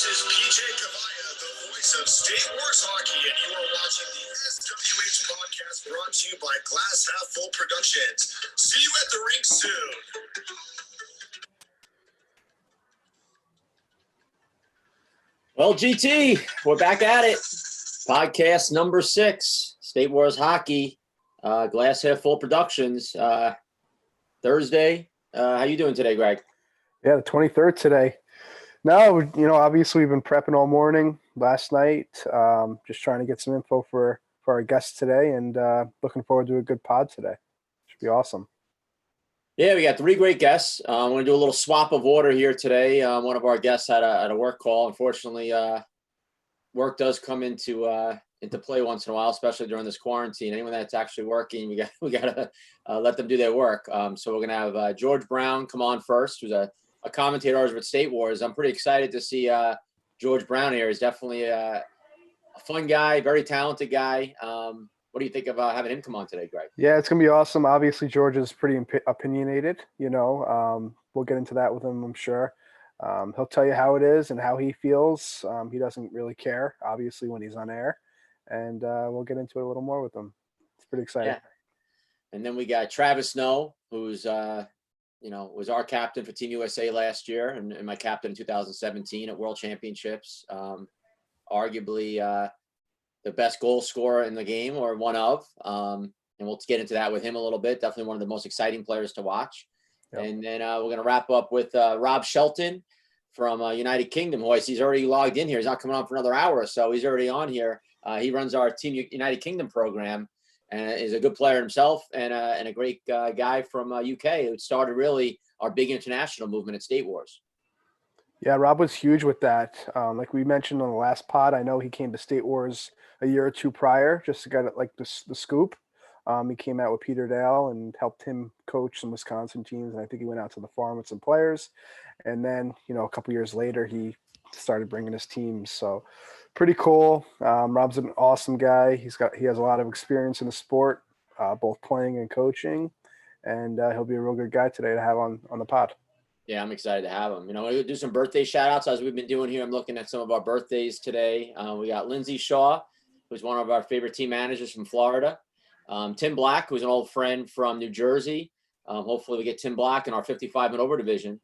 This is PJ Kavaya, the voice of State Wars Hockey, and you are watching the SWH podcast brought to you by Glass Half Full Productions. See you at the rink soon. Well, GT, we're back at it. Podcast number 6, State Wars Hockey, Glass Half Full Productions. Thursday. How you doing today, Greg? Yeah, the 23rd today. No, obviously we've been prepping all morning last night, just trying to get some info for our guests today, and looking forward to a good pod today. Should be awesome. Yeah, we got 3 great guests. I'm going to do a little swap of order here today. One of our guests had a work call. Unfortunately, work does come into play once in a while, especially during this quarantine. Anyone that's actually working, we got to let them do their work. So we're going to have George Brown come on first, who's a commentator with State Wars. I'm pretty excited to see George Brown here. He's definitely a fun guy, very talented guy. What do you think of having him come on today, Greg? Yeah, it's going to be awesome. Obviously, George is pretty opinionated, We'll get into that with him, I'm sure. He'll tell you how it is and how he feels. He doesn't really care, obviously, when he's on air. And we'll get into it a little more with him. It's pretty exciting. Yeah. And then we got Travis Snow, who's was our captain for Team USA last year and my captain in 2017 at World Championships. Arguably the best goal scorer in the game, or one of. And we'll get into that with him a little bit. Definitely one of the most exciting players to watch. Yep. And then we're going to wrap up with Rob Shelton from United Kingdom, who I see he's already logged in here. He's not coming on for another hour or so. He's already on here. He runs our Team United Kingdom program and is a good player himself and a great guy from UK who started really our big international movement at State Wars. Yeah, Rob was huge with that. Like we mentioned on the last pod, I know he came to State Wars a year or two prior just to get the scoop. He came out with Peter Dale and helped him coach some Wisconsin teams, and I think he went out to the farm with some players. And then, a couple years later, he started bringing his teams. So pretty cool. Rob's an awesome guy. He has a lot of experience in the sport, both playing and coaching, and he'll be a real good guy today to have on the pod. Yeah, I'm excited to have him. We'll do some birthday shout outs as we've been doing here. I'm looking at some of our birthdays today. We got Lindsay Shaw, who's one of our favorite team managers from Florida. Tim Black, who's an old friend from New Jersey. Hopefully we get Tim Black in our 55 and over division.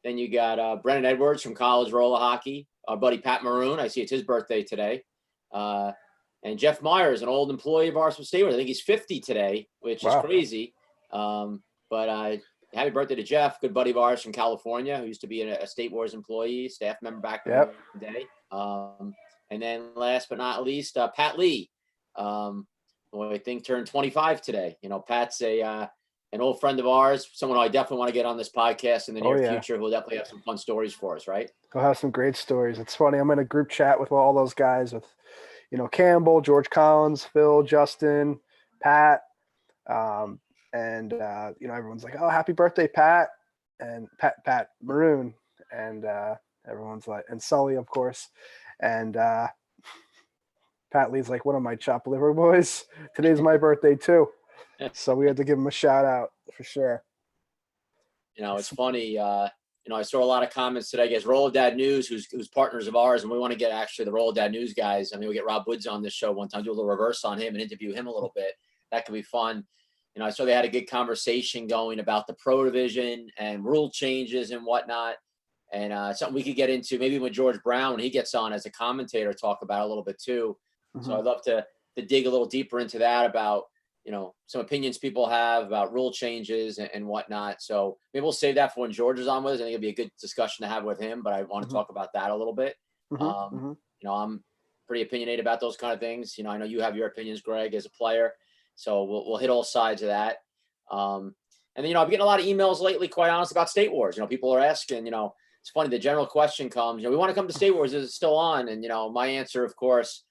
Then you got Brennan Edwards from college roller hockey. Our buddy Pat Maroon, I see it's his birthday today. And Jeff Myers, an old employee of ours from State Wars. I think he's 50 today, which is crazy. But happy birthday to Jeff, good buddy of ours from California, who used to be a State Wars employee, staff member back in the day. And then last but not least, Pat Lee, who I think turned 25 today. Pat's an old friend of ours, someone I definitely want to get on this podcast in the near future, who'll definitely have some fun stories for us, right? He'll have some great stories. It's funny. I'm in a group chat with all those guys with, Campbell, George Collins, Phil, Justin, Pat. And everyone's like, oh, happy birthday, Pat. And Pat Maroon. And everyone's like, and Sully, of course. And Pat Lee's like, what am I, chopped liver boys? Today's my birthday too. So we had to give him a shout out for sure. It's funny. I saw a lot of comments today. I guess Roll of Dad News, who's partners of ours, and we want to get actually the Roll of Dad News guys. We'll get Rob Woods on this show one time, do a little reverse on him and interview him a little bit. That could be fun. I saw they had a good conversation going about the pro division and rule changes and whatnot. And something we could get into maybe when George Brown, when he gets on as a commentator, talk about a little bit too. Mm-hmm. So I'd love to dig a little deeper into that about, some opinions people have about rule changes and whatnot. So maybe we'll save that for when George is on with us. I think it'd be a good discussion to have with him, but I want to talk about that a little bit. I'm pretty opinionated about those kind of things. I know you have your opinions, Greg, as a player. So we'll hit all sides of that. And then, I've been getting a lot of emails lately, quite honest, about State Wars. People are asking, it's funny, the general question comes, we want to come to State Wars. Is it still on? And, my answer, of course,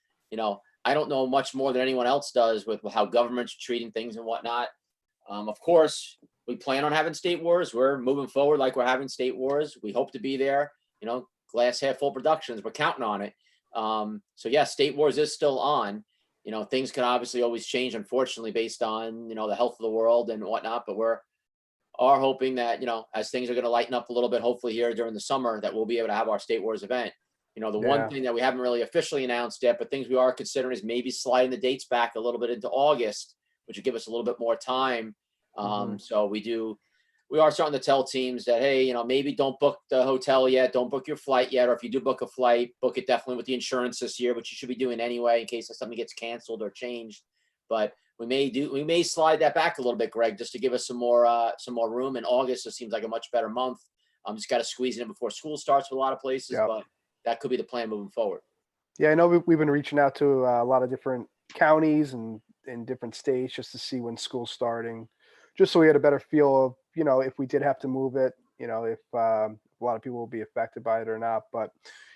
I don't know much more than anyone else does with how government's treating things and whatnot. Of course, we plan on having State Wars. We're moving forward like we're having State Wars. We hope to be there. Glass Half Full Productions. We're counting on it. So, yeah, State Wars is still on. Things can obviously always change, unfortunately, based on, the health of the world and whatnot. But we're are hoping that, as things are going to lighten up a little bit, hopefully here during the summer, that we'll be able to have our State Wars event. The one thing that we haven't really officially announced yet, but things we are considering is maybe sliding the dates back a little bit into August, which would give us a little bit more time. So we are starting to tell teams that, hey, maybe don't book the hotel yet, don't book your flight yet, or if you do book a flight, book it definitely with the insurance this year, which you should be doing anyway in case something gets canceled or changed. But we may slide that back a little bit, Greg, just to give us some more room. In August, it seems like a much better month. Just got to squeeze it in before school starts with a lot of places, but that could be the plan moving forward. Yeah, I know we've been reaching out to a lot of different counties and in different states just to see when school's starting, just so we had a better feel of, if we did have to move it, if a lot of people will be affected by it or not. But,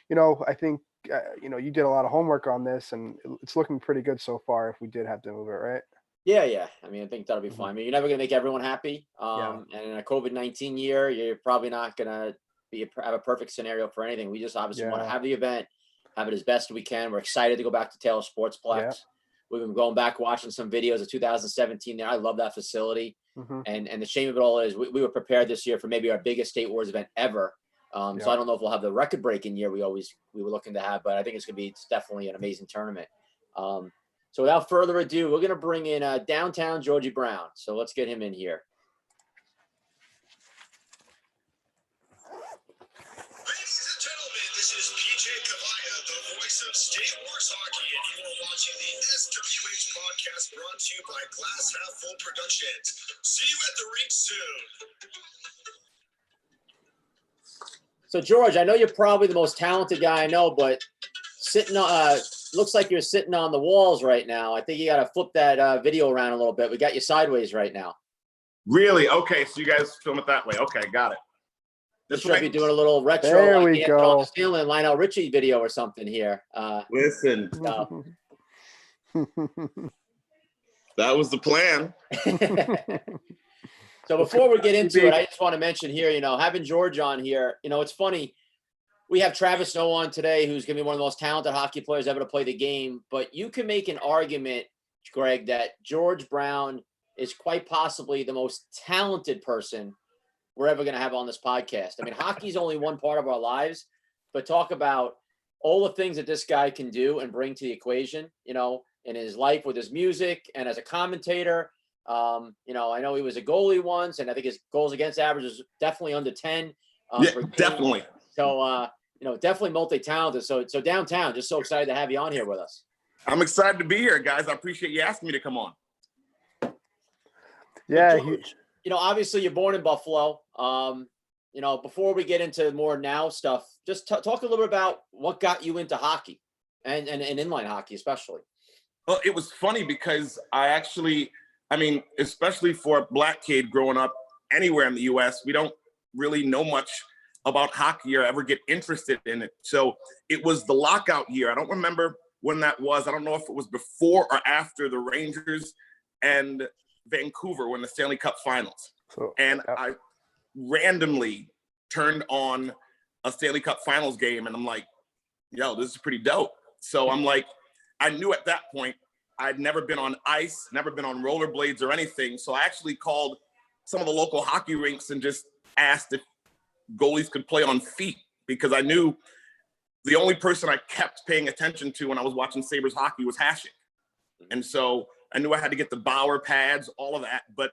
I think, you did a lot of homework on this and it's looking pretty good so far if we did have to move it, right? Yeah. I mean, I think that'll be fine. I mean, you're never going to make everyone happy. And in a COVID-19 year, you're probably not going to have a perfect scenario for anything. We just obviously want to have the event, have it as best we can. We're excited to go back to Taylor Sportsplex. Yeah. We've been going back watching some videos of 2017 there. I love that facility. And the shame of it all is we were prepared this year for maybe our biggest State Wars event ever. So I don't know if we'll have the record-breaking year we were looking to have, but I think it's definitely an amazing tournament. So without further ado, we're going to bring in downtown Georgie Brown. So let's get him in here. Of State Wars Hockey, and you are watching the SWH podcast brought to you by Glass Half Full Productions. See you at the rink soon. So George, I know you're probably the most talented guy I know, but looks like you're sitting on the walls right now. I think you got to flip that video around a little bit. We got you sideways right now. Really? Okay, so you guys film it that way. Okay, got it. This might be doing a little retro. There we go. Stealing Lionel Richie video or something here. Listen, that was the plan. So before we get into it, I just want to mention here, having George on here, it's funny. We have Travis Snow on today, who's going to be one of the most talented hockey players ever to play the game. But you can make an argument, Greg, that George Brown is quite possibly the most talented person we're ever going to have on this podcast. I mean, hockey's only one part of our lives, but talk about all the things that this guy can do and bring to the equation, in his life with his music and as a commentator. I know he was a goalie once, and I think his goals against average is definitely under 10. Definitely. So, definitely multi-talented. So downtown, just so excited to have you on here with us. I'm excited to be here, guys. I appreciate you asking me to come on. Yeah. George, obviously you're born in Buffalo. Before we get into more now stuff, just talk a little bit about what got you into hockey and inline hockey, especially. Well, it was funny because especially for a black kid growing up anywhere in the U.S., we don't really know much about hockey or ever get interested in it. So it was the lockout year. I don't remember when that was. I don't know if it was before or after the Rangers and Vancouver won the Stanley Cup Finals. I randomly turned on a Stanley Cup Finals game and I'm like, yo, this is pretty dope. So I'm like, I knew at that point I'd never been on ice, never been on rollerblades or anything. So I actually called some of the local hockey rinks and just asked if goalies could play on feet, because I knew the only person I kept paying attention to when I was watching Sabres hockey was Hasek. And so I knew I had to get the Bauer pads, all of that, but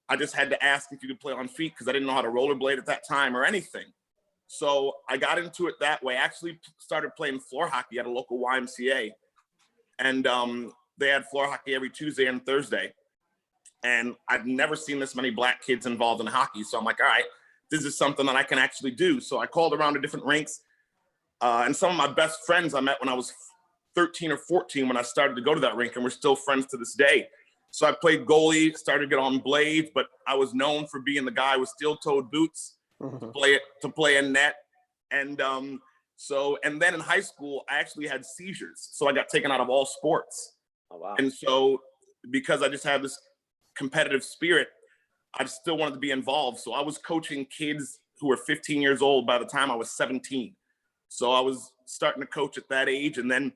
I just had to ask if you could play on feet because I didn't know how to rollerblade at that time or anything. So I got into it that way. I actually started playing floor hockey at a local YMCA, and they had floor hockey every Tuesday and Thursday. And I'd never seen this many black kids involved in hockey. So I'm like, all right, this is something that I can actually do. So I called around to different rinks. And some of my best friends I met when I was 13 or 14 when I started to go to that rink, and we're still friends to this day. So I played goalie, started to get on blades, but I was known for being the guy with steel-toed boots to play in net. And and then in high school, I actually had seizures. So I got taken out of all sports. Oh, wow. And so because I just had this competitive spirit, I still wanted to be involved. So I was coaching kids who were 15 years old by the time I was 17. So I was starting to coach at that age. And then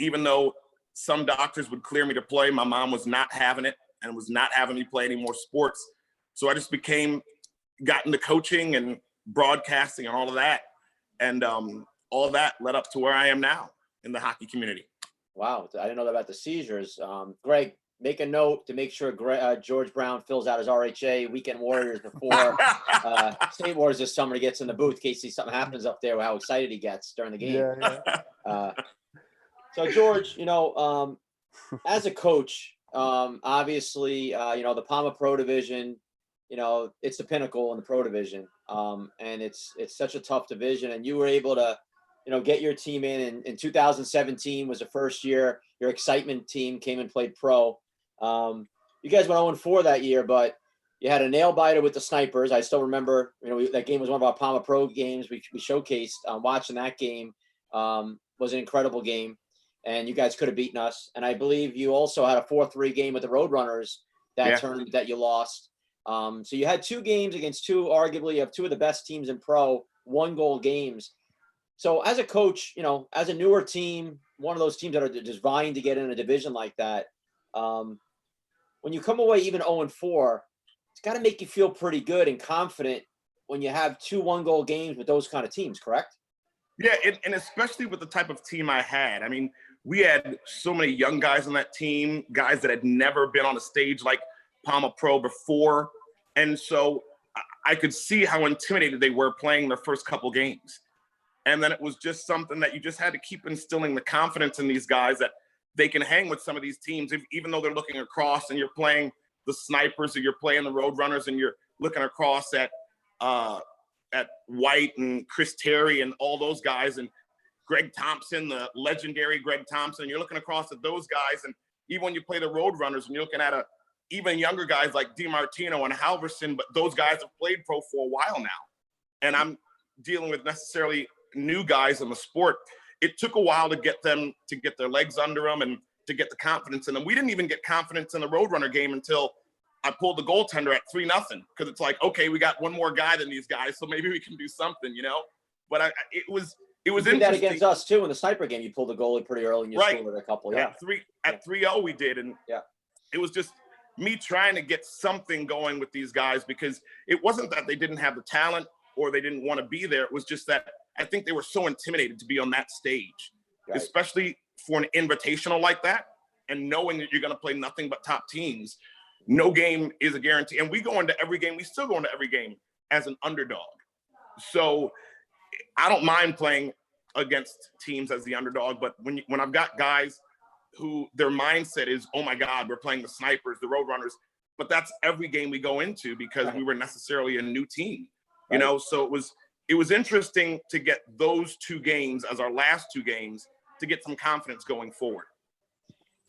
even though some doctors would clear me to play, my mom was not having it and was not having me play any more sports. So I just got into coaching and broadcasting and all of that. And all of that led up to where I am now in the hockey community. Wow. I didn't know that about the seizures. Greg, make a note to make sure George Brown fills out his RHA Weekend Warriors before State Wars this summer. He gets in the booth in case something happens up there, how excited he gets during the game. Yeah. So George, as a coach, obviously, the Palma Pro Division, it's the pinnacle in the Pro Division, and it's such a tough division. And you were able to, get your team in 2017 was the first year your excitement team came and played pro. You guys went 0-4 that year, but you had a nail biter with the Snipers. I still remember, that game was one of our Palma Pro games we showcased. Watching that game was an incredible game, and you guys could have beaten us. And I believe you also had a 4-3 game with the Roadrunners that tournament that you lost. So you had 2 games against arguably of 2 of the best teams in pro, 1-goal games. So as a coach, as a newer team, one of those teams that are just vying to get in a division like that, when you come away even 0-4, it's got to make you feel pretty good and confident when you have 2 1-goal games with those kind of teams, correct? Yeah, and especially with the type of team I had. I mean, we had so many young guys on that team, guys that had never been on a stage like Palma Pro before. And so I could see how intimidated they were playing their first couple games. And then it was just something that you just had to keep instilling the confidence in these guys that they can hang with some of these teams, even though they're looking across and you're playing the Snipers or you're playing the Roadrunners and you're looking across at White and Chris Terry and all those guys and Greg Thompson, the legendary Greg Thompson. You're looking across at those guys. And even when you play the Roadrunners and you're looking at even younger guys like DiMartino and Halverson, but those guys have played pro for a while now. And I'm dealing with necessarily new guys in the sport. It took a while to get them to get their legs under them and to get the confidence in them. We didn't even get confidence in the Roadrunner game until I pulled the goaltender at 3-0 because it's like, okay, we got one more guy than these guys, so maybe we can do something, But it was interesting. That against us too in the Sniper game. You pulled the goalie pretty early and you scored a couple. At 3-0 we did, and it was just me trying to get something going with these guys because it wasn't that they didn't have the talent or they didn't want to be there. It was just that I think they were so intimidated to be on that stage, especially for an invitational like that, and knowing that you're going to play nothing but top teams. No game is a guarantee. And we still go into every game as an underdog. So I don't mind playing against teams as the underdog, but when I've got guys who their mindset is, oh my God, we're playing the Snipers, the Roadrunners, but that's every game we go into because we were necessarily a new team, so it was interesting to get those 2 games as our last 2 games to get some confidence going forward.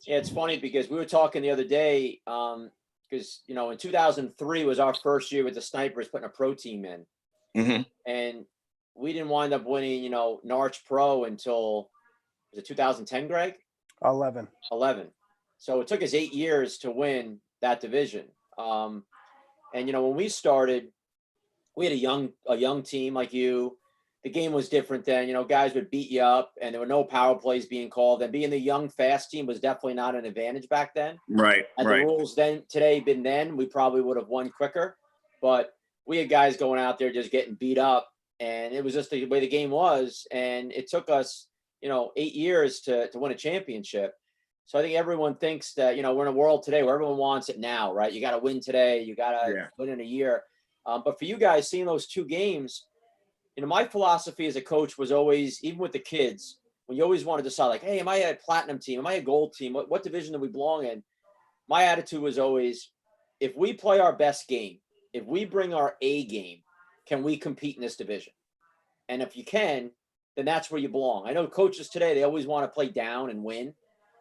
Yeah, it's funny because we were talking the other day because, in 2003 was our first year with the Snipers putting a pro team in. Mm-hmm. And we didn't wind up winning, Narch Pro until, was it 2010, Greg? 11. So it took us 8 years to win that division. And, when we started, we had a young team like you. The game was different then. Guys would beat you up, and there were no power plays being called. And being the young, fast team was definitely not an advantage back then. Right. Had the rules then, we probably would have won quicker. But we had guys going out there just getting beat up, and it was just the way the game was. And it took us, 8 years to win a championship. So I think everyone thinks that, we're in a world today where everyone wants it now, right? You got to win today. You got to win in a year. But for you guys, seeing those 2 games, my philosophy as a coach was always, even with the kids, when you always want to decide, like, hey, am I a platinum team? Am I a gold team? What division do we belong in? My attitude was always, if we play our best game, if we bring our A game, can we compete in this division? And if you can, then that's where you belong. I know coaches today, they always want to play down and win.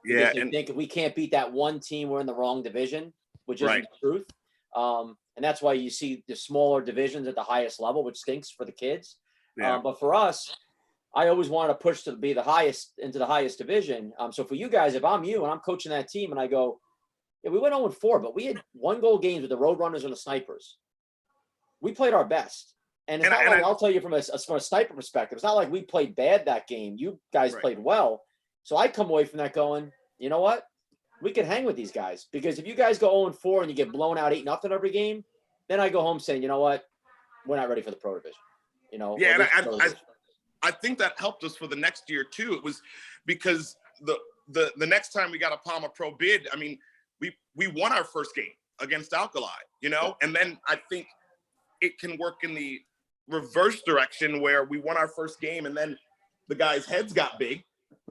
Yeah. They think if we can't beat that one team, we're in the wrong division, which isn't the truth. And that's why you see the smaller divisions at the highest level, which stinks for the kids. Yeah. But for us, I always wanted to push to be the highest into the highest division. So for you guys, if I'm you and I'm coaching that team and I go, yeah, we went 0-4, but we had 1-goal games with the Roadrunners and the Snipers. We played our best. And it's not like, I'll tell you from a sniper perspective, it's not like we played bad that game. You guys played well. So I come away from that going, you know what? We can hang with these guys, because if you guys go 0-4 and you get blown out 8-0 every game, then I go home saying, you know what, we're not ready for the pro division. You know, Yeah, or and pro division. I think that helped us for the next year too. It was because the next time we got a Palma Pro bid, I mean, we won our first game against Alkali, you know, and then I think it can work in the reverse direction where we won our first game and then the guys' heads got big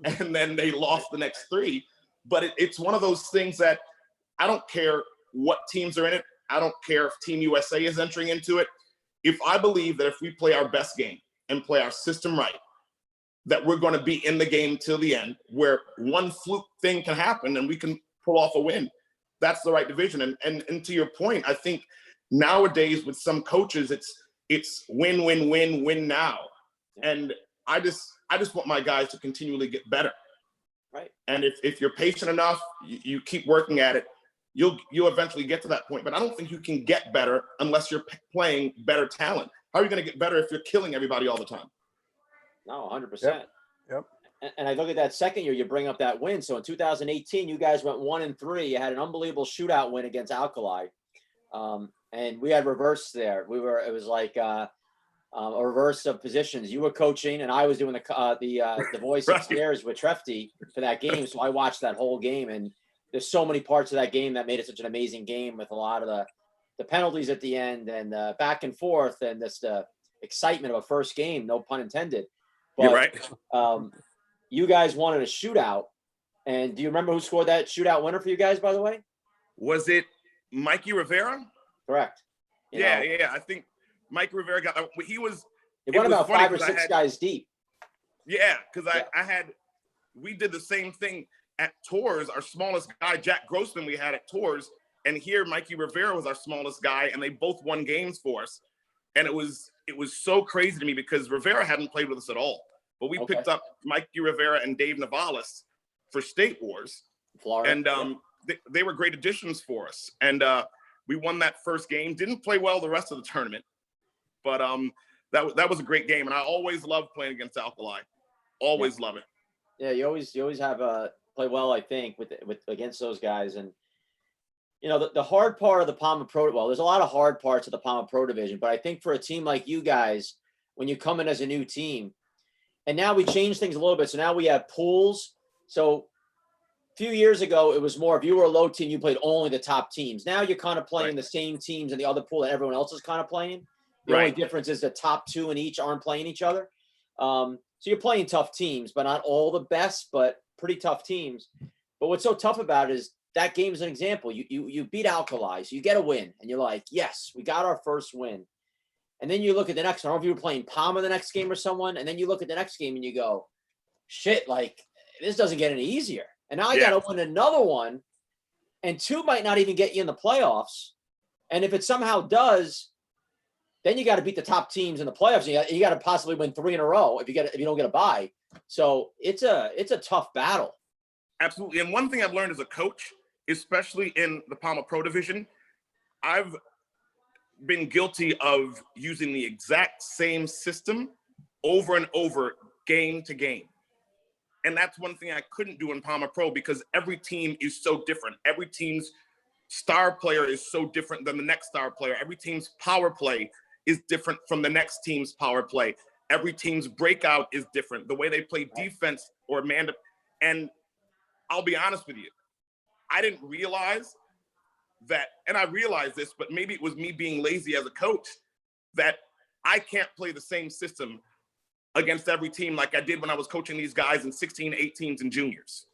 and then they lost the next three. But it's one of those things that I don't care what teams are in it. I don't care if Team USA is entering into it. If I believe that if we play our best game and play our system right, that we're going to be in the game till the end, where one fluke thing can happen and we can pull off a win. That's the right division. And to your point, I think nowadays with some coaches, it's win, win, win, win now. And I just want my guys to continually get better. Right. And if you're patient enough, you keep working at it, you'll eventually get to that point. But I don't think you can get better unless you're playing better talent. How are you going to get better if you're killing everybody all the time? No, 100%. Yep. And I look at that second year, you bring up that win. So in 2018, you guys went 1-3. You had an unbelievable shootout win against Alkali. And we had reverse there. It was like a reverse of positions. You were coaching and I was doing the voice Right. upstairs with Trefty for that game. So I watched that whole game, and there's so many parts of that game that made it such an amazing game with a lot of the penalties at the end and back and forth and this the excitement of a first game, no pun intended. But, You're right. You guys wanted a shootout. And do you remember who scored that shootout winner for you guys, by the way? Was it Mikey Rivera? Correct. Yeah. I think Mike Rivera got. He was. It went about 5 or 6 guys deep. Yeah, because we did the same thing at Tours. Our smallest guy, Jack Grossman, we had at Tours, and here Mikey Rivera was our smallest guy, and they both won games for us. And it was so crazy to me because Rivera hadn't played with us at all, but we picked up Mikey Rivera and Dave Navalis for State Wars, Florida, and they were great additions for us. And we won that first game. Didn't play well the rest of the tournament, but that was a great game. And I always loved playing against Alkali. Always love it. Yeah, you always have play well, I think, with against those guys. And you know, the hard part of the Palma Pro, well, there's a lot of hard parts of the Palma Pro division, but I think for a team like you guys, when you come in as a new team, and now we changed things a little bit. So now we have pools. So a few years ago, it was more if you were a low team, you played only the top teams. Now you're kind of playing the same teams in the other pool that everyone else is kind of playing. The only difference is the top 2 in each aren't playing each other. So you're playing tough teams, but not all the best, but pretty tough teams. But what's so tough about it is that game is an example. You beat Alkali, so you get a win, and you're like, yes, we got our first win. And then you look at the next one. I don't know if you were playing Palma the next game or someone, and then you look at the next game and you go, shit, like this doesn't get any easier. And now I got to win another one, and 2 might not even get you in the playoffs. And if it somehow does, then you got to beat the top teams in the playoffs. You got to possibly win 3 in a row if you don't get a bye. So it's a tough battle. Absolutely. And one thing I've learned as a coach, especially in the Palma Pro division, I've been guilty of using the exact same system over and over, game to game. And that's one thing I couldn't do in Palma Pro because every team is so different. Every team's star player is so different than the next star player. Every team's power play is different from the next team's power play. Every team's breakout is different. The way they play defense or man. And I'll be honest with you, I didn't realize that, and I realized this, but maybe it was me being lazy as a coach, that I can't play the same system against every team like I did when I was coaching these guys in 16, 18s, and juniors.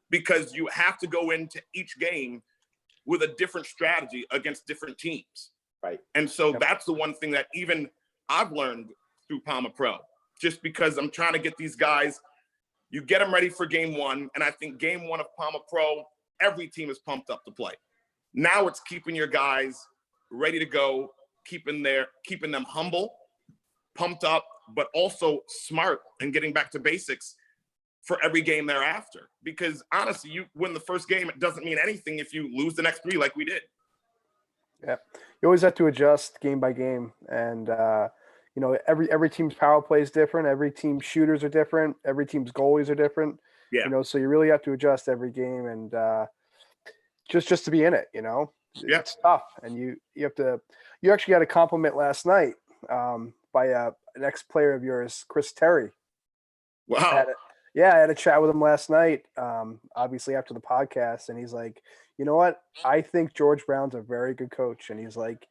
Because you have to go into each game with a different strategy against different teams. Right. And so that's the one thing that even I've learned through Palma Pro, just because I'm trying to get these guys, you get them ready for game 1. And I think game 1 of Palma Pro, every team is pumped up to play. Now it's keeping your guys ready to go, keeping them humble, pumped up, but also smart and getting back to basics for every game thereafter. Because honestly, you win the first game, it doesn't mean anything if you lose the next 3 like we did. Yeah, you always have to adjust game by game, and you know, every team's power play is different. Every team's shooters are different. Every team's goalies are different. Yeah. You know, so you really have to adjust every game, and just to be in it. You know. Yeah. It's tough, and you actually got a compliment last night by an ex-player of yours, Chris Terry. Wow. I had a chat with him last night, obviously after the podcast, and he's like, you know what? I think George Brown's a very good coach. And he's like,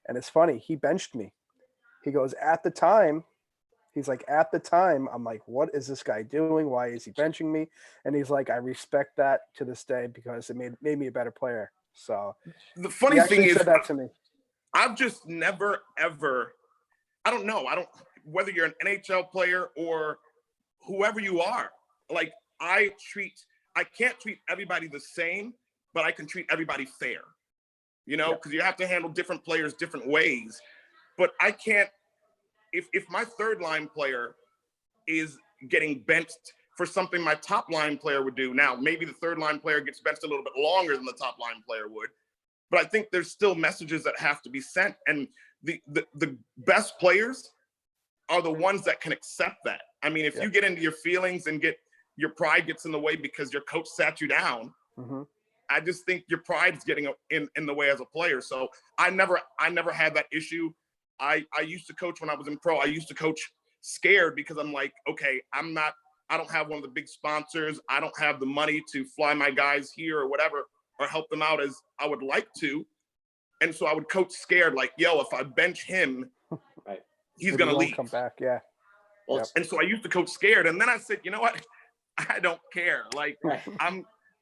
and it's funny, he benched me. He goes, at the time, I'm like, what is this guy doing? Why is he benching me? And he's like, I respect that to this day because it made me a better player. So The he funny thing actually is, said that to me. I've just never, ever, I don't know. Whether you're an NHL player or whoever you are, like I can't treat everybody the same, but I can treat everybody fair, because you have to handle different players different ways. But I can't, if my third line player is getting benched for something my top line player would do. Now, maybe the third line player gets benched a little bit longer than the top line player would, but I think there's still messages that have to be sent. And the best players are the ones that can accept that. I mean, if you get into your feelings and your pride gets in the way because your coach sat you down, I just think your pride's getting in the way as a player. So I never had that issue. I used to coach when I was in pro. I used to coach scared because I'm like, okay, I don't have one of the big sponsors. I don't have the money to fly my guys here or whatever, or help them out as I would like to. And so I would coach scared, like, yo, if I bench him, Right, he's going to leave. Come back. Yeah. well, And so I used to coach scared. And then I said, you know what? I don't care. Like, right.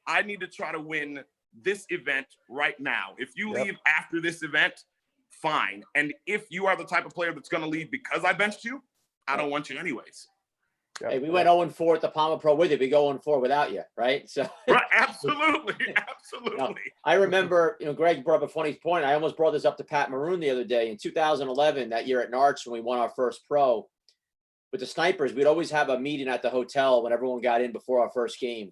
I need to try to win this event right now. If you leave after this event, fine. And if you are the type of player that's going to leave because I benched you, I don't want you anyways. Hey, we went 0-4 at the Palmer Pro with you. We go 0-4 without you, right? So Right, absolutely, absolutely. No, I remember, Greg brought up a funny point. I almost brought this up to Pat Maroon the other day. In 2011, that year at Narch, when we won our first pro, with the Snipers, we'd always have a meeting at the hotel when everyone got in before our first game.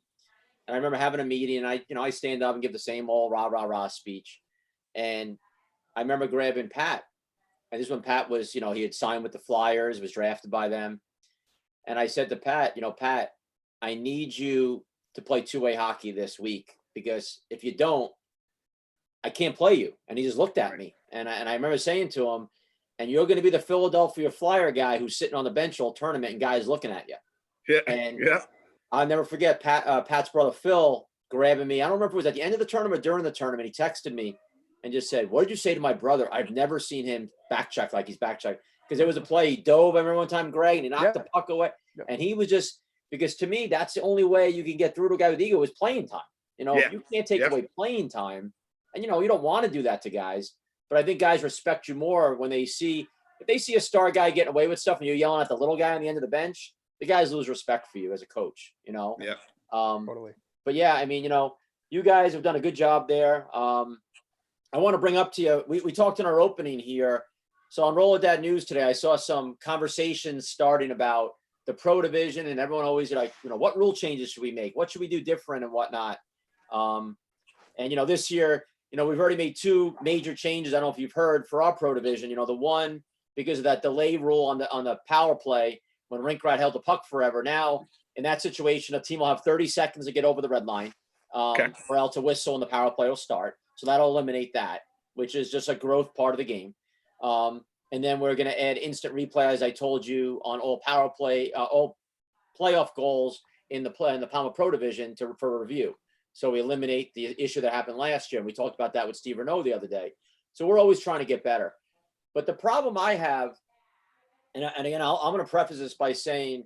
And I remember having a meeting, and I stand up and give the same old rah, rah, rah speech. And I remember grabbing Pat. And this is when Pat was, he had signed with the Flyers, was drafted by them. And I said to Pat, Pat, I need you to play two-way hockey this week, because if you don't, I can't play you. And he just looked at me. And I remember saying to him, and you're going to be the Philadelphia Flyer guy who's sitting on the bench all tournament and guys looking at you. And I'll never forget Pat's brother Phil grabbing me. I don't remember if it was at the end of the tournament or during the tournament. He texted me and just said, what did you say to my brother? I've never seen him backcheck like he's backchecked. Because there was a play, he dove, I remember one time, Greg, and he knocked the puck away. And he was just, because to me, that's the only way you can get through to a guy with ego is playing time. If you can't take away playing time, and, you don't want to do that to guys. But I think guys respect you more when if they see a star guy getting away with stuff and you're yelling at the little guy on the end of the bench, the guys lose respect for you as a coach, Totally. But yeah, I mean, you guys have done a good job there. I want to bring up to you, we talked in our opening here. So on Roll of Dad News today, I saw some conversations starting about the pro division, and everyone always like, what rule changes should we make? What should we do different and whatnot? And, this year, we've already made two major changes. I don't know if you've heard for our pro division, the one, because of that delay rule on the power play, when Rinkrad held the puck forever. Now, in that situation, a team will have 30 seconds to get over the red line, or else a whistle and the power play will start. So that'll eliminate that, which is just a growth part of the game. And then we're going to add instant replay, as I told you, on all power play, all playoff goals in the Palmer Pro division for review. So we eliminate the issue that happened last year. And we talked about that with Steve Renaud the other day. So we're always trying to get better. But the problem I have, and again, I'm going to preface this by saying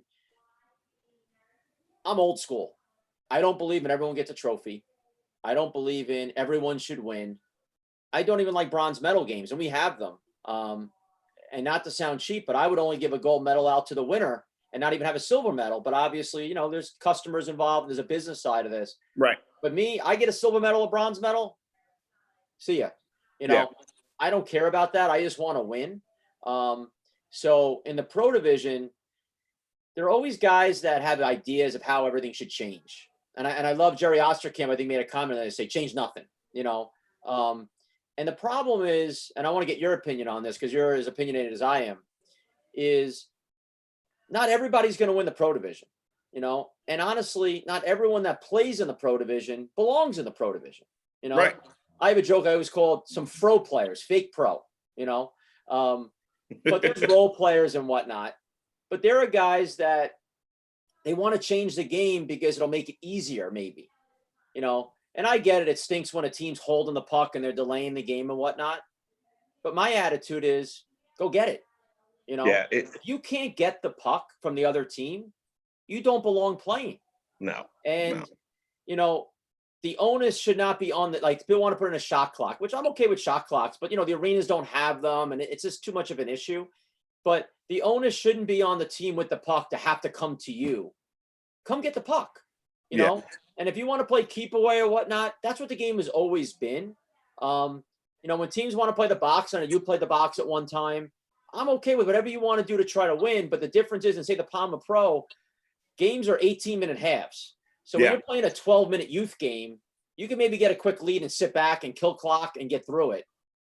I'm old school. I don't believe in everyone gets a trophy. I don't believe in everyone should win. I don't even like bronze medal games, and we have them. And not to sound cheap, but I would only give a gold medal out to the winner and not even have a silver medal. But obviously, there's customers involved. There's a business side of this. Right. But me, I get a silver medal, a bronze medal. See ya. I don't care about that. I just want to win. So in the pro division, there are always guys that have ideas of how everything should change. And I love Jerry Osterkamp. I think made a comment that they say, change nothing, and the problem is, and I want to get your opinion on this because you're as opinionated as I am, is not everybody's going to win the pro division, and honestly, not everyone that plays in the pro division belongs in the pro division, Right. I have a joke I always call some fro players, fake pro, you know. But there's role players and whatnot. But there are guys that they want to change the game because it'll make it easier, maybe, you know. And I get it. It stinks when a team's holding the puck and they're delaying the game and whatnot. But my attitude is go get it. You know, if you can't get the puck from the other team, you don't belong playing. No. And, you know, the onus should not be on the, like, people want to put in a shot clock, which I'm okay with shot clocks, but, you know, the arenas don't have them and it's just too much of an issue. But the onus shouldn't be on the team with the puck to have to come to you. Come get the puck, you know? And if you want to play keep away or whatnot, that's what the game has always been. You know, when teams want to play the box and you play the box at one time, I'm okay with whatever you want to do to try to win. But the difference is, in say the Palma Pro, games are 18-minute halves. So when you're playing a 12-minute youth game, you can maybe get a quick lead and sit back and kill clock and get through it.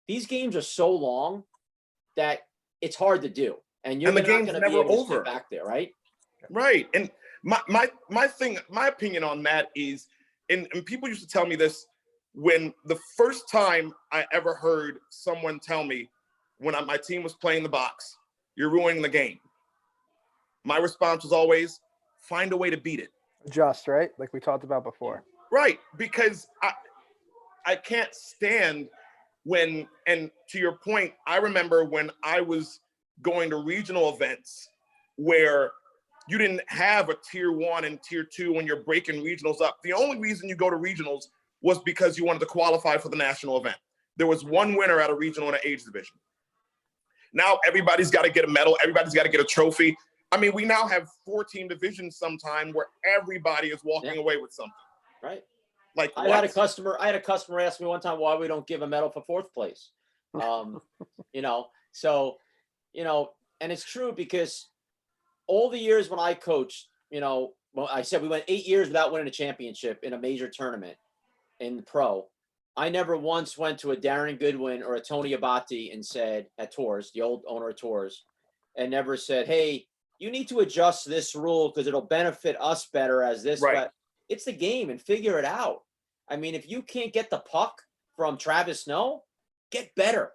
These games are so long that it's hard to do. And you're the not game's going to be never able to over sit back there, right? Right. And my opinion on that is, and people used to tell me this when the first time I ever heard someone tell me when my team was playing the box, you're ruining the game. My response was always, find a way to beat it. Adjust, right? Like we talked about before. Right. Because I can't stand when, and to your point, I remember when I was going to regional events where you didn't have a tier 1 and tier 2 when you're breaking regionals up. The only reason you go to regionals was because you wanted to qualify for the national event. There was one winner at a regional in an age division. Now everybody's got to get a medal. Everybody's got to get a trophy. I mean, we now have 14 divisions sometime where everybody is walking away with something. Right. Like I had a customer ask me one time why we don't give a medal for 4th place. You know, so, you know, and it's true because all the years when I coached, you know, well, I said we went 8 years without winning a championship in a major tournament in the pro. I never once went to a Darren Goodwin or a Tony Abate and said, at Tours, the old owner of Tours, and never said, hey, you need to adjust this rule because it'll benefit us better as this. Right. But it's the game and figure it out. I mean, if you can't get the puck from Travis Snow, get better.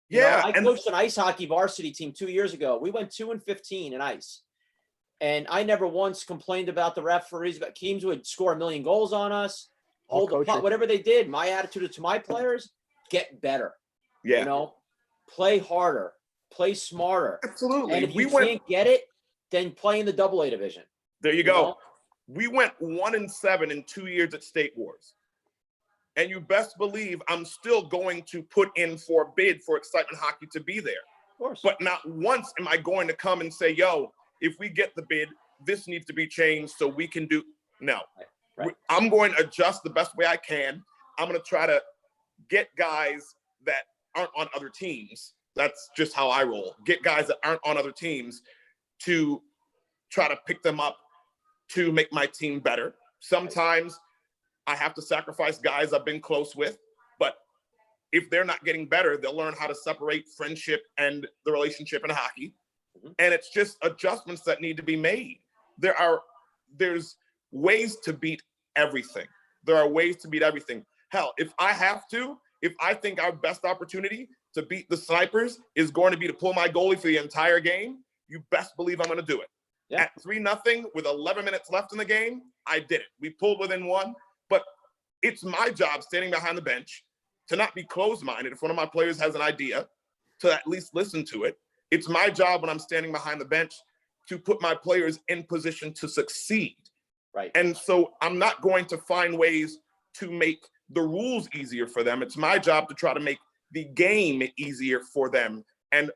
You know, I coached an ice hockey varsity team 2 years ago. We went 2-15 in ice. And I never once complained about the referees, about teams who would score 1 million goals on us, hold the puck, whatever they did. My attitude to my players, get better. Yeah. You know, play harder, play smarter. Absolutely. And if you can't get it, then play in the AA division. There you go. Know? We went 1-7 in 2 years at State Wars. And you best believe I'm still going to put in for a bid for Excitement Hockey to be there. Of course. But not once am I going to come and say, yo, if we get the bid, this needs to be changed so we can do. No. Right. I'm going to adjust the best way I can. I'm going to try to get guys that aren't on other teams. That's just how I roll. Get guys that aren't on other teams to try to pick them up to make my team better. Sometimes I have to sacrifice guys I've been close with, but if they're not getting better, they'll learn how to separate friendship and the relationship in hockey. And it's just adjustments that need to be made. There's ways to beat everything. There are ways to beat everything. Hell, if I think our best opportunity to beat the Snipers is going to be to pull my goalie for the entire game, you best believe I'm going to do it. Yeah. At 3-0 with 11 minutes left in the game, I did it. We pulled within 1, but it's my job standing behind the bench to not be closed-minded. If one of my players has an idea, to at least listen to it. It's my job when I'm standing behind the bench to put my players in position to succeed. Right. And so I'm not going to find ways to make the rules easier for them. It's my job to try to make the game easier for them and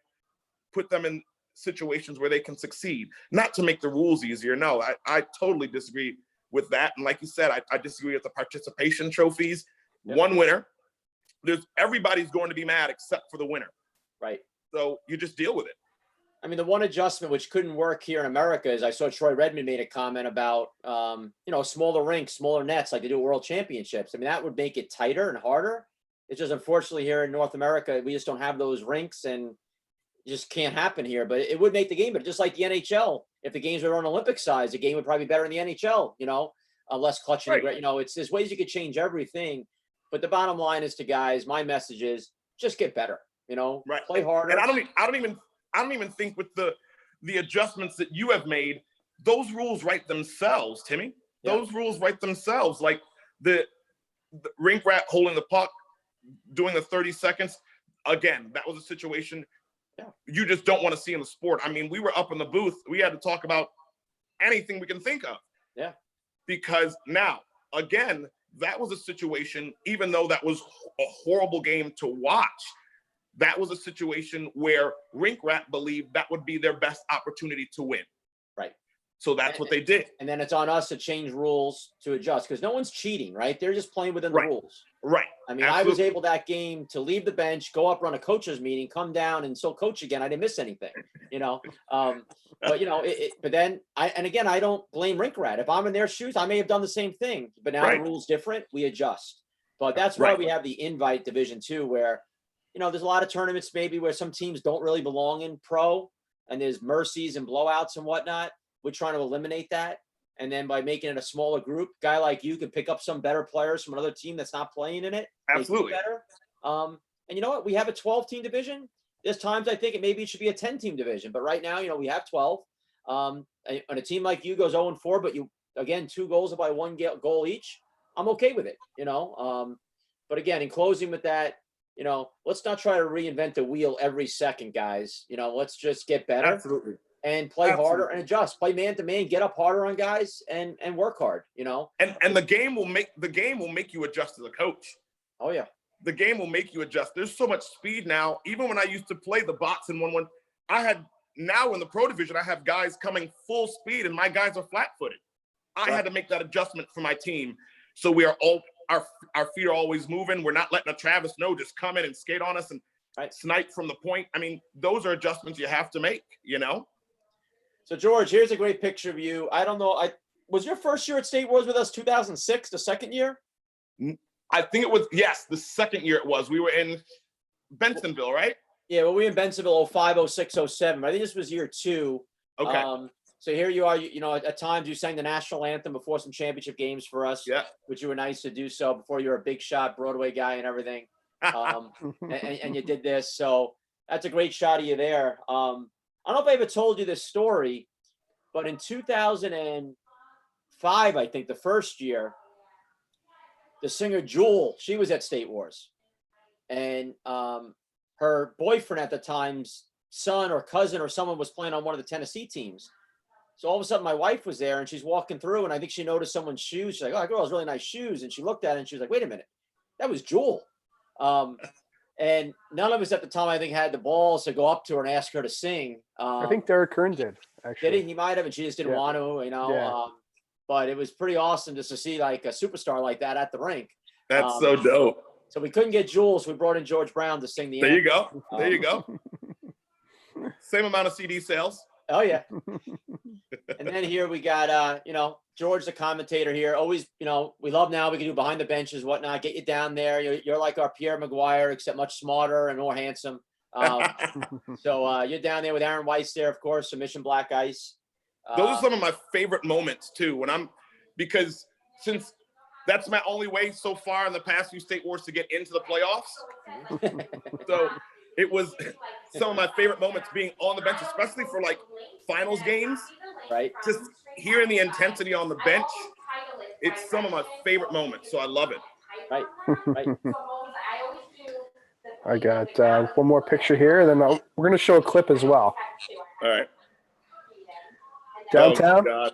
put them in situations where they can succeed, not to make the rules easier. No, I totally disagree with that. And like you said, I disagree with the participation trophies. Yep. One winner, everybody's going to be mad except for the winner. Right. So you just deal with it. I mean, the one adjustment which couldn't work here in America is I saw Troy Redmond made a comment about, smaller rinks, smaller nets, like they do at World Championships. I mean, that would make it tighter and harder. It's just unfortunately here in North America, we just don't have those rinks and it just can't happen here. But it would make the game better, just like the NHL. If the games were on Olympic size, the game would probably be better in the NHL, less clutching. Right. There's ways you could change everything. But the bottom line is to guys, my message is just get better, Right. Play harder. And I don't even think with the adjustments that you have made, those rules write themselves, Timmy. Those rules write themselves. Like the rink rat holding the puck, doing the 30 seconds. Again, that was a situation you just don't want to see in the sport. I mean, we were up in the booth. We had to talk about anything we can think of. Yeah. Because now, again, that was a situation, even though that was a horrible game to watch, that was a situation where Rink Rat believed that would be their best opportunity to win. Right. So that's what they did. And then it's on us to change rules to adjust because no one's cheating, right? They're just playing within the rules. Right. I mean, Absolutely. I was able that game to leave the bench, go up, run a coach's meeting, come down and still coach again. I didn't miss anything, But but then I don't blame Rink Rat. If I'm in their shoes, I may have done the same thing. But now the rule's different. We adjust. But that's why we have the invite division too, where there's a lot of tournaments maybe where some teams don't really belong in pro, and there's mercies and blowouts and whatnot. We're trying to eliminate that. And then by making it a smaller group, guy like you can pick up some better players from another team that's not playing in it. Absolutely. Better. And you know what? We have a 12-team division. There's times I think maybe it should be a 10-team division. But right now, we have 12. And a team like you goes 0-4, but you, again, 2 goals by 1 goal each. I'm okay with it, But again, in closing with that, let's not try to reinvent the wheel every second, guys. Let's just get better. Absolutely. And play harder and adjust. Play man to man, get up harder on guys and work hard, And the game will make you adjust as a coach. Oh yeah. The game will make you adjust. There's so much speed now. Even when I used to play the bots in 1-1, now in the pro division, I have guys coming full speed and my guys are flat-footed. I had to make that adjustment for my team. So we are all our feet are always moving. We're not letting a Travis just come in and skate on us and snipe from the point. I mean, those are adjustments you have to make, So George, here's a great picture of you. I don't know. Was your first year at State Wars with us 2006, the second year? I think it was, yes, the second year it was. We were in Bensonville, right? Yeah, well, we were in Bensonville 05, 06, 07. I think this was year 2. Okay. So here you are, at times you sang the national anthem before some championship games for us, which you were nice to do so before you were a big shot Broadway guy and everything. And you did this. So that's a great shot of you there. I don't know if I ever told you this story, but in 2005, I think the first year, the singer Jewel, she was at State Wars, and her boyfriend at the time's son or cousin or someone was playing on one of the Tennessee teams. So all of a sudden my wife was there and she's walking through and I think she noticed someone's shoes. She's like, "Oh, that girl has really nice shoes." And she looked at it and she was like, "Wait a minute, that was Jewel." And none of us at the time, I think, had the balls to go up to her and ask her to sing. I think Derek Kern did, actually. Did he? He might have, and she just didn't want to, but it was pretty awesome just to see like a superstar like that at the rink. That's so dope. So we couldn't get Jules. We brought in George Brown to sing the There anthem. you go. There you go. Same amount of CD sales. Oh, yeah. And then here we got, George, the commentator here. Always, we love now we can do behind the benches, whatnot. Get you down there. You're like our Pierre Maguire, except much smarter and more handsome. So you're down there with Aaron Weiss there, of course, Submission Black Ice. Those are some of my favorite moments, too, because since that's my only way so far in the past few State Wars to get into the playoffs. So it was some of my favorite moments being on the bench, especially for like finals games. Right. Just hearing the intensity on the bench. It's some of my favorite moments. So I love it. Right. I got one more picture here, and then we're going to show a clip as well. All right. Downtown. Oh, God.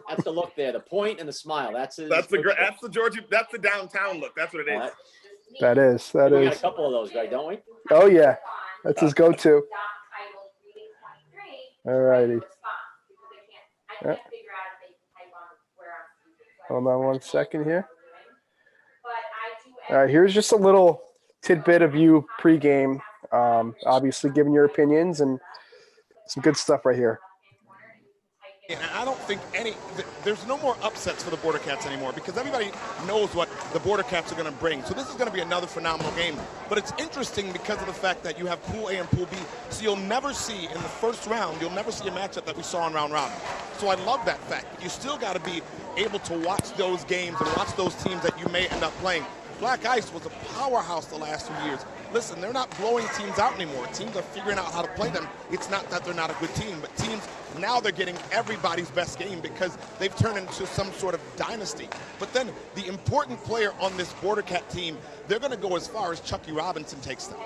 That's the look there, the point and the smile. That's the downtown look. That's what it is. That is. We got a couple of those, right? Don't we? Oh yeah, that's his go-to. All righty. Yeah. Hold on one second here. All right, here's just a little tidbit of you pregame. Obviously, giving your opinions and some good stuff right here. And I don't think there's no more upsets for the Border Cats anymore because everybody knows what the Border Cats are going to bring. So this is going to be another phenomenal game. But it's interesting because of the fact that you have Pool A and Pool B. So you'll never see in the first round, you'll never see a matchup that we saw in round robin. So I love that fact. But you still got to be able to watch those games and watch those teams that you may end up playing. Black Ice was a powerhouse the last few years. Listen, they're not blowing teams out anymore. Teams are figuring out how to play them. It's not that they're not a good team, but teams, now they're getting everybody's best game because they've turned into some sort of dynasty. But then the important player on this Border Cat team, they're going to go as far as Chucky Robinson takes them.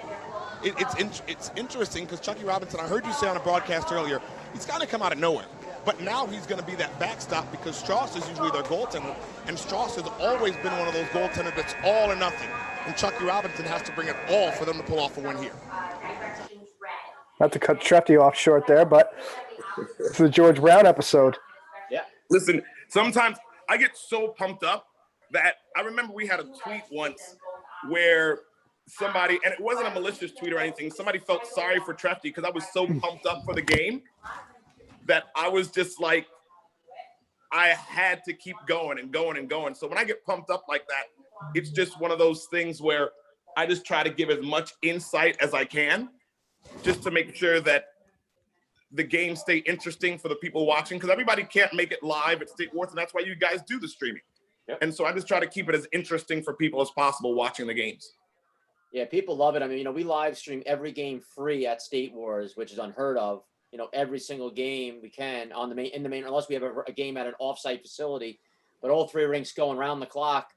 It's interesting because Chucky Robinson, I heard you say on a broadcast earlier, he's kind of come out of nowhere. But now he's going to be that backstop because Strauss is usually their goaltender, and Strauss has always been one of those goaltenders that's all or nothing. And Chucky Robinson has to bring it all for them to pull off a win here. Not to cut Shefty off short there, but it's the George Brown episode. Yeah. Listen, sometimes I get so pumped up that I remember we had a tweet once where somebody, and it wasn't a malicious tweet or anything, somebody felt sorry for Trefty because I was so pumped up for the game that I was just like, I had to keep going and going and going. So when I get pumped up like that, it's just one of those things where I just try to give as much insight as I can just to make sure that the game stay interesting for the people watching, because everybody can't make it live at State Wars, and that's why you guys do the streaming. Yep. And so I just try to keep it as interesting for people as possible watching the games. Yeah, people love it. I mean, we live stream every game free at State Wars, which is unheard of. Every single game we can in the main, unless we have a game at an offsite facility, but all three rinks going around the clock,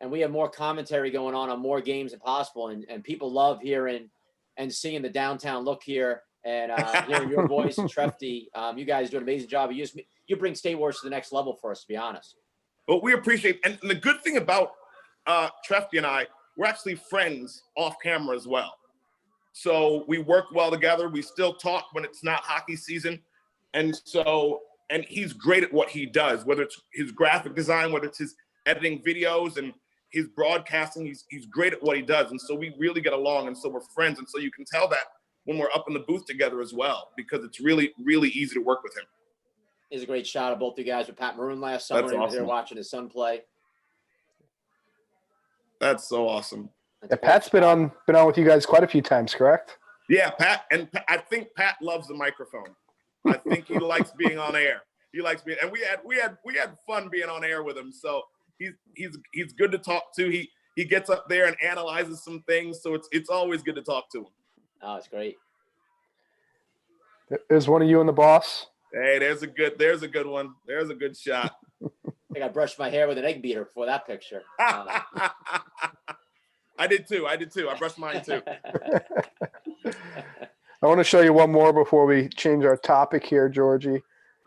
and we have more commentary going on more games than possible. And people love hearing and seeing the downtown look here and hearing your voice and Trefty. You guys do an amazing job. You bring State Wars to the next level for us, to be honest. Well, we appreciate, and the good thing about Trefty and I, we're actually friends off camera as well. So we work well together. We still talk when it's not hockey season. And he's great at what he does, whether it's his graphic design, whether it's his editing videos and his broadcasting, he's great at what he does. And so we really get along. And so we're friends. And so you can tell that when we're up in the booth together as well, because it's really, really easy to work with him. Is a great shot of both you guys with Pat Maroon last summer. That's He was awesome. there watching his son play. That's so awesome. Yeah, Pat's been on with you guys quite a few times, correct? Yeah, Pat, and I think Pat loves the microphone. I think he likes being on air. He likes being, and we had fun being on air with him. So he's good to talk to. He gets up there and analyzes some things. So it's always good to talk to him. Oh, it's great. There's one of you and the boss. Hey, there's a good one. There's a good shot. I think I brushed my hair with an egg beater before that picture. I did too. I brushed mine too. I want to show you one more before we change our topic here, Georgie.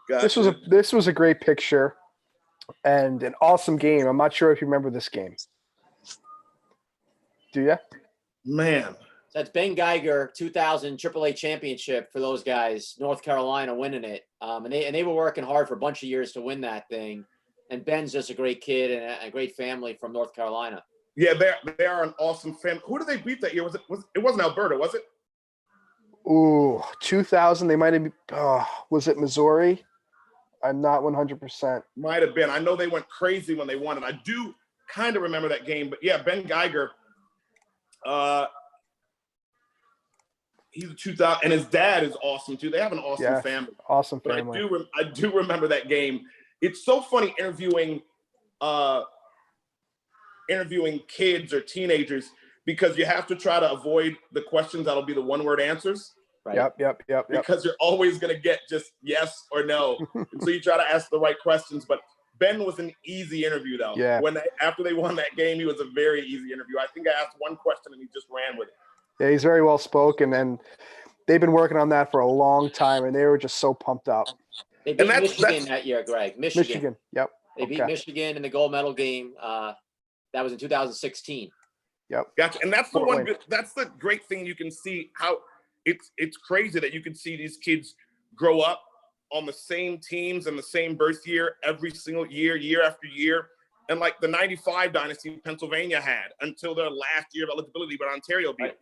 Gotcha. This was a great picture and an awesome game. I'm not sure if you remember this game. Do you? Man. That's Ben Geiger, 2000 AAA championship for those guys, North Carolina winning it. And they were working hard for a bunch of years to win that thing. And Ben's just a great kid and a great family from North Carolina. Yeah, they are an awesome family. Who did they beat that year? It wasn't Alberta, was it? Ooh, 2000. They might have. Was it Missouri? I'm not 100%. Might have been. I know they went crazy when they won it. I do kind of remember that game, but yeah, Ben Geiger. He's a 2000, and his dad is awesome too. They have an awesome family. Awesome But family. I do remember that game. It's so funny interviewing kids or teenagers because you have to try to avoid the questions that'll be the one-word answers. Right. Yep. Because you're always going to get just yes or no. And so you try to ask the right questions. But Ben was an easy interview, though. Yeah. After they won that game, he was a very easy interview. I think I asked one question and he just ran with it. Yeah, he's very well spoken, and they've been working on that for a long time, and they were just so pumped up. They beat Michigan that year, Greg. Michigan. Yep. They beat Michigan in the gold medal game. That was in 2016. Yep. Gotcha. And that's the Fort one. Wayne. That's the great thing. You can see how it's crazy that you can see these kids grow up on the same teams and the same birth year every single year, year after year. And like the 95 dynasty Pennsylvania had until their last year of eligibility, but Ontario beat. Right.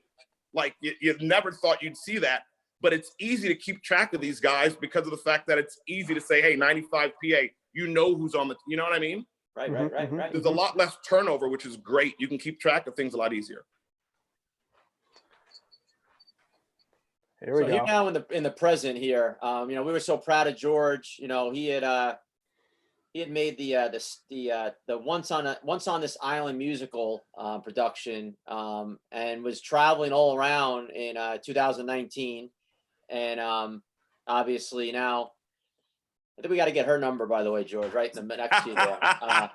Like you never thought you'd see that, but it's easy to keep track of these guys because of the fact that it's easy to say, hey, 95 PA, you know who's on you know what I mean? Right. There's a lot less turnover, which is great. You can keep track of things a lot easier. Here we go. Here now in the present here, we were so proud of George. He had he had made the Once on This Island musical production, and was traveling all around in 2019, and obviously now I think we got to get her number, by the way, George, right in the next to you there.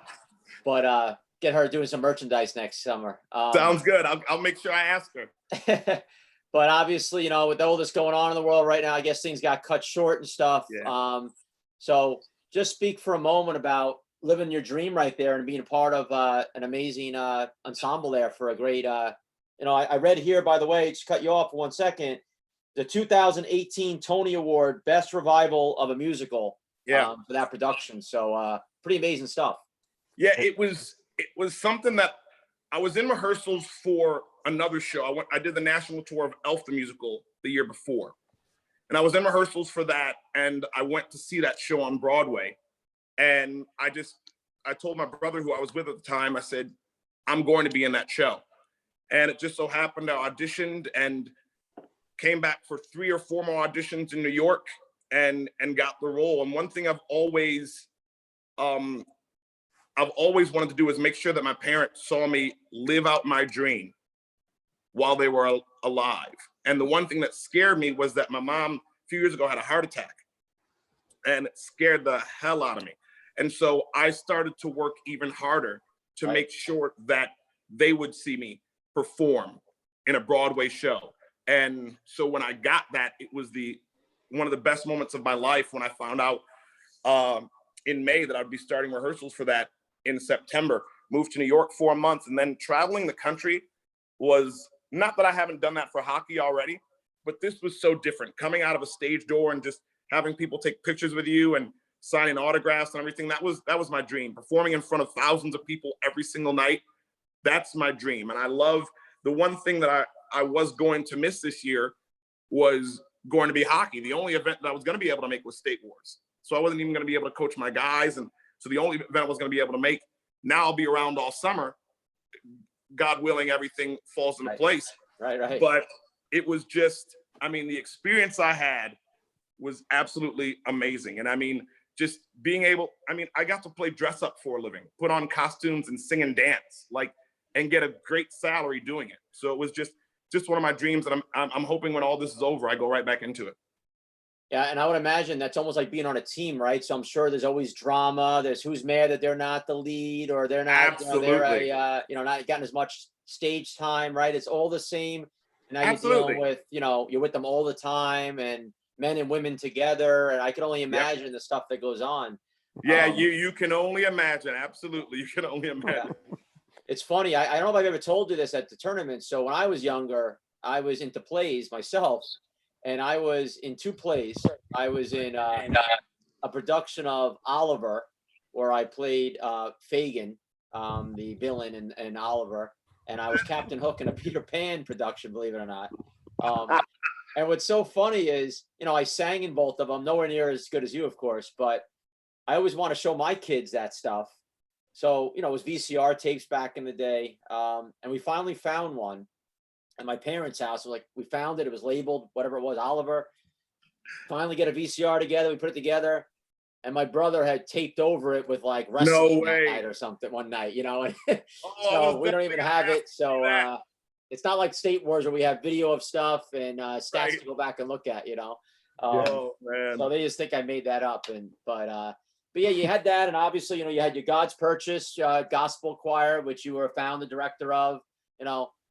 But get her doing some merchandise next summer. Sounds good. I'll make sure I ask her. But obviously, with all this going on in the world right now, I guess things got cut short and stuff. Yeah. So just speak for a moment about living your dream right there and being a part of an amazing ensemble there for a great, I read here, by the way, just cut you off for 1 second, the 2018 Tony Award, Best Revival of a Musical. Yeah. For that production. So pretty amazing stuff. Yeah, it was something that I was in rehearsals for another show. I did the national tour of Elf the Musical the year before. And I was in rehearsals for that, and I went to see that show on Broadway. And I told my brother, who I was with at the time, I said, I'm going to be in that show. And it just so happened I auditioned and came back for 3 or 4 more auditions in New York and got the role. And one thing I've always wanted to do is make sure that my parents saw me live out my dream while they were alive. And the one thing that scared me was that my mom a few years ago had a heart attack, and it scared the hell out of me. And so I started to work even harder to make sure that they would see me perform in a Broadway show. And so when I got that, it was one of the best moments of my life when I found out in May that I'd be starting rehearsals for that in September. Moved to New York for a month, and then traveling the country was, not that I haven't done that for hockey already, but this was so different. Coming out of a stage door and just having people take pictures with you and signing autographs and everything, that was my dream. Performing in front of thousands of people every single night, that's my dream. And I love, the one thing that I was going to miss this year was going to be hockey. The only event that I was going to be able to make was State Wars. So I wasn't even going to be able to coach my guys. And so the only event I was going to be able to make, now I'll be around all summer. God willing, everything falls into place. Right. But it was just, the experience I had was absolutely amazing. And just being able, I got to play dress up for a living, put on costumes and sing and dance, and get a great salary doing it. So it was just one of my dreams. And I'm hoping when all this is over, I go right back into it. Yeah, and I would imagine that's almost like being on a team, right? So I'm sure there's always drama. There's who's mad that they're not the lead, or they're not, Absolutely. Not getting as much stage time, right? It's all the same. And now Absolutely. you're dealing with, you're with them all the time, and men and women together. And I can only imagine the stuff that goes on. Yeah, you can only imagine. Absolutely, you can only imagine. Yeah. It's funny. I don't know if I've ever told you this at the tournament. So when I was younger, I was into plays myself. And I was in 2 plays. I was in a production of Oliver, where I played Fagin, the villain in Oliver. And I was Captain Hook in a Peter Pan production, believe it or not. And what's so funny is, I sang in both of them, nowhere near as good as you, of course. But I always want to show my kids that stuff. So, it was VCR tapes back in the day. And we finally found one at my parents' house. We found it. It was labeled, whatever it was, Oliver. Finally get a VCR together. We put it together. And my brother had taped over it with wrestling that night or something one night, So we don't even have it. So it's not like State Wars where we have video of stuff and stats to go back and look at, Oh, man. So they just think I made that up. But yeah, you had that. And obviously, you had your God's Purchase gospel choir, which you were founder director of,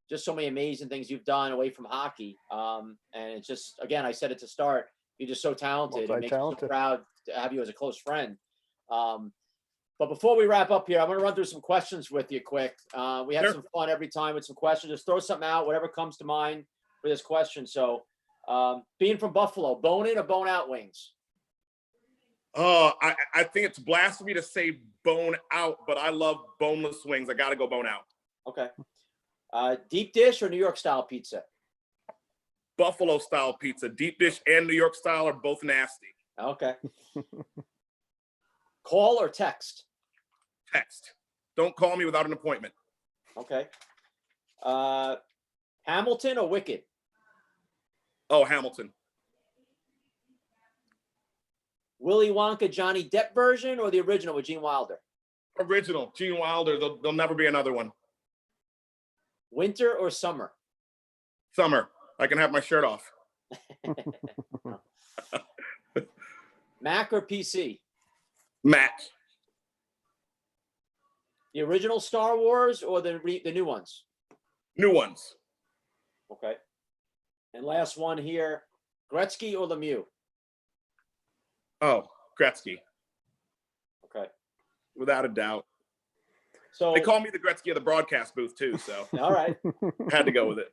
just so many amazing things you've done away from hockey. And it's just, again, I said it to start, you're just so talented. It makes me so proud to have you as a close friend. But before we wrap up here, I'm going to run through some questions with you quick. We have some fun every time with some questions. Just throw something out, whatever comes to mind for this question. So being from Buffalo, bone in or bone out wings? I think it's blasphemy to say bone out, but I love boneless wings. I got to go bone out. Okay. Deep dish or New York style pizza? Buffalo style pizza. Deep dish and New York style are both nasty. Okay. Call or text? Text. Don't call me without an appointment. Okay. Hamilton or Wicked? Oh, Hamilton. Willy Wonka, Johnny Depp version or the original with Gene Wilder? Original, Gene Wilder. There'll never be another one. Winter or summer? Summer. I can have my shirt off. Mac or PC? Mac. The original Star Wars or the new ones? New ones. Okay. And last one here, Gretzky or Lemieux? Oh, Gretzky. Okay. Without a doubt. So They call me the Gretzky of the broadcast booth too, so all right. had to go with it.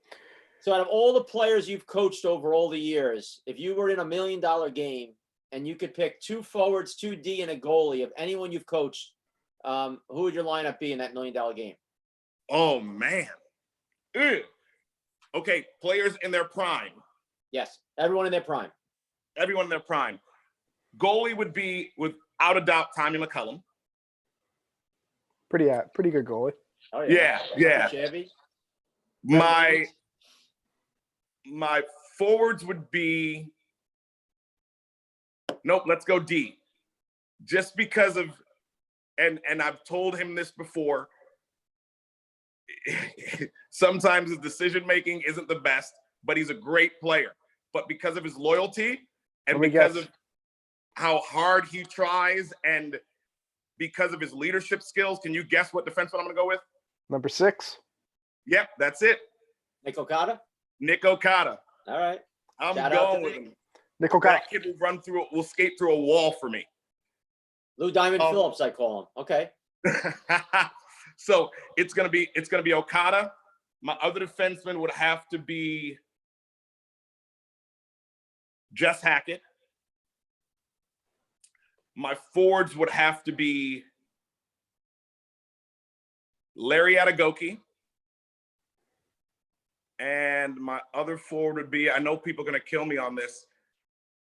So out of all the players you've coached over all the years, if you were in $1 million game and you could pick 2 forwards, 2 D, and a goalie of anyone you've coached, who would your lineup be in that $1 million game? Oh man. Ugh. Okay, players in their prime. Yes, everyone in their prime. Everyone in their prime. Goalie would be, without a doubt, Tommy McCullum. Pretty good goalie. Oh Yeah. Chevy. My forwards would be, nope, let's go D. Just because of, and I've told him this before, sometimes his decision-making isn't the best, but he's a great player. But because of his loyalty and because of how hard he tries and because of his leadership skills, can you guess what defenseman I'm going to go with? Number 6. Yep, that's it. Nick Okada? Nick Okada. All right. I'm Shout out to going with Nick. him. Nick Okada. That kid will skate through a wall for me. Lou Diamond Phillips, I call him. Okay. So it's gonna be Okada. My other defenseman would have to be Jess Hackett. My forwards would have to be Larry Atagoki. And my other forward would be, I know people are going to kill me on this,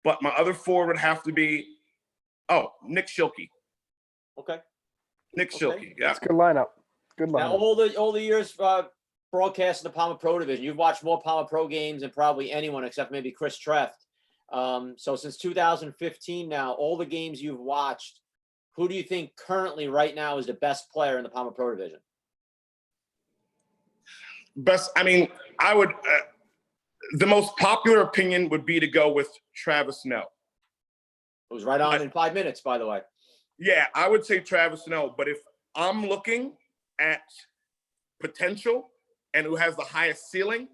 but my other forward would have to be, Nick Schilke. Okay. Nick Schilke, yeah. That's a good lineup. Good lineup. Now, all the years broadcast in the Palmer Pro division, you've watched more Palmer Pro games than probably anyone except maybe Chris Treft. So since 2015 now, all the games you've watched, who do you think currently right now is the best player in the Palmer Pro division? I would, the most popular opinion would be to go with Travis Snow. It was right on in 5 minutes, by the way. Yeah, I would say Travis Snow, but if I'm looking at potential and who has the highest ceiling,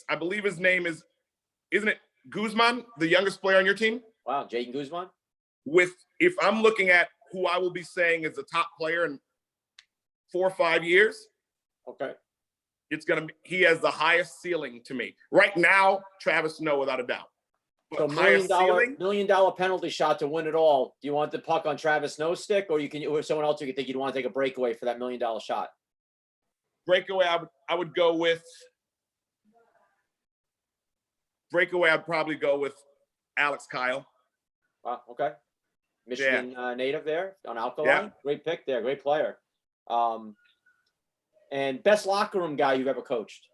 I believe his name is, isn't it Guzman, the youngest player on your team? Wow, Jaden Guzman? If I'm looking at who I will be saying is the top player in 4 or 5 years, okay, he has the highest ceiling to me. Right now, Travis Snow, without a doubt. So $1 million penalty shot to win it all. Do you want the puck on Travis Snow's stick, or someone else you think you'd want to take a breakaway for that $1 million shot? Breakaway, I would go with. Breakaway, I'd probably go with Alex Kyle. Wow, okay. Michigan native there on Alkaline. Yeah. Great pick there. Great player. And best locker room guy you've ever coached?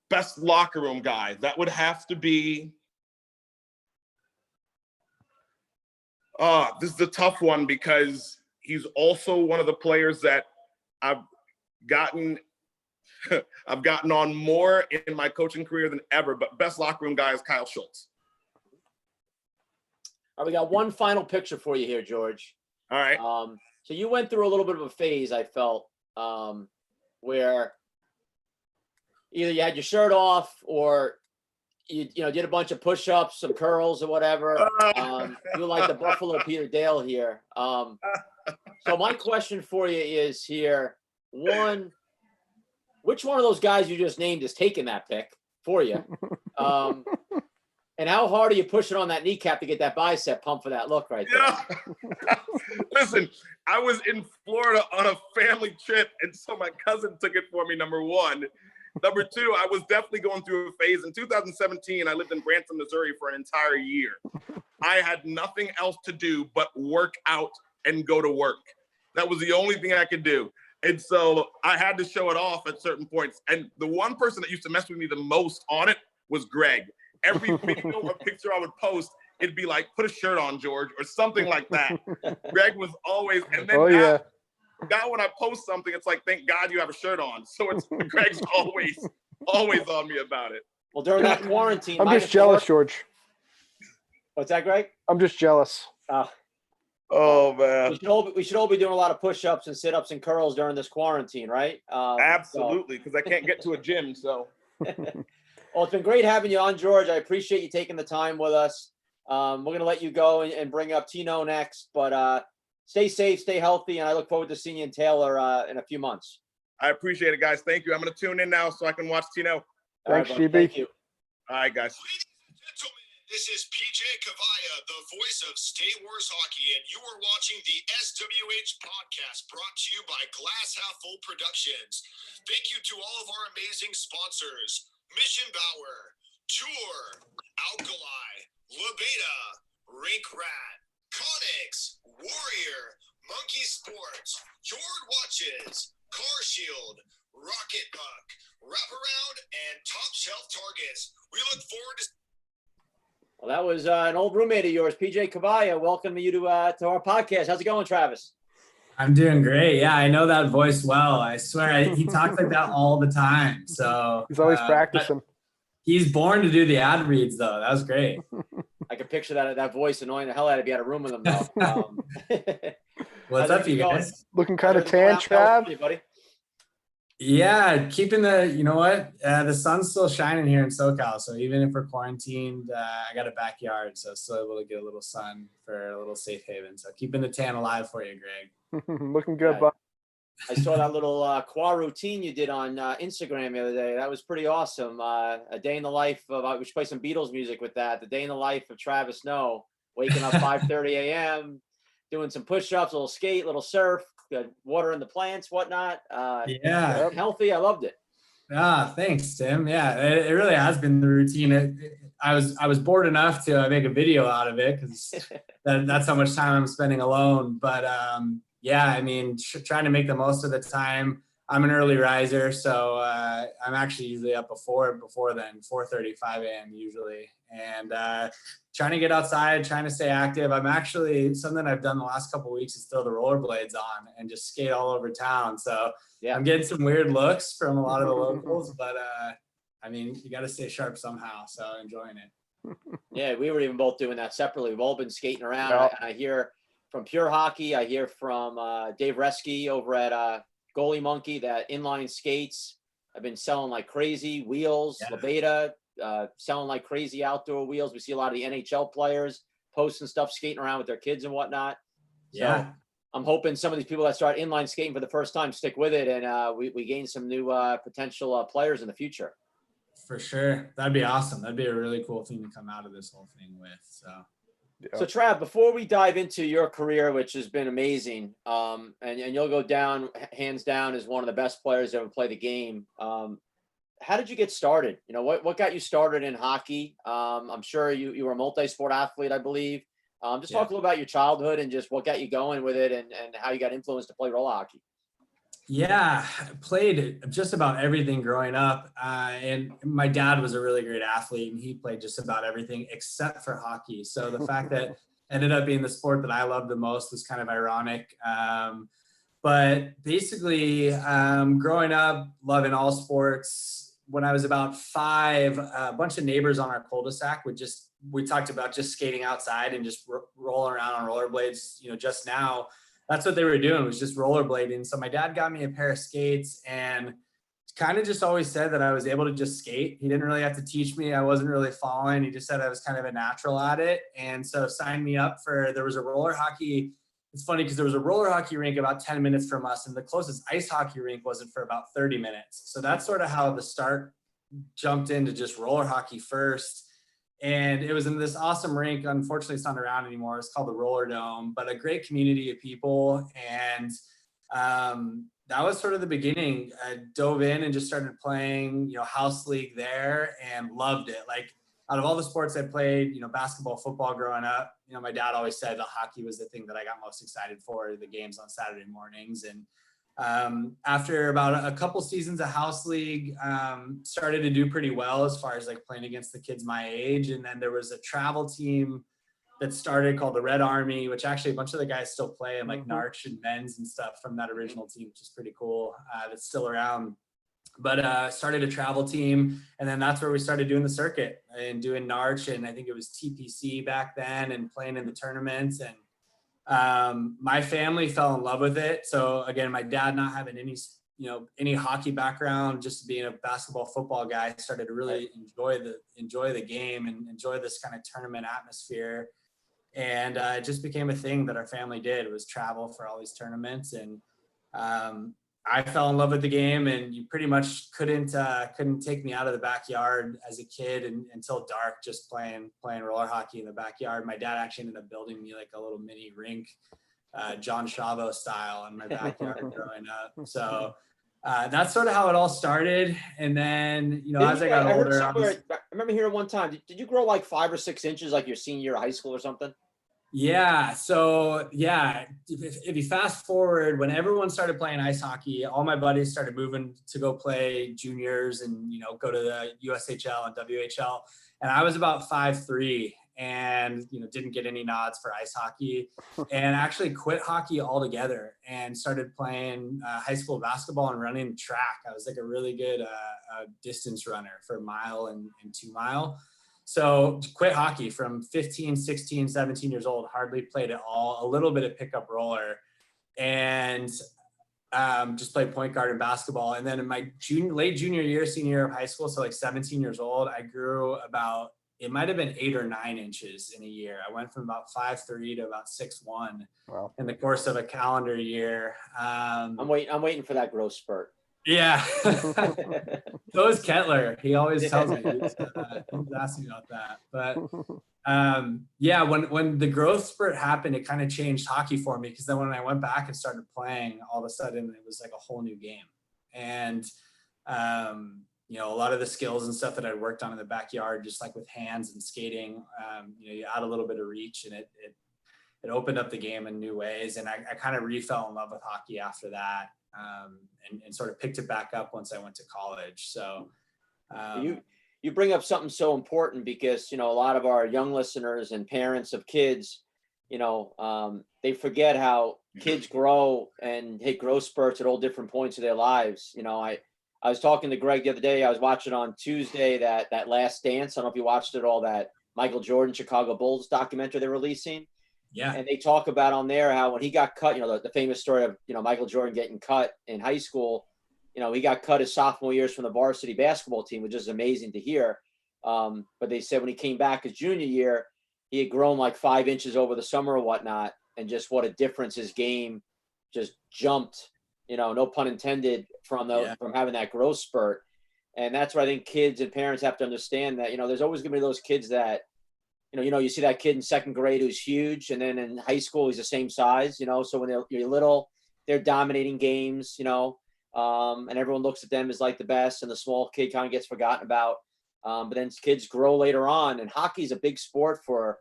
Best locker room guy. That would have to be. This is a tough one because he's also one of the players that I've gotten on more in my coaching career than ever, but best locker room guy is Kyle Schultz. All right, we got one final picture for you here, George. All right. So you went through a little bit of a phase, I felt, where either you had your shirt off or you did a bunch of push-ups, some curls or whatever. You were like the Buffalo Peter Dale here. So my question for you is here, one, which one of those guys you just named is taking that pick for you? And how hard are you pushing on that kneecap to get that bicep pump for that look right there? Yeah. Listen, I was in Florida on a family trip, and so my cousin took it for me, number one. Number two, I was definitely going through a phase. In 2017, I lived in Branson, Missouri for an entire year. I had nothing else to do but work out and go to work. That was the only thing I could do. And so I had to show it off at certain points. And the one person that used to mess with me the most on it was Greg. Every video or picture I would post, it'd be like, put a shirt on, George, or something like that. Greg was always, and then now when I post something, it's like, thank God you have a shirt on. So it's Greg's always on me about it. Well, during that quarantine, I'm just jealous, George. What's that, Greg? I'm just jealous. Oh man, we should all be doing a lot of push-ups and sit-ups and curls during this quarantine, right? Absolutely, because I can't get to a gym. So, well, it's been great having you on, George. I appreciate you taking the time with us. We're gonna let you go and bring up Tino next, but stay safe, stay healthy, and I look forward to seeing you in Taylor in a few months. I appreciate it, guys. Thank you. I'm gonna tune in now so I can watch Tino. Thanks, GB. Thank you. All right, guys. This is PJ Kavaya, the voice of State Wars Hockey, and you are watching the SWH podcast brought to you by Glass Half Full Productions. Thank you to all of our amazing sponsors: Mission Bauer, Tour, Alkali, LaBeta, Rink Rat, Conix, Warrior, Monkey Sports, Yord Watches, Car Shield, Rocket Puck, Wraparound, and Top Shelf Targets. We look forward to. Well, that was an old roommate of yours, PJ Kavaya. Welcome you to our podcast. How's it going, Travis? I'm doing great. Yeah, I know that voice well. I swear he talks like that all the time. So he's always practicing. He's born to do the ad reads, though. That was great. I could picture that voice annoying the hell out of you. Had a room with him, though. What's up, you guys? Looking kind of tan, Trav. Buddy. Yeah, keeping you know what? The sun's still shining here in SoCal. So even if we're quarantined, I got a backyard. So still able to get a little sun for a little safe haven. So keeping the tan alive for you, Greg. Looking good, bud. I saw that little quad routine you did on Instagram the other day. That was pretty awesome. A day in the life of, we should play some Beatles music with that. The day in the life of Travis Snow, waking up 5:30 a.m., doing some push-ups, a little skate, a little surf, water in the plants, whatnot. Yeah. Healthy. I loved it. Thanks, Tim. Yeah, it really has been the routine. I was bored enough to make a video out of it because that's how much time I'm spending alone. But yeah, I mean, trying to make the most of the time. I'm an early riser, so I'm actually usually up before then, 4:35 a.m. usually, and trying to get outside, trying to stay active. I'm actually, something I've done the last couple of weeks is throw the rollerblades on and just skate all over town. So yeah, I'm getting some weird looks from a lot of the locals, but I mean, you got to stay sharp somehow. So enjoying it. Yeah, we were even both doing that separately. We've all been skating around. Yep. I hear from Pure Hockey. I hear from Dave Reski over at Goalie Monkey that inline skates have been selling like crazy. Wheels, yeah. LaBeta, selling like crazy outdoor wheels. We see a lot of the NHL players posting stuff, skating around with their kids and whatnot. Yeah. So I'm hoping some of these people that start inline skating for the first time stick with it, and we gain some new potential players in the future. For sure. That'd be awesome. That'd be a really cool thing to come out of this whole thing with. So Trav, before we dive into your career, which has been amazing, and you'll go down, hands down, as one of the best players to ever play the game. How did you get started? You know, what got you started in hockey? I'm sure you were a multi-sport athlete, I believe. Just talk a little about your childhood and just what got you going with it and how you got influenced to play roller hockey. Yeah, I played just about everything growing up. And my dad was a really great athlete and he played just about everything except for hockey. So the fact that ended up being the sport that I loved the most was kind of ironic. But basically, growing up, loving all sports. When I was about 5, a bunch of neighbors on our cul-de-sac we talked about just skating outside and just rolling around on rollerblades, you know, just now. That's what they were doing, was just rollerblading. So my dad got me a pair of skates and kind of just always said that I was able to just skate. He didn't really have to teach me. I wasn't really following. He just said I was kind of a natural at it. And so signed me up there was a roller hockey. It's funny because there was a roller hockey rink about 10 minutes from us and the closest ice hockey rink wasn't for about 30 minutes. So that's sort of how the start jumped into just roller hockey first. And it was in this awesome rink. Unfortunately, it's not around anymore. It's called the Roller Dome, but a great community of people. And that was sort of the beginning. I dove in and just started playing, you know, house league there and loved it. Like out of all the sports I played, you know, basketball, football growing up, you know, my dad always said the hockey was the thing that I got most excited for, the games on Saturday mornings. And after about a couple seasons of house league, started to do pretty well as far as like playing against the kids my age. And then there was a travel team that started called the Red Army, which actually a bunch of the guys still play, and like Mm-hmm. Narch and Men's and stuff from that original team, which is pretty cool. That's still around. But started a travel team, and then that's where we started doing the circuit and doing Narch, and I think it was TPC back then, and playing in the tournaments. And my family fell in love with it. So again, my dad not having any hockey background, just being a basketball, football guy, started to really enjoy the game and enjoy this kind of tournament atmosphere. And it just became a thing that our family did. It was travel for all these tournaments, and I fell in love with the game, and you pretty much couldn't take me out of the backyard as a kid until dark, just playing roller hockey in the backyard. My dad actually ended up building me like a little mini rink, John Chavo style, in my backyard growing up. So that's sort of how it all started. And then, as I got older, I remember hearing one time, did you grow like 5 or 6 inches like your senior year of high school or something? Yeah. So yeah, if you fast forward, when everyone started playing ice hockey, all my buddies started moving to go play juniors and, go to the USHL and WHL. And I was about 5'3", and, didn't get any nods for ice hockey, and actually quit hockey altogether and started playing high school basketball and running track. I was like a really good distance runner for 1 mile and 2 mile. So quit hockey from 15, 16, 17 years old, hardly played at all, a little bit of pickup roller, and just played point guard in basketball. And then in my late junior year, senior year of high school, so like 17 years old, I grew about, it might've been 8 or 9 inches in a year. I went from about 5'3" to about 6'1" Wow. in the course of a calendar year. I'm waiting for that growth spurt. Yeah. So is Kettler. He always tells me, he's asking about that. But yeah, when the growth spurt happened, it kind of changed hockey for me, because then when I went back and started playing, all of a sudden it was like a whole new game. And a lot of the skills and stuff that I worked on in the backyard, just like with hands and skating, you add a little bit of reach, and it opened up the game in new ways. And I kind of fell in love with hockey after that. And sort of picked it back up once I went to college. So you bring up something so important, because a lot of our young listeners and parents of kids, they forget how kids grow and hit growth spurts at all different points of their lives. I was talking to Greg the other day. I was watching on Tuesday that Last Dance. I don't know if you watched it all, that Michael Jordan Chicago Bulls documentary they're releasing. Yeah. And they talk about on there how when he got cut, the famous story of, Michael Jordan getting cut in high school, he got cut his sophomore years from the varsity basketball team, which is amazing to hear. But they said when he came back his junior year, he had grown like 5 inches over the summer or whatnot. And just what a difference his game just jumped, no pun intended, from having that growth spurt. And that's what I think kids and parents have to understand, that, there's always going to be those kids that, you see that kid in second grade who's huge, and then in high school he's the same size, so when you're little, they're dominating games, and everyone looks at them as like the best, and the small kid kind of gets forgotten about. But then kids grow later on, and hockey is a big sport for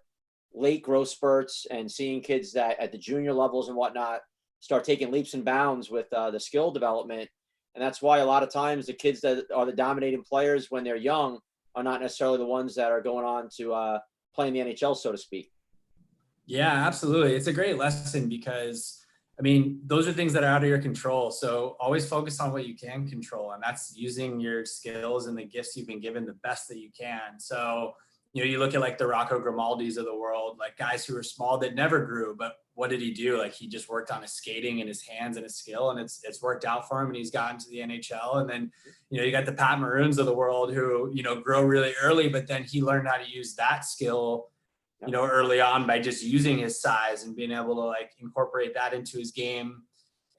late growth spurts, and seeing kids that at the junior levels and whatnot start taking leaps and bounds with the skill development. And that's why a lot of times the kids that are the dominating players when they're young are not necessarily the ones that are going on to playing the NHL, so to speak. Yeah, absolutely. It's a great lesson, because those are things that are out of your control. So always focus on what you can control, and that's using your skills and the gifts you've been given the best that you can. So, you look at like the Rocco Grimaldis of the world, like guys who were small that never grew, but what did he do? Like, he just worked on his skating and his hands and his skill, and it's worked out for him, and he's gotten to the NHL. And then, you got the Pat Maroons of the world who, grow really early, but then he learned how to use that skill, early on by just using his size and being able to like incorporate that into his game.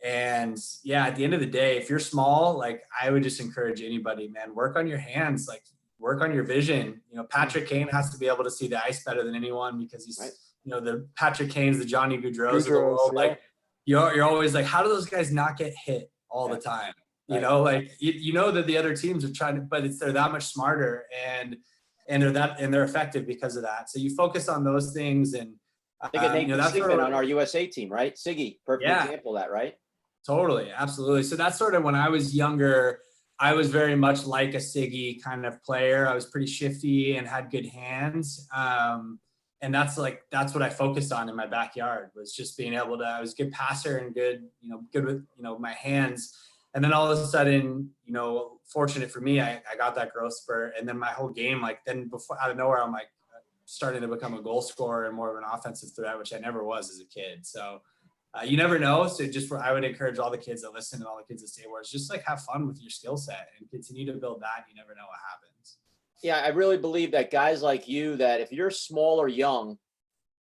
And yeah, at the end of the day, if you're small, like I would just encourage anybody, man, work on your hands, like work on your vision. Patrick Kane has to be able to see the ice better than anyone, because he's, right. The Patrick Kanes, the Johnny Gaudreaus of the world. Yeah. Like you're always like, how do those guys not get hit all the time? Like, that the other teams are trying to, but they're that much smarter, and they're effective because of that. So you focus on those things. And I think of Nathan Sigmund on our USA team, right? Siggy, perfect example of that, right? Totally. Absolutely. So that's sort of when I was younger, I was very much like a Siggy kind of player. I was pretty shifty and had good hands. And that's what I focused on in my backyard, was just being able to, I was a good passer and good with, my hands. And then all of a sudden, fortunate for me, I got that growth spurt. And then my whole game, then before, out of nowhere, I'm starting to become a goal scorer and more of an offensive threat, which I never was as a kid. So you never know. So I would encourage all the kids that listen and all the kids that State Wars, just have fun with your skill set and continue to build that. You never know what happens. Yeah, I really believe that guys like you, that if you're small or young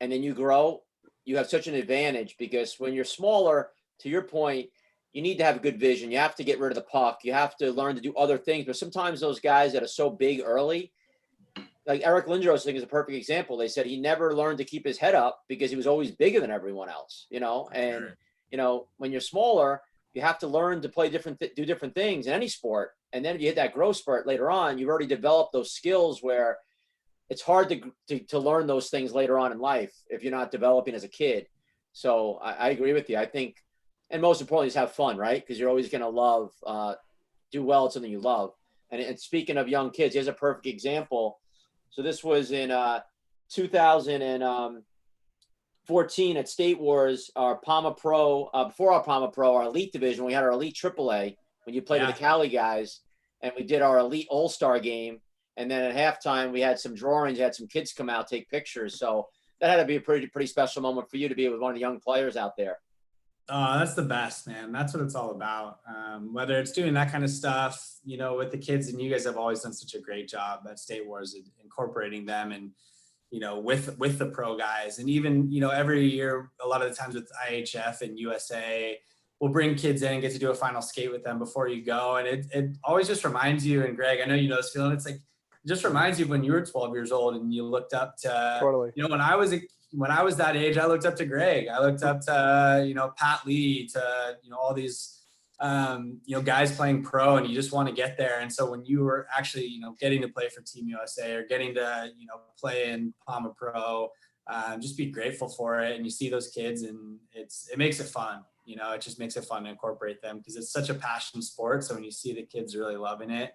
and then you grow, you have such an advantage, because when you're smaller, to your point, you need to have good vision. You have to get rid of the puck. You have to learn to do other things. But sometimes those guys that are so big early, like Eric Lindros, I think, is a perfect example. They said he never learned to keep his head up because he was always bigger than everyone else, and, when you're smaller, you have to learn to play do different things in any sport. And then if you hit that growth spurt later on, you've already developed those skills where it's hard to learn those things later on in life if you're not developing as a kid. So I agree with you. I think, and most importantly, is have fun, right? Because you're always going to do well at something you love. And speaking of young kids, here's a perfect example. So this was in 2014 at State Wars, our Palma Pro, before our Palma Pro, our Elite Division, we had our Elite AAA when you played with the Cali guys, and we did our Elite All-Star game. And then at halftime, we had some drawings, had some kids come out, take pictures. So that had to be a pretty special moment for you to be with one of the young players out there. Oh, that's the best, man. That's what it's all about. Whether it's doing that kind of stuff, with the kids, and you guys have always done such a great job at State Wars, incorporating them and, with the pro guys. And even, every year, a lot of the times with IHF and USA, we'll bring kids in and get to do a final skate with them before you go. And it always just reminds you, and Greg, I know you know this feeling, it's it just reminds you of when you were 12 years old and you looked up to, Totally. when I was that age, I looked up to Greg. I looked up to, Pat Lee, to, all these, guys playing pro, and you just want to get there. And so when you were actually, getting to play for Team USA or getting to, play in Palma Pro, just be grateful for it. And you see those kids, and it makes it fun. It just makes it fun to incorporate them, because it's such a passion sport. So when you see the kids really loving it,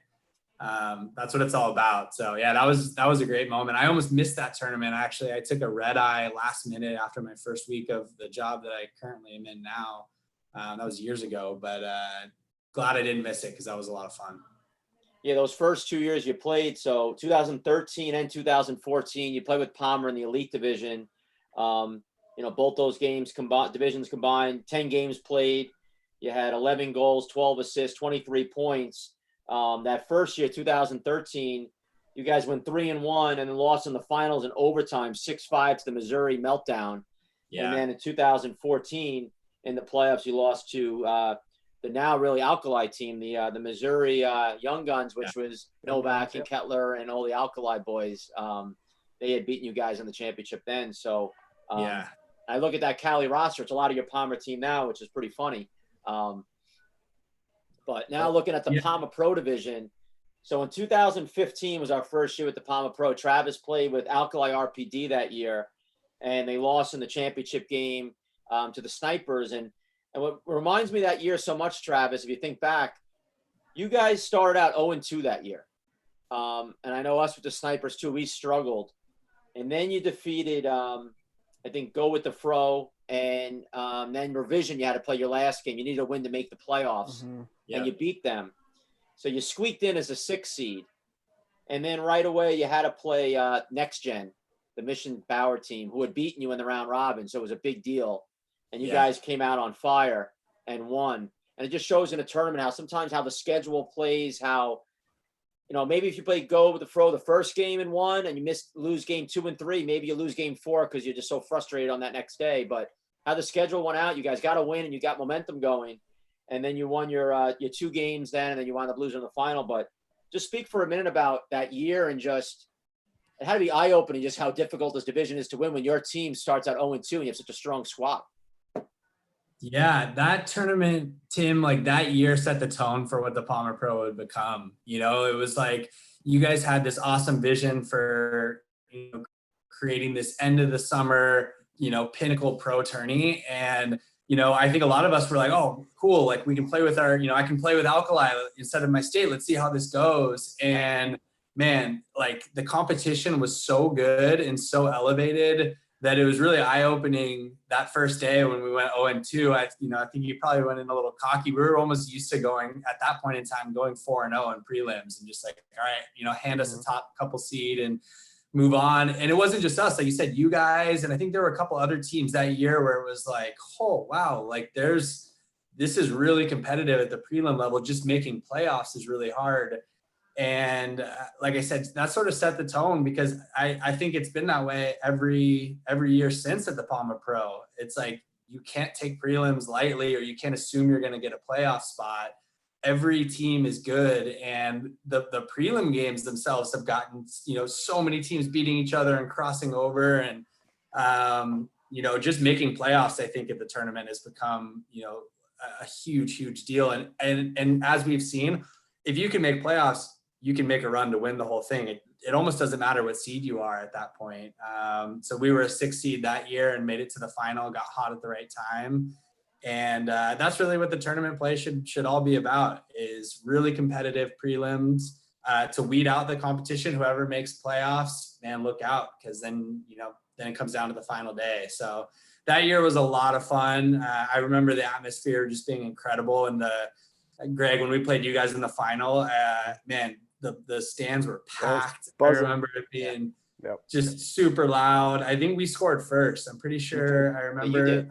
that's what it's all about. So yeah, that was a great moment. I almost missed that tournament. Actually, I took a red eye last minute after my first week of the job that I currently am in now. That was years ago, but glad I didn't miss it, because that was a lot of fun. Yeah, those first 2 years you played, so 2013 and 2014, you played with Palmer in the Elite Division. Both those divisions combined, 10 games played. You had 11 goals, 12 assists, 23 points. That first year, 2013, you guys went 3-1 and then lost in the finals in overtime, 6-5 to the Missouri Meltdown. Yeah. And then in 2014, in the playoffs, you lost to the now really Alkali team, the Missouri Young Guns, which was Novak and Kettler and all the Alkali boys. They had beaten you guys in the championship then. So I look at that Cali roster. It's a lot of your Palmer team now, which is pretty funny. But now looking at the Palma Pro division, so in 2015 was our first year with the Palma Pro. Travis played with Alkali RPD that year, and they lost in the championship game to the Snipers. And what reminds me that year so much, Travis, if you think back, you guys started out 0-2 that year. And I know us with the Snipers too, we struggled. And then you defeated, I think, Go With The Fro, and then Revision, you had to play your last game. You needed a win to make the playoffs. Mm-hmm. And you beat them. So you squeaked in as a 6th seed. And then right away you had to play Next Gen, the Mission Bauer team, who had beaten you in the round robin. So it was a big deal. And you guys came out on fire and won. And it just shows in a tournament how the schedule plays, how, maybe if you play Go With The Fro the first game and won, and you lose game 2 and 3, maybe you lose game 4 because you're just so frustrated on that next day. But how the schedule went out, you guys got to win and you got momentum going. And then you won your 2 games then, and then you wound up losing the final. But just speak for a minute about that year, and just it had to be eye-opening just how difficult this division is to win when your team starts out 0-2 and you have such a strong squad. Yeah, that tournament, Tim, that year set the tone for what the Palmer Pro would become. It was you guys had this awesome vision for creating this end of the summer, pinnacle pro tourney. And I think a lot of us were like, oh, cool. We can play with I can play with Alkali instead of my state. Let's see how this goes. And, man, like the competition was so good and so elevated that it was really eye-opening that first day when we went 0-2. I think you probably went in a little cocky. We were almost used to going at that point in time, going 4-0 in prelims and just like, all right, hand us a top couple seed and move on. And it wasn't just us, like you said, you guys, and I think there were a couple other teams that year where it was like, oh, wow, like this is really competitive at the prelim level. Just making playoffs is really hard. And like I said, that sort of set the tone, because I think it's been that way every year since at the Palma Pro. It's like, you can't take prelims lightly, or you can't assume you're going to get a playoff spot. Every team is good. And the prelim games themselves have gotten, so many teams beating each other and crossing over. And, just making playoffs, I think, at the tournament has become, a huge deal. And as we've seen, if you can make playoffs, you can make a run to win the whole thing. It almost doesn't matter what seed you are at that point. So we were a 6 seed that year and made it to the final, got hot at the right time. And that's really what the tournament play should all be about, is really competitive prelims to weed out the competition. Whoever makes playoffs, man, look out, because then it comes down to the final day. So that year was a lot of fun. I remember the atmosphere just being incredible. And Greg, when we played you guys in the final, man, the stands were packed. I remember it being just super loud. I think we scored first. I'm pretty sure. I remember.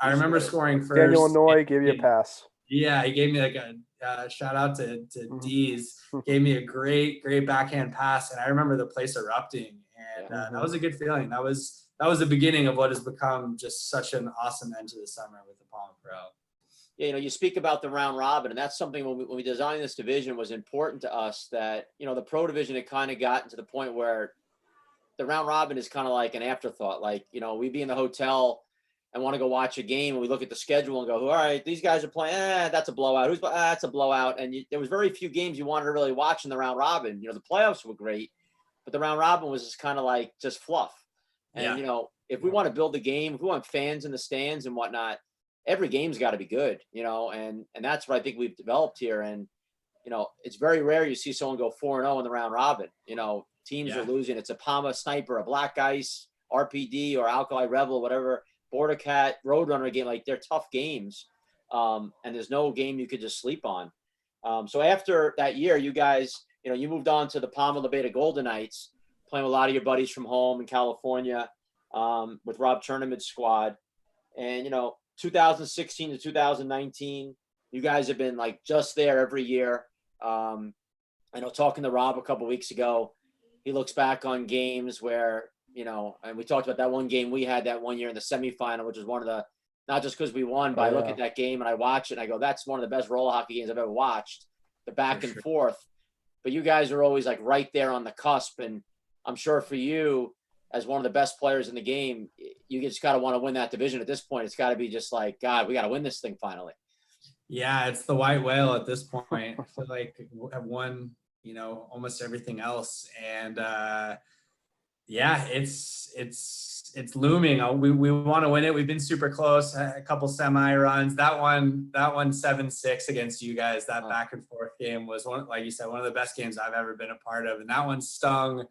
I remember scoring first. Daniel Noy gave you a pass. Yeah, he gave me like a shout out to Dees. Gave me a great backhand pass, and I remember the place erupting. And that was a good feeling. That was the beginning of what has become just such an awesome end to the summer with the Palma Pro. Yeah, you speak about the round robin, and that's something when we designed this division was important to us, that, the pro division had kind of gotten to the point where the round robin is kind of like an afterthought. Like, we'd be in the hotel and want to go watch a game, and we look at the schedule and go, all right, these guys are playing, that's a blowout. That's a blowout. And there was very few games you wanted to really watch in the round robin. The playoffs were great, but the round robin was just kind of like just fluff. And, if we want to build the game, if we want fans in the stands and whatnot, every game's got to be good, and that's what I think we've developed here. And, it's very rare you see someone go 4-0 in the round robin. Teams are losing. It's a Palma Sniper, a Black Ice, RPD, or Alkali Rebel, whatever, Border Cat, Roadrunner game. Like, they're tough games. And there's no game you could just sleep on. So after that year, you guys, you moved on to the Palma La Beta Golden Knights, playing with a lot of your buddies from home in California, with Rob Tournament's squad. And, 2016 to 2019, you guys have been like just there every year. I know, talking to Rob a couple of weeks ago, he looks back on games where, and we talked about that one game we had that one year in the semifinal, which was one of the, not just because we won, but I look at that game and I watch it and I go, that's one of the best roller hockey games I've ever watched, the back and forth. But you guys are always like right there on the cusp. And I'm sure for you, as one of the best players in the game, you just got to want to win that division at this point. It's got to be just like, God, we got to win this thing finally. Yeah, it's the white whale at this point. I feel like I've won, almost everything else. And it's looming. We want to win it. We've been super close, a couple semi runs. That one 7-6 against you guys, that back and forth game was one, like you said, one of the best games I've ever been a part of. And that one stung.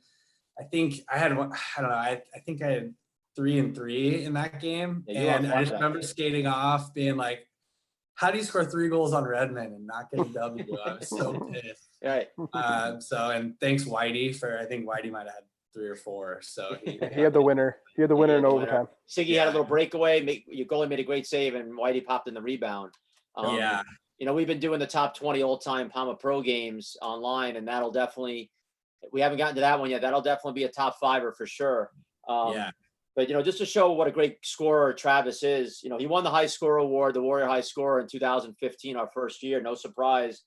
I think I had one, I don't know. I think I had 3-3 in that game. And I just remember skating off being like, how do you score 3 goals on Redmond and not get a W? I was so pissed. Right. And thanks Whitey I think Whitey might've had 3 or 4. So he had the winner. He had the winner in overtime. Siggy had a little breakaway. Your goalie made a great save, and Whitey popped in the rebound. We've been doing the top 20 all-time Palma Pro games online, and that'll definitely, we haven't gotten to that one yet. That'll definitely be a top 5er for sure. But, just to show what a great scorer Travis is, he won the high score award, the Warrior High Scorer in 2015, our first year, no surprise.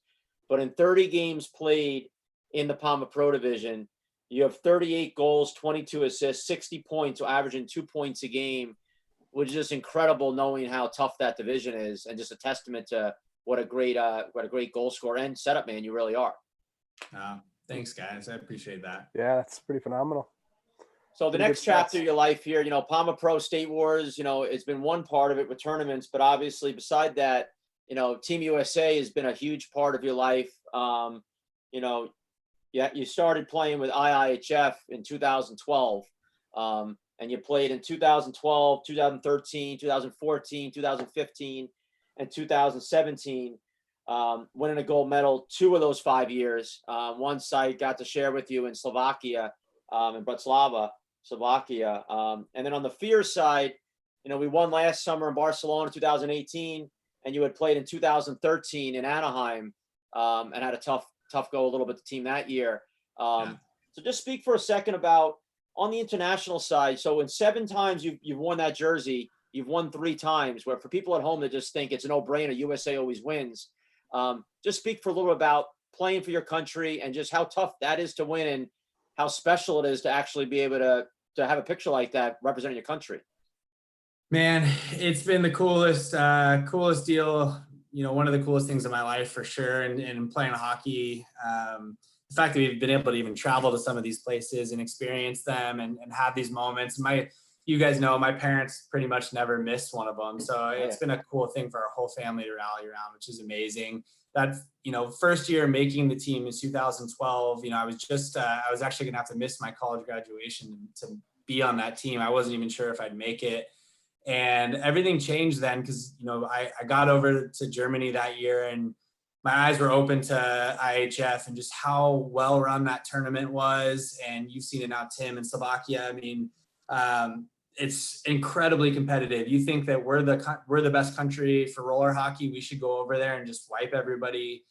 But in 30 games played in the Palma Pro division, you have 38 goals, 22 assists, 60 points, so averaging 2 points a game, which is just incredible knowing how tough that division is, and just a testament to what a great goal scorer and setup man you really are. Thanks, guys. I appreciate that. Yeah, that's pretty phenomenal. So the next chapter of your life here, Palma Pro State Wars, it's been one part of it with tournaments, but obviously beside that, Team USA has been a huge part of your life. you started playing with IIHF in 2012, and you played in 2012, 2013, 2014, 2015, and 2017, winning a gold medal 2 of those 5 years. One site got to share with you in Slovakia, in Bratislava, Slovakia. And then on the fear side, we won last summer in Barcelona 2018, and you had played in 2013 in Anaheim, and had a tough go a little bit the team that year. So just speak for a second about on the international side. So in 7 times you've won that jersey, you've won 3 times, where for people at home that just think it's a no-brainer, USA always wins. Just speak for a little about playing for your country and just how tough that is to win and how special it is to actually be able to have a picture like that representing your country. Man, it's been the coolest deal. One of the coolest things in my life for sure. And playing hockey, the fact that we've been able to even travel to some of these places and experience them and have these moments. You guys know my parents pretty much never missed one of them. So it's been a cool thing for our whole family to rally around, which is amazing. That's, first year making the team in 2012, I was actually going to have to miss my college graduation to be on that team. I wasn't even sure if I'd make it. And everything changed then because, I got over to Germany that year and my eyes were open to IHF and just how well run that tournament was. And you've seen it now, Tim, in Slovakia. I mean, it's incredibly competitive. You think that we're the best country for roller hockey. We should go over there and just wipe everybody,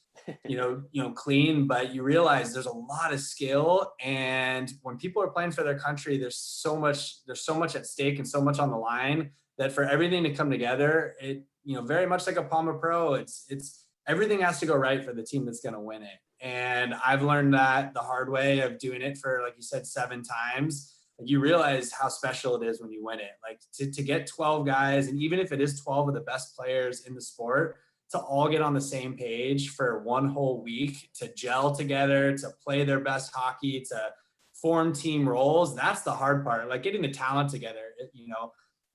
clean. But you realize there's a lot of skill. And when people are playing for their country, there's so much at stake and so much on the line that for everything to come together, it, very much like a Palma Pro, it's everything has to go right for the team that's going to win it. And I've learned that the hard way of doing it for, like you said, 7 times. You realize how special it is when you win it. Like to get 12 guys, and even if it is 12 of the best players in the sport, to all get on the same page for one whole week, to gel together, to play their best hockey, to form team roles. That's the hard part. Like getting the talent together,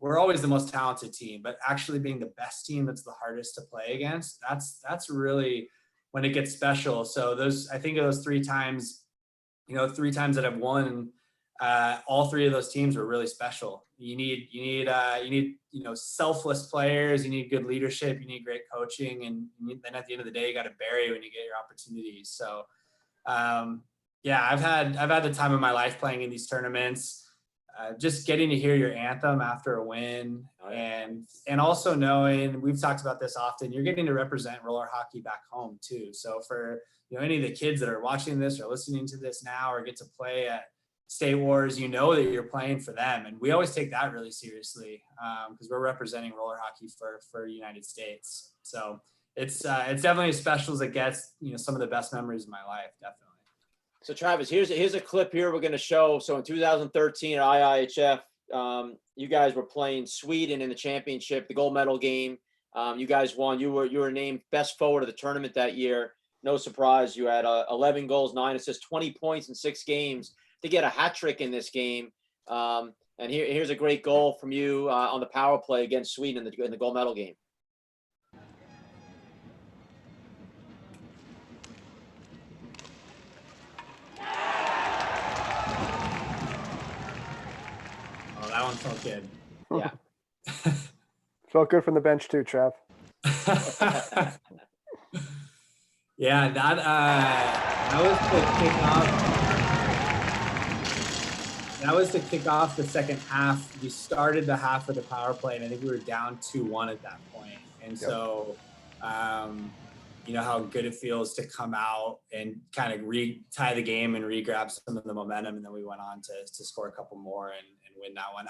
we're always the most talented team, but actually being the best team, that's the hardest to play against. That's really when it gets special. So I think of those 3 times, 3 times that I've won, all 3 of those teams were really special. You need selfless players. You need good leadership. You need great coaching, and then at the end of the day, you got to bury when you get your opportunities. So, I've had the time of my life playing in these tournaments. Just getting to hear your anthem after a win, and also knowing, we've talked about this often, you're getting to represent roller hockey back home too. So for any of the kids that are watching this or listening to this now or get to play at State Wars, that you're playing for them. And we always take that really seriously because we're representing roller hockey for the United States. So it's definitely as special as it gets. Some of the best memories of my life, definitely. So Travis, here's a clip here we're going to show. So in 2013 at IIHF, you guys were playing Sweden in the championship, the gold medal game. You guys won. You were named best forward of the tournament that year. No surprise. You had 11 goals, 9 assists, 20 points in 6 games to get a hat trick in this game. And here's a great goal from you on the power play against Sweden in the gold medal game. That one felt good. Yeah. Felt good from the bench too, Trav. Yeah, that was to kick off. That was to kick off the second half. We started the half with the power play, and I think we were down 2-1 at that point. And so, how good it feels to come out and kind of tie the game and re-grab some of the momentum. And then we went on to score a couple more and win that one.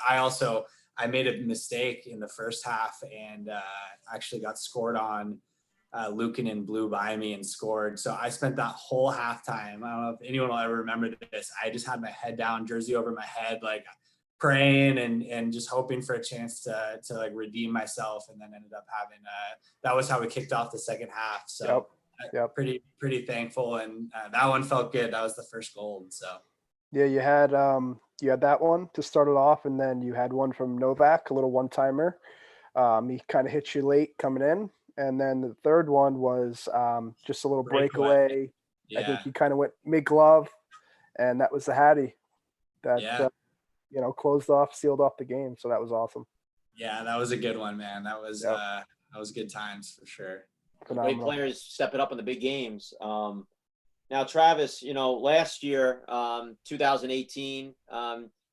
I made a mistake in the first half and actually got scored on. Luukkonen blew by me and scored. So I spent that whole halftime. I don't know if anyone will ever remember this. I just had my head down, jersey over my head, like praying and just hoping for a chance to like redeem myself. And then ended up having that was how we kicked off the second half. So yep. Pretty thankful. And that one felt good. That was the first goal. So yeah, you had that one to start it off, and then you had one from Novak, a little one-timer. He kind of hit you late coming in. And then the third one was just a little breakaway. I think Yeah. he kind of went mid-glove, and that was the Hattie that, Yeah. closed off, sealed off the game. So that was awesome. Yeah, that was a good one, man. That was Yep. good times for sure. Great Phenomenal. players stepping up in the big games. Now, Travis, last year, 2018,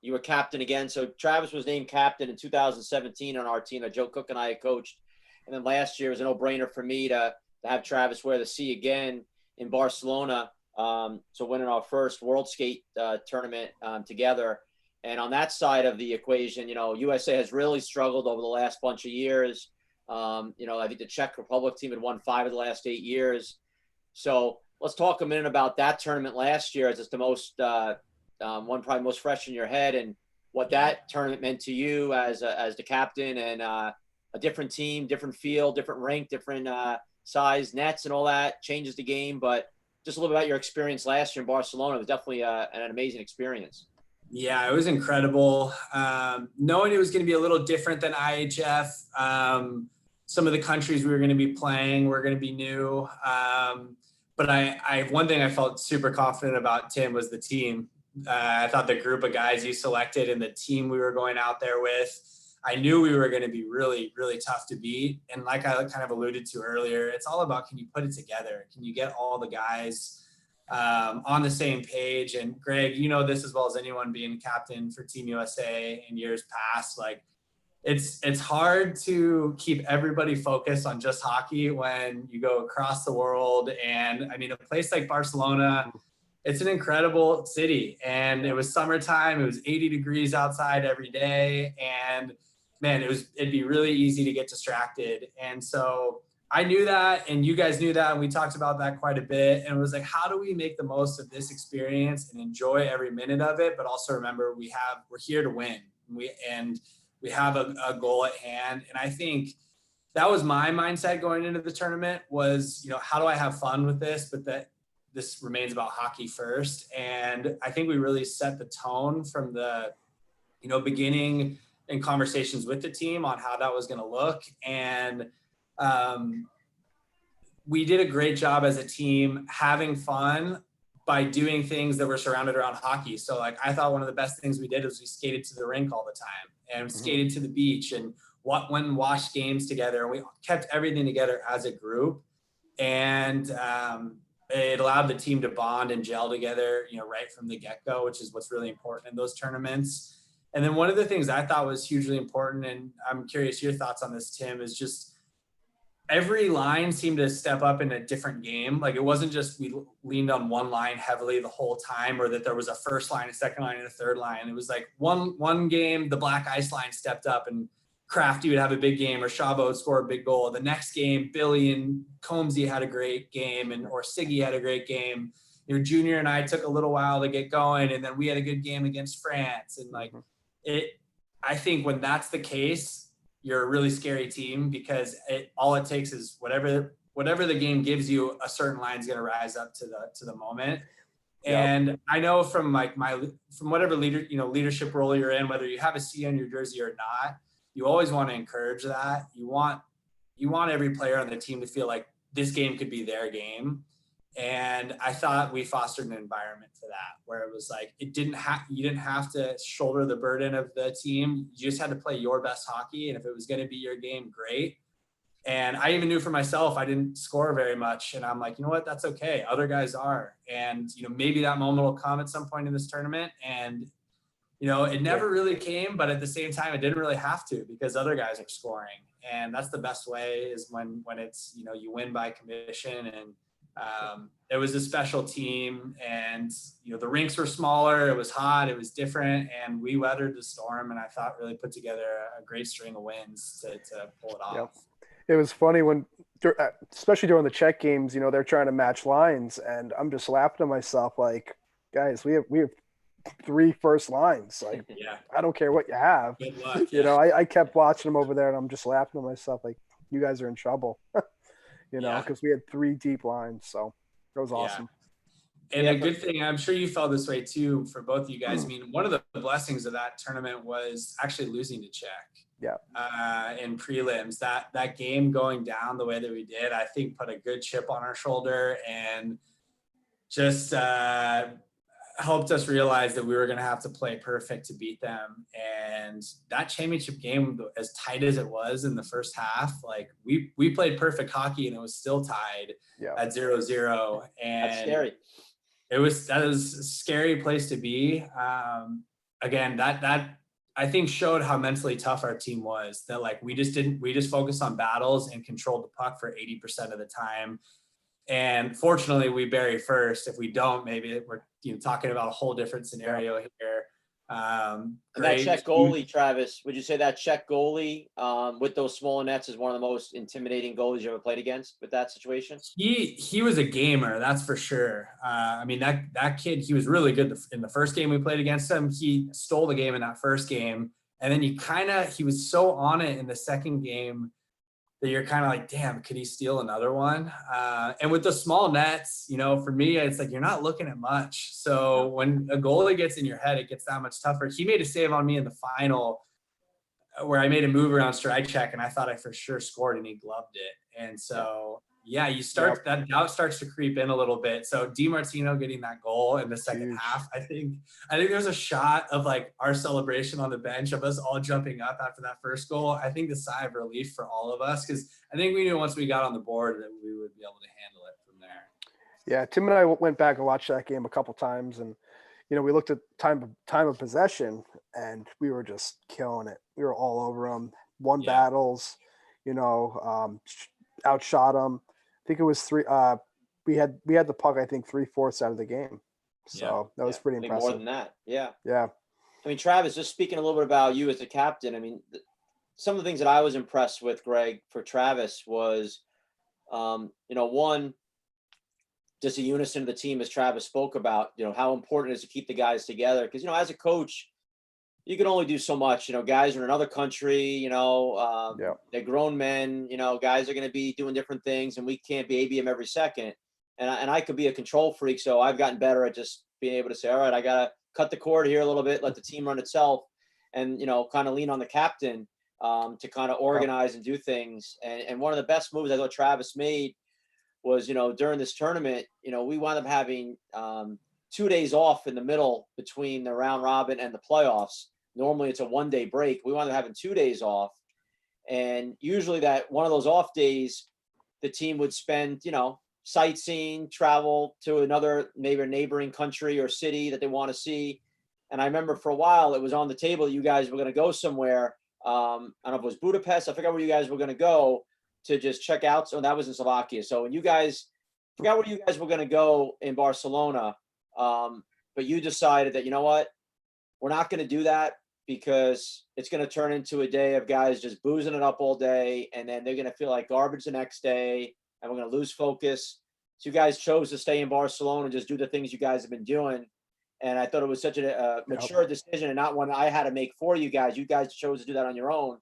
you were captain again. So Travis was named captain in 2017 on our team that Joe Cook and I had coached. And then last year was a no-brainer for me to have Travis wear the C again in Barcelona. So winning our first World Skate tournament together. And on that side of the equation, USA has really struggled over the last bunch of years. I think the Czech Republic team had won 5 of the last 8 years. So let's talk a minute about that tournament last year, as it's the most one probably most fresh in your head, and what that tournament meant to you as the captain, and a different team, different field, different rink, different size nets and all that changes the game. But just a little bit about your experience last year in Barcelona. It was definitely an amazing experience. Yeah, it was incredible. Knowing it was going to be a little different than IHF. Some of the countries we were going to be playing were going to be new. But I one thing I felt super confident about, Tim, was the team. I thought the group of guys you selected and the team we were going out there with, I knew we were going to be really, really tough to beat. And like I kind of alluded to earlier, it's all about, can you put it together? Can you get all the guys on the same page? And Greg, this as well as anyone, being captain for Team USA in years past, like it's hard to keep everybody focused on just hockey when you go across the world. And I mean, a place like Barcelona, it's an incredible city, and it was summertime. It was 80 degrees outside every day. And man, it'd be really easy to get distracted. And so I knew that, and you guys knew that, and we talked about that quite a bit. And it was like, how do we make the most of this experience and enjoy every minute of it, but also remember we're here to win. We have a goal at hand. And I think that was my mindset going into the tournament was, how do I have fun with this, but that this remains about hockey first. And I think we really set the tone from the, beginning in conversations with the team on how that was going to look. And we did a great job as a team having fun by doing things that were surrounded around hockey. So like, I thought one of the best things we did was we skated to the rink all the time and skated to the beach and went and watched games together. And we kept everything together as a group. And it allowed the team to bond and gel together, right from the get-go, which is what's really important in those tournaments. And then one of the things I thought was hugely important, and I'm curious your thoughts on this, Tim, is just every line seemed to step up in a different game. Like it wasn't just we leaned on one line heavily the whole time, or that there was a first line, a second line, and a third line. It was like one game, the Black Ice line stepped up and Crafty would have a big game, or Shabo would score a big goal. The next game, Billy and Combsy had a great game, or Siggy had a great game. Junior and I took a little while to get going, and then we had a good game against France. And like I think when that's the case, you're a really scary team, because all it takes is whatever the game gives you, a certain line is going to rise up to the moment. Yep. And I know from like from whatever leadership role you're in, whether you have a C on your jersey or not, you always want to encourage that. You want every player on the team to feel like this game could be their game. And I thought we fostered an environment for that, where it was like, you didn't have to shoulder the burden of the team. You just had to play your best hockey. And if it was going to be your game, great. And I even knew for myself, I didn't score very much. And I'm like, you know what, that's okay. Other guys are. And, maybe that moment will come at some point in this tournament. And, it never really came, but at the same time, it didn't really have to, because other guys are scoring. And that's the best way, is when it's, you win by commission. And it was a special team, and, the rinks were smaller, it was hot, it was different, and we weathered the storm, and I thought really put together a great string of wins to pull it off. Yep. It was funny when, especially during the Czech games, they're trying to match lines, and I'm just laughing to myself like, guys, we have 3 first lines. Like, yeah. I don't care what you have. Good luck. I kept watching them over there, and I'm just laughing to myself like, you guys are in trouble. Because we had 3 deep lines. So it was awesome. And a good thing, I'm sure you felt this way too, for both of you guys. I mean, one of the blessings of that tournament was actually losing to Czech. Yeah. In prelims, that game going down the way that we did, I think put a good chip on our shoulder. And just helped us realize that we were going to have to play perfect to beat them. And that championship game, as tight as it was in the first half, like we played perfect hockey and it was still tied at 0-0. And That's scary. that was a scary place to be. Again, that I think showed how mentally tough our team was, that like we just focused on battles and controlled the puck for 80% of the time. And fortunately we bury first. If we don't, maybe we're talking about a whole different scenario here. And that Czech goalie, Travis, would you say that Czech goalie with those smaller nets is one of the most intimidating goalies you ever played against with that situation? He was a gamer, that's for sure. I mean, that kid, he was really good in the first game we played against him. He stole the game in that first game. And then he was so on it in the second game that you're kind of like, damn, could he steal another one? And with the small nets, for me, it's like, you're not looking at much. So when a goalie gets in your head, it gets that much tougher. He made a save on me in the final where I made a move around strike check and I thought I for sure scored and he gloved it. And so, that doubt starts to creep in a little bit. So DiMartino getting that goal in the second half, I think there's a shot of like our celebration on the bench of us all jumping up after that first goal. I think the sigh of relief for all of us, because I think we knew once we got on the board that we would be able to handle it from there. Yeah, Tim and I went back and watched that game a couple times, and we looked at time of possession, and we were just killing it. We were all over them, won battles, outshot them. I think it was three. We had the puck, I think 3/4 out of the game. So that was pretty impressive. More than that. Yeah. Yeah. I mean, Travis, just speaking a little bit about you as a captain, I mean, some of the things that I was impressed with, Greg, for Travis was, one, just a unison of the team, as Travis spoke about, how important it is to keep the guys together. Because, as a coach, you can only do so much. Guys are in another country, they're grown men, guys are going to be doing different things and we can't baby them every second. And I could be a control freak. So I've gotten better at just being able to say, all right, I got to cut the cord here a little bit, let the team run itself, and, kind of lean on the captain to kind of organize and do things. And one of the best moves I thought Travis made was, during this tournament, we wound up having 2 days off in the middle between the round robin and the playoffs. Normally it's a 1 day break. We wound up having 2 days off. And usually that one of those off days, the team would spend, sightseeing, travel to another neighboring country or city that they want to see. And I remember for a while it was on the table that you guys were going to go somewhere. I don't know if it was Budapest. I forgot where you guys were going to go to just check out. So that was in Slovakia. So when forgot where you guys were going to go in Barcelona. But you decided that, we're not going to do that because it's going to turn into a day of guys just boozing it up all day. And then they're going to feel like garbage the next day and we're going to lose focus. So you guys chose to stay in Barcelona and just do the things you guys have been doing. And I thought it was such a mature decision and not one I had to make for you guys. You guys chose to do that on your own,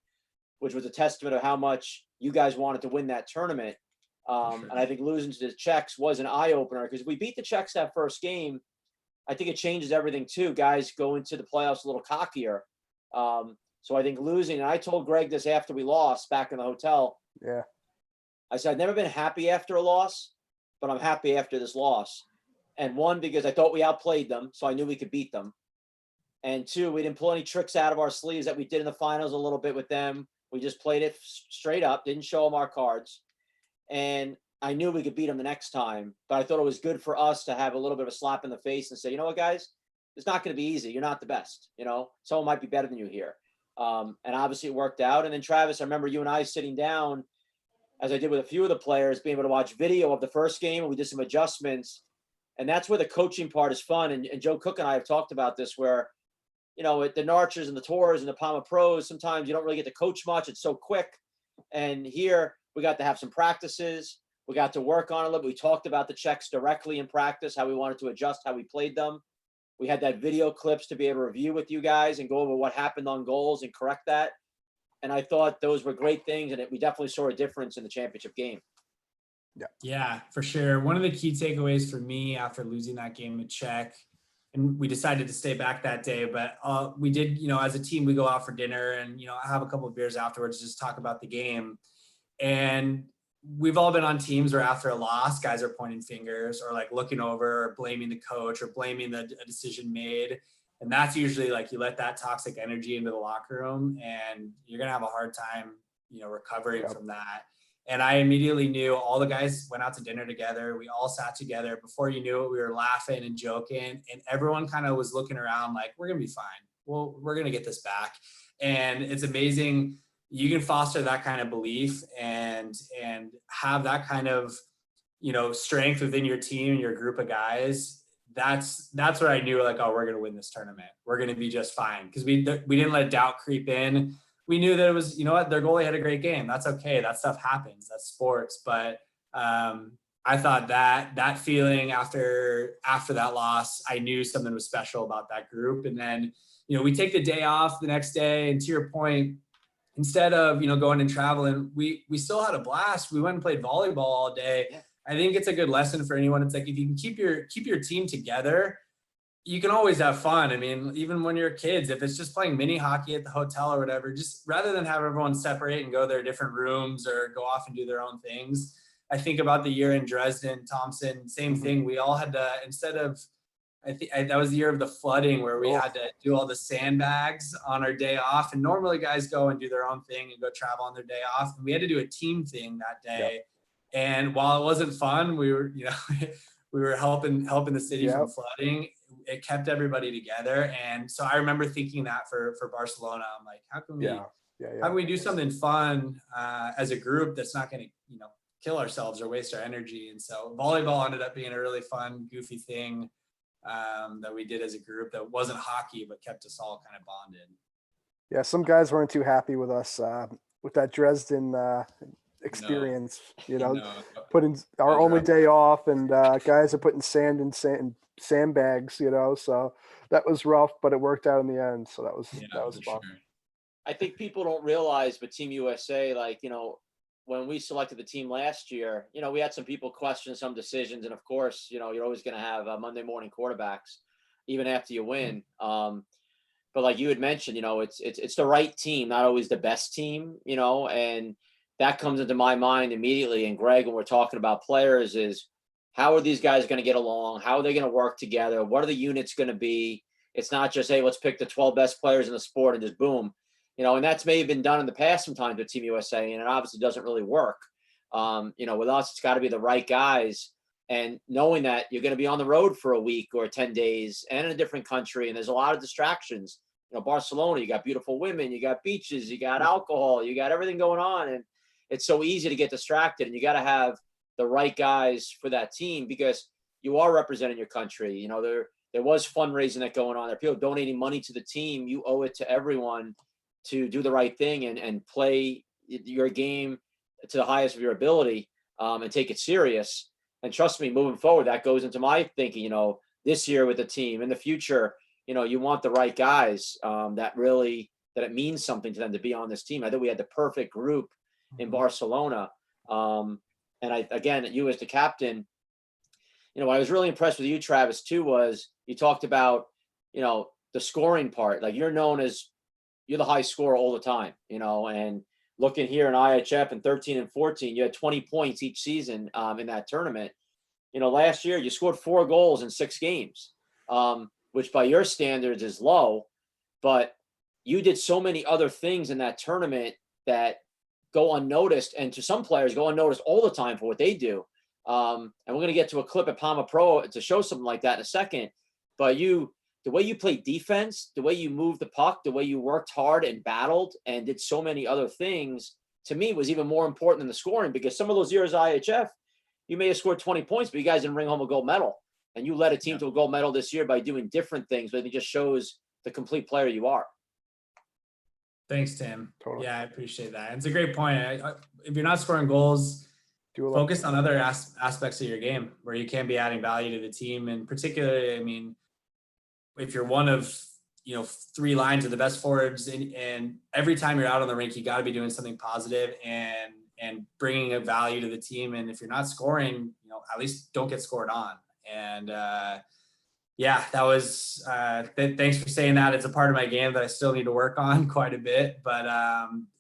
which was a testament of how much you guys wanted to win that tournament. And I think losing to the Czechs was an eye opener, because if we beat the Czechs that first game, I think it changes everything too. Guys go into the playoffs a little cockier. So I think losing, and I told Greg this after we lost back in the hotel. Yeah. I said, I've never been happy after a loss, but I'm happy after this loss. And one, because I thought we outplayed them, so I knew we could beat them. And two, we didn't pull any tricks out of our sleeves that we did in the finals a little bit with them. We just played it straight up, didn't show them our cards. And I knew we could beat them the next time, but I thought it was good for us to have a little bit of a slap in the face and say, you know what, guys, it's not going to be easy. You're not the best. Someone might be better than you here. And obviously it worked out. And then Travis, I remember you and I sitting down, as I did with a few of the players, being able to watch video of the first game, and we did some adjustments. And that's where the coaching part is fun. And Joe Cook and I have talked about this, where, at the Narchers and the Tours and the Palma Pros, sometimes you don't really get to coach much. It's so quick. And here we got to have some practices. We got to work on it a little bit. We talked about the Czechs directly in practice, how we wanted to adjust, how we played them. We had that video clips to be able to review with you guys and go over what happened on goals and correct that. And I thought those were great things. And we definitely saw a difference in the championship game. Yeah, for sure. One of the key takeaways for me after losing that game with Czech, and we decided to stay back that day, but we did, as a team, we go out for dinner and, have a couple of beers afterwards, just talk about the game. And we've all been on teams where after a loss, guys are pointing fingers or like looking over or blaming the coach or blaming a decision made. And that's usually like, you let that toxic energy into the locker room and you're going to have a hard time, recovering from that. And I immediately knew all the guys went out to dinner together. We all sat together. Before you knew it, we were laughing and joking, and everyone kind of was looking around like, we're going to be fine. Well, we're going to get this back. And it's amazing. You can foster that kind of belief and have that kind of, strength within your team and your group of guys. That's what I knew, like, oh, we're going to win this tournament. We're going to be just fine. Because we didn't let doubt creep in. We knew that it was, their goalie had a great game. That's okay. That stuff happens. That's sports. But I thought that feeling after that loss, I knew something was special about that group. And then, we take the day off the next day. And to your point, instead of, going and traveling, we still had a blast. We went and played volleyball all day. I think it's a good lesson for anyone. It's like, if you can keep your team together, you can always have fun. I mean, even when you're kids, if it's just playing mini hockey at the hotel or whatever, just rather than have everyone separate and go their different rooms or go off and do their own things. I think about the year in Dresden, Thompson, same thing. We all had to, instead of, I think that was the year of the flooding where we had to do all the sandbags on our day off. And normally guys go and do their own thing and go travel on their day off. And we had to do a team thing that day. Yep. And while it wasn't fun, we were, we were helping the city from flooding. It kept everybody together. And so I remember thinking that for Barcelona, I'm like, how can we do something fun as a group that's not going to, kill ourselves or waste our energy? And so volleyball ended up being a really fun, goofy thing that we did as a group that wasn't hockey, but kept us all kind of bonded. Yeah. Some guys weren't too happy with us with that Dresden experience, putting our only day off, and guys are putting sand in sandbags, so that was rough, but it worked out in the end. So that was fun. Sure. I think people don't realize, but Team USA, like, when we selected the team last year, we had some people question some decisions, and of course, you're always going to have Monday morning quarterbacks, even after you win. But like you had mentioned, it's the right team, not always the best team, and that comes into my mind immediately. And Greg, when we're talking about players, is how are these guys going to get along? How are they going to work together? What are the units going to be? It's not just, hey, let's pick the 12 best players in the sport and just boom. And that's maybe been done in the past sometimes with Team USA, and it obviously doesn't really work. With us, it's got to be the right guys. And knowing that you're going to be on the road for a week or 10 days and in a different country, and there's a lot of distractions. Barcelona, you got beautiful women, you got beaches, you got alcohol, you got everything going on. And it's so easy to get distracted, and you got to have the right guys for that team because you are representing your country. There was fundraising that going on there. People donating money to the team. You owe it to everyone to do the right thing and play your game to the highest of your ability and take it serious. And trust me, moving forward, that goes into my thinking, this year with the team. In the future, you want the right guys that it means something to them to be on this team. I think we had the perfect group in Barcelona. And you as the captain, what I was really impressed with you, Travis, too, was you talked about, the scoring part. Like you're the high scorer all the time, and looking here in IHF in 13 and 14, you had 20 points each season in that tournament. Last year you scored 4 goals in 6 games, which by your standards is low, but you did so many other things in that tournament that go unnoticed, and to some players go unnoticed all the time for what they do. And we're going to get to a clip at Palma Pro to show something like that in a second. But the way you played defense, the way you moved the puck, the way you worked hard and battled and did so many other things, to me was even more important than the scoring, because some of those years IHF, you may have scored 20 points, but you guys didn't bring home a gold medal. And you led a team to a gold medal this year by doing different things, but it just shows the complete player you are. Thanks, Tim. Totally. Yeah, I appreciate that. It's a great point. If you're not scoring goals, focus on other aspects of your game where you can be adding value to the team. And particularly, I mean, if you're one of 3 lines of the best forwards, and every time you're out on the rink, you got to be doing something positive and bringing a value to the team. And if you're not scoring, at least don't get scored on. And Yeah, that was, thanks for saying that. It's a part of my game that I still need to work on quite a bit, but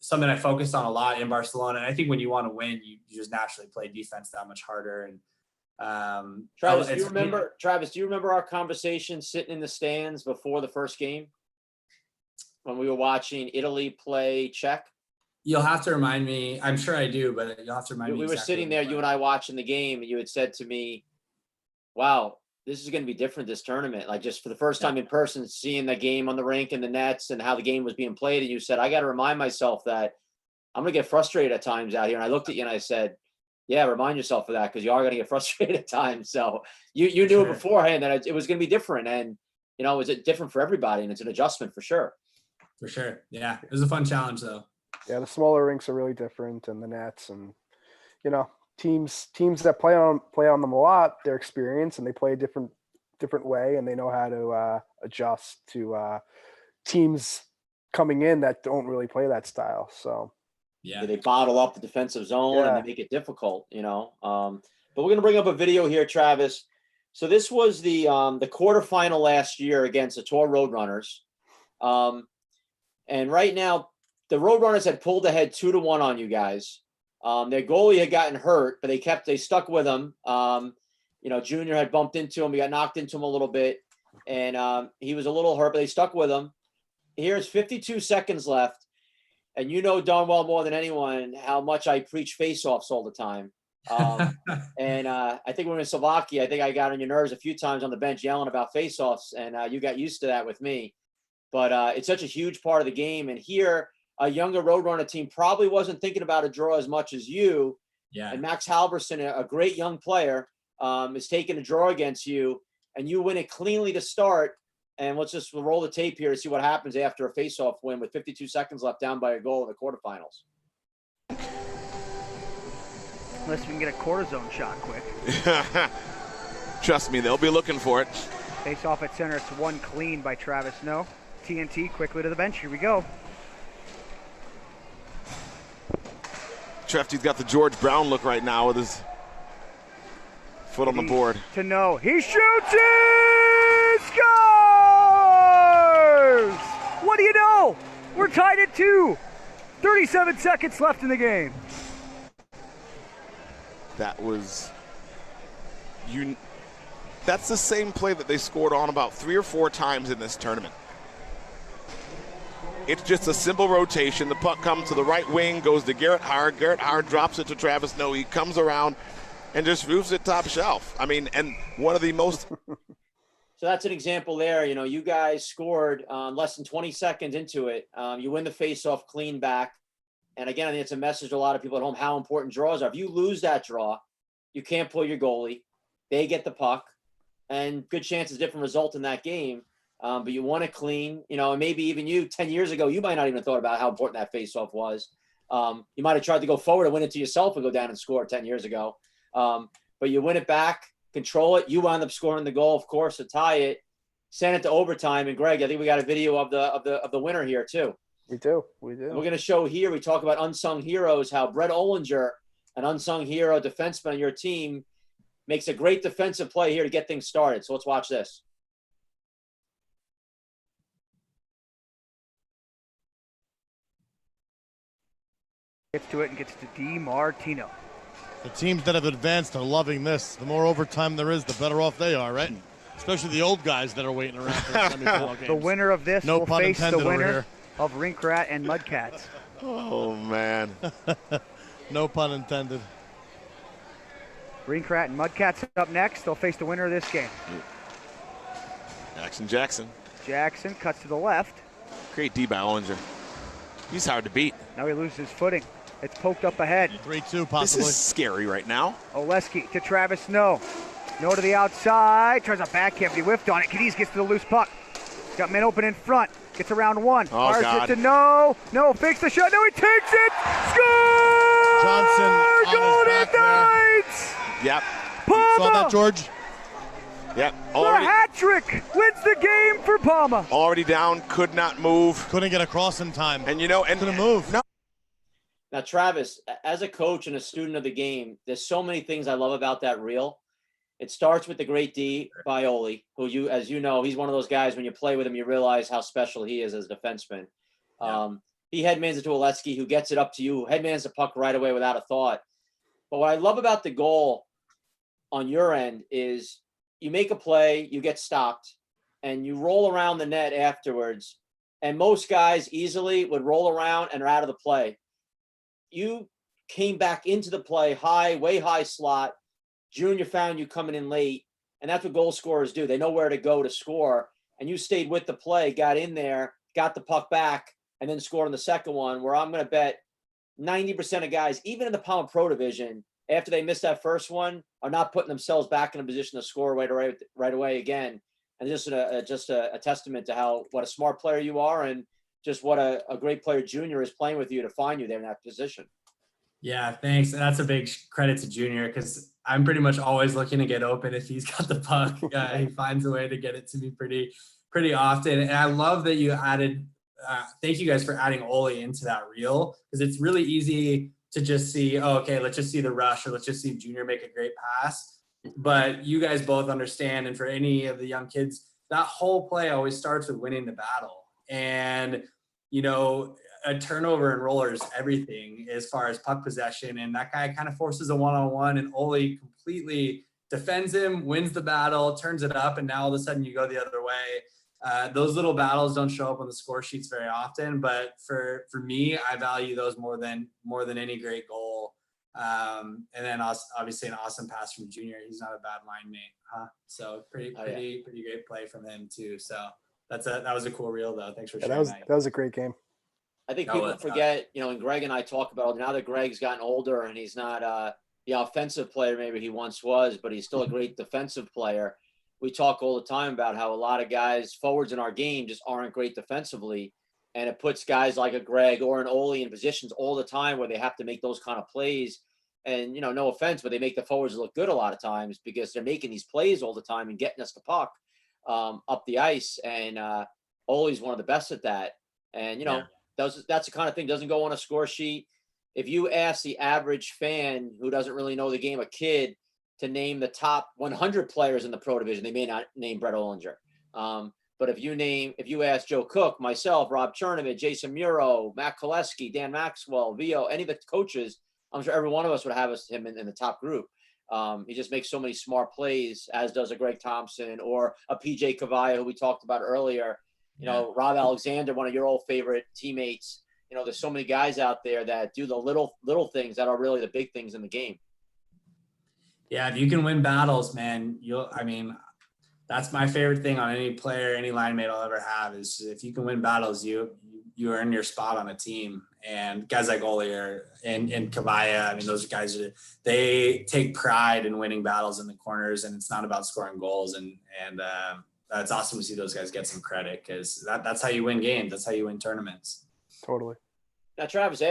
something I focused on a lot in Barcelona. And I think when you want to win, you just naturally play defense that much harder. And Travis, do you remember our conversation sitting in the stands before the first game when we were watching Italy play Czech? You'll have to remind me. I'm sure I do, but you'll have to remind me. We were sitting there, you and I watching the game, and you had said to me, wow, this is going to be different this tournament. Like, just for the first time in person, seeing the game on the rink and the nets and how the game was being played. And you said, I got to remind myself that I'm going to get frustrated at times out here. And I looked at you and I said, yeah, remind yourself of that, because you are going to get frustrated at times. So you knew beforehand that it was going to be different. And, you know, it was different for everybody, and it's an adjustment for sure. For sure. Yeah. It was a fun challenge though. Yeah. The smaller rinks are really different, and the nets, and, you know, teams that play on them a lot, they're experienced, and they play a different way, and they know how to adjust to teams coming in that don't really play that style. So yeah, they bottle up the defensive zone and they make it difficult, you know. But we're gonna bring up a video here, Travis. So this was the quarterfinal last year against the Tour Roadrunners, and right now the Roadrunners had pulled ahead 2-1 on you guys. Their goalie had gotten hurt, but they stuck with him. You know, Junior had bumped into him. He got knocked into him a little bit, and he was a little hurt, but they stuck with him. Here's 52 seconds left, and you know darn well more than anyone how much I preach face-offs all the time. And I think when we were in Slovakia, I think I got on your nerves a few times on the bench yelling about face-offs, and you got used to that with me. But it's such a huge part of the game, and here a younger Roadrunner team probably wasn't thinking about a draw as much as you. Yeah. And Max Halverson, a great young player, is taking a draw against you, and you win it cleanly to start. And let's just roll the tape here to see what happens after a face-off win with 52 seconds left, down by a goal in the quarterfinals. Unless we can get a cortisone shot quick. Trust me, they'll be looking for it. Face off at center. It's one clean by Travis Snow. TNT quickly to the bench. Here we go. Trefty's got the George Brown look right now with his foot on the board. To know. He shoots it! Scores! What do you know? We're tied at 2. 37 seconds left in the game. That was that's the same play that they scored on about 3 or 4 times in this tournament. It's just a simple rotation. The puck comes to the right wing, goes to Garrett Hard. Garrett Hard drops it to Travis Snow. He comes around and just roofs it top shelf. I mean, and one of the most. So that's an example there. You know, you guys scored less than 20 seconds into it. You win the face-off clean back. And again, I think it's a message to a lot of people at home how important draws are. If you lose that draw, you can't pull your goalie. They get the puck. And good chance of different result in that game. But you want it clean, you know, and maybe even you 10 years ago, you might not even have thought about how important that face-off was. You might have tried to go forward and win it to yourself and go down and score 10 years ago. But you win it back, control it. You wound up scoring the goal, of course, to tie it, send it to overtime. And Greg, I think we got a video of the winner here too. We do. We're going to show here. We talk about unsung heroes, how Brett Ollinger, an unsung hero defenseman on your team, makes a great defensive play here to get things started. So let's watch this. Gets to it and gets to DiMartino. The teams that have advanced are loving this. The more overtime there is, the better off they are, right? Especially the old guys that are waiting around for the semifinal games. The winner of this will face the winner here of Rink Rat and Mudcats. Oh, man. No pun intended. Rink Rat and Mudcats up next. They'll face the winner of this game. Jackson. Jackson cuts to the left. Great D by Ollinger. He's hard to beat. Now he loses footing. It's poked up ahead. 3-2 possibly. This is scary right now. Oleski to Travis Snow. No to the outside. Tries a backhand, but he whiffed on it. Cadiz gets to the loose puck. Got men open in front. Gets around one. Oh, fires God. it to No. No, fakes the shot. No, he takes it. Score! Johnson on Golden his back there. Knights! Yep. Palma! Saw that, George? Yep. The hat trick wins the game for Palma. Already down, could not move. Couldn't get across in time. And, you know, and couldn't move. No. Now, Travis, as a coach and a student of the game, there's so many things I love about that reel. It starts with the great D by Ole, who as you know, he's one of those guys, when you play with him, you realize how special he is as a defenseman. He headmans it to Oleksy, who gets it up to you, headmans the puck right away without a thought. But what I love about the goal on your end is you make a play, you get stopped, and you roll around the net afterwards. And most guys easily would roll around and are out of the play. You came back into the play high, way high slot. Junior found you coming in late, and that's what goal scorers do. They know where to go to score, and you stayed with the play, got in there, got the puck back, and then scored on the second one, where I'm going to bet 90% of guys, even in the Palm Pro division, after they miss that first one, are not putting themselves back in a position to score right away again. And just a testament to what a smart player you are, and just what a great player Junior is playing with you to find you there in that position. Yeah, thanks. And that's a big credit to Junior, because I'm pretty much always looking to get open. If he's got the puck, he finds a way to get it to me pretty often. And I love that you added, thank you guys for adding Ole into that reel, because it's really easy to just see, let's just see the rush, or let's just see Junior make a great pass. But you guys both understand, and for any of the young kids, that whole play always starts with winning the battle. And, a turnover and roller is everything as far as puck possession. And that guy kind of forces a one-on-one, and Ole completely defends him, wins the battle, turns it up, and now all of a sudden you go the other way. Those little battles don't show up on the score sheets very often, but for me, I value those more than any great goal. And then obviously an awesome pass from Junior. He's not a bad line mate, huh? So pretty great play from him too. So that was a cool reel though. Thanks for sharing that. That was a great game. I think people forget, and Greg and I talk about it, now that Greg's gotten older and he's not the offensive player maybe he once was, but he's still a great defensive player. We talk all the time about how a lot of guys, forwards in our game, just aren't great defensively. And it puts guys like a Greg or an Ole in positions all the time where they have to make those kind of plays. And, no offense, but they make the forwards look good a lot of times because they're making these plays all the time and getting us the puck up the ice. And Ole's one of the best at that. And, that's the kind of thing doesn't go on a score sheet. If you ask the average fan who doesn't really know the game, a kid, to name the top 100 players in the pro division, they may not name Brett Ollinger. But if you ask Joe Cook, myself, Rob Chernovich, Jason Muro, Matt Koleski, Dan Maxwell, Vio, any of the coaches, I'm sure every one of us would have him in the top group. He just makes so many smart plays, as does a Greg Thompson or a PJ Cavalla, who we talked about earlier. Rob Alexander, one of your old favorite teammates. There's so many guys out there that do the little things that are really the big things in the game. Yeah, if you can win battles, man, that's my favorite thing on any player, any line mate I'll ever have, is if you can win battles, you earn your spot on a team. And guys like Ole and Cavalla, those guys, they take pride in winning battles in the corners, and it's not about scoring goals. And it's awesome to see those guys get some credit, because that's how you win games. That's how you win tournaments. Totally. Now, Travis,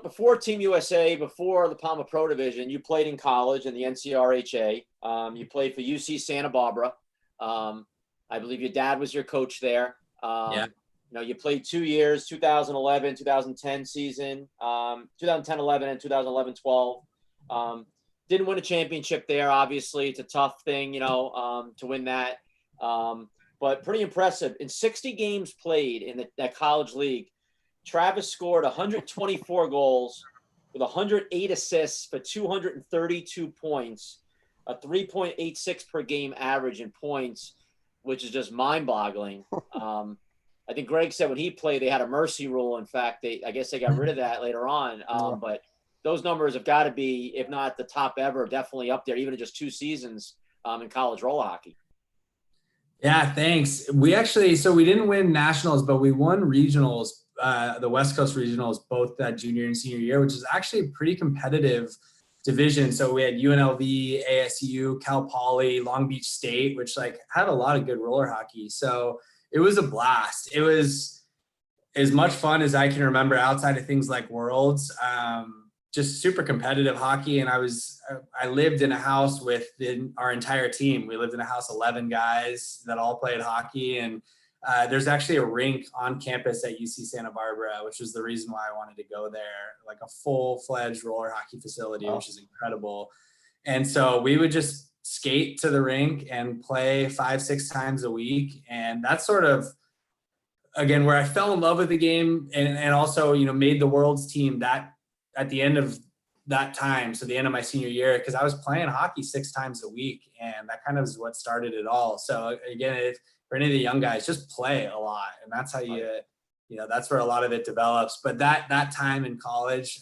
before Team USA, before the Palma Pro Division, you played in college in the NCRHA. You played for UC Santa Barbara. I believe your dad was your coach there. You played 2 years, 2011, 2010 season, 2010-11 and 2011-12. Didn't win a championship there. Obviously, it's a tough thing, to win that. But pretty impressive. In 60 games played in that college league, Travis scored 124 goals with 108 assists for 232 points, a 3.86 per game average in points, which is just mind-boggling. I think Greg said when he played, they had a mercy rule. In fact, I guess they got rid of that later on. But those numbers have got to be, if not the top ever, definitely up there, even in just 2 seasons in college roller hockey. Yeah, thanks. We didn't win nationals, but we won regionals, the West Coast regionals, both that junior and senior year, which is actually a pretty competitive division. So we had UNLV, ASU, Cal Poly, Long Beach State, which had a lot of good roller hockey. So it was a blast. It was as much fun as I can remember outside of things like Worlds. Just super competitive hockey. And I lived in a house with our entire team. We lived in a house, 11 guys that all played hockey. And there's actually a rink on campus at UC Santa Barbara, which was the reason why I wanted to go there, like a full-fledged roller hockey facility, which is incredible. And so we would just skate to the rink and play 5-6 times a week. And that's sort of, again, where I fell in love with the game and also, made the world's team that at the end of that time. So the end of my senior year, because I was playing hockey 6 times a week, and that kind of is what started it all. So again, for any of the young guys, just play a lot. And that's how that's where a lot of it develops. But that time in college,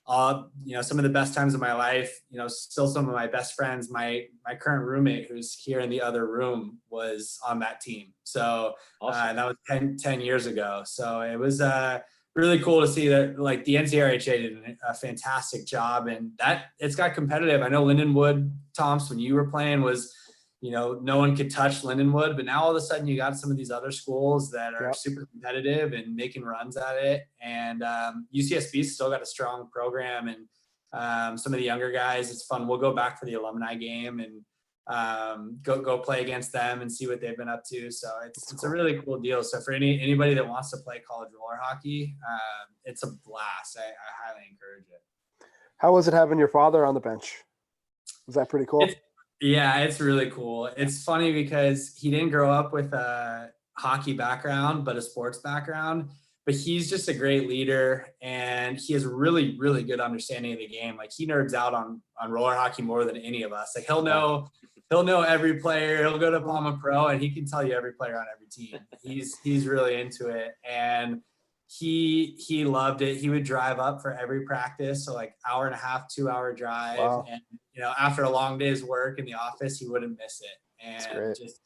some of the best times of my life, still some of my best friends, my current roommate who's here in the other room was on that team. So Awesome. that was 10 years ago. So it was really cool to see that, like, the NCRHA did a fantastic job, and that it's got competitive. I know Lindenwood, Tom's, when you were playing, was, no one could touch Lindenwood, but now all of a sudden you got some of these other schools that are super competitive and making runs at it. And UCSB's still got a strong program, and some of the younger guys, it's fun. We'll go back for the alumni game and go play against them and see what they've been up to. So it's a really cool deal. So for anybody that wants to play college roller hockey, it's a blast. I highly encourage it. How was it having your father on the bench? Was that pretty cool? Yeah, it's really cool. It's funny because he didn't grow up with a hockey background, but a sports background. But he's just a great leader, and he has a really, really good understanding of the game. Like, he nerds out on roller hockey more than any of us. Like, he'll know every player. He'll go to Palma Pro, and he can tell you every player on every team. He's really into it, and he loved it. He would drive up for every practice, so like 1.5, 2-hour drive. Wow. And after a long day's work in the office, he wouldn't miss it. And just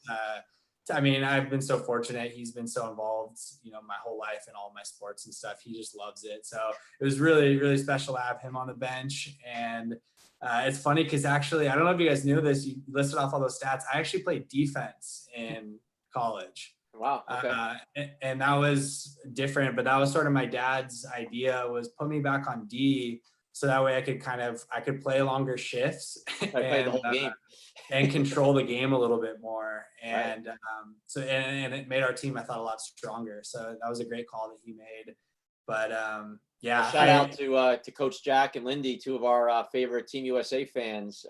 I've been so fortunate. He's been so involved, my whole life in all my sports and stuff. He just loves it. So it was really, really special to have him on the bench. And it's funny because actually, I don't know if you guys knew this, you listed off all those stats. I actually played defense in college. Wow. Okay. And that was different, but that was sort of my dad's idea, was put me back on D, so that way I could play longer shifts Play the whole game and control the game a little bit more. And and it made our team, I thought, a lot stronger. So that was a great call that he made. But shout out to Coach Jack and Lindy, two of our favorite Team USA fans,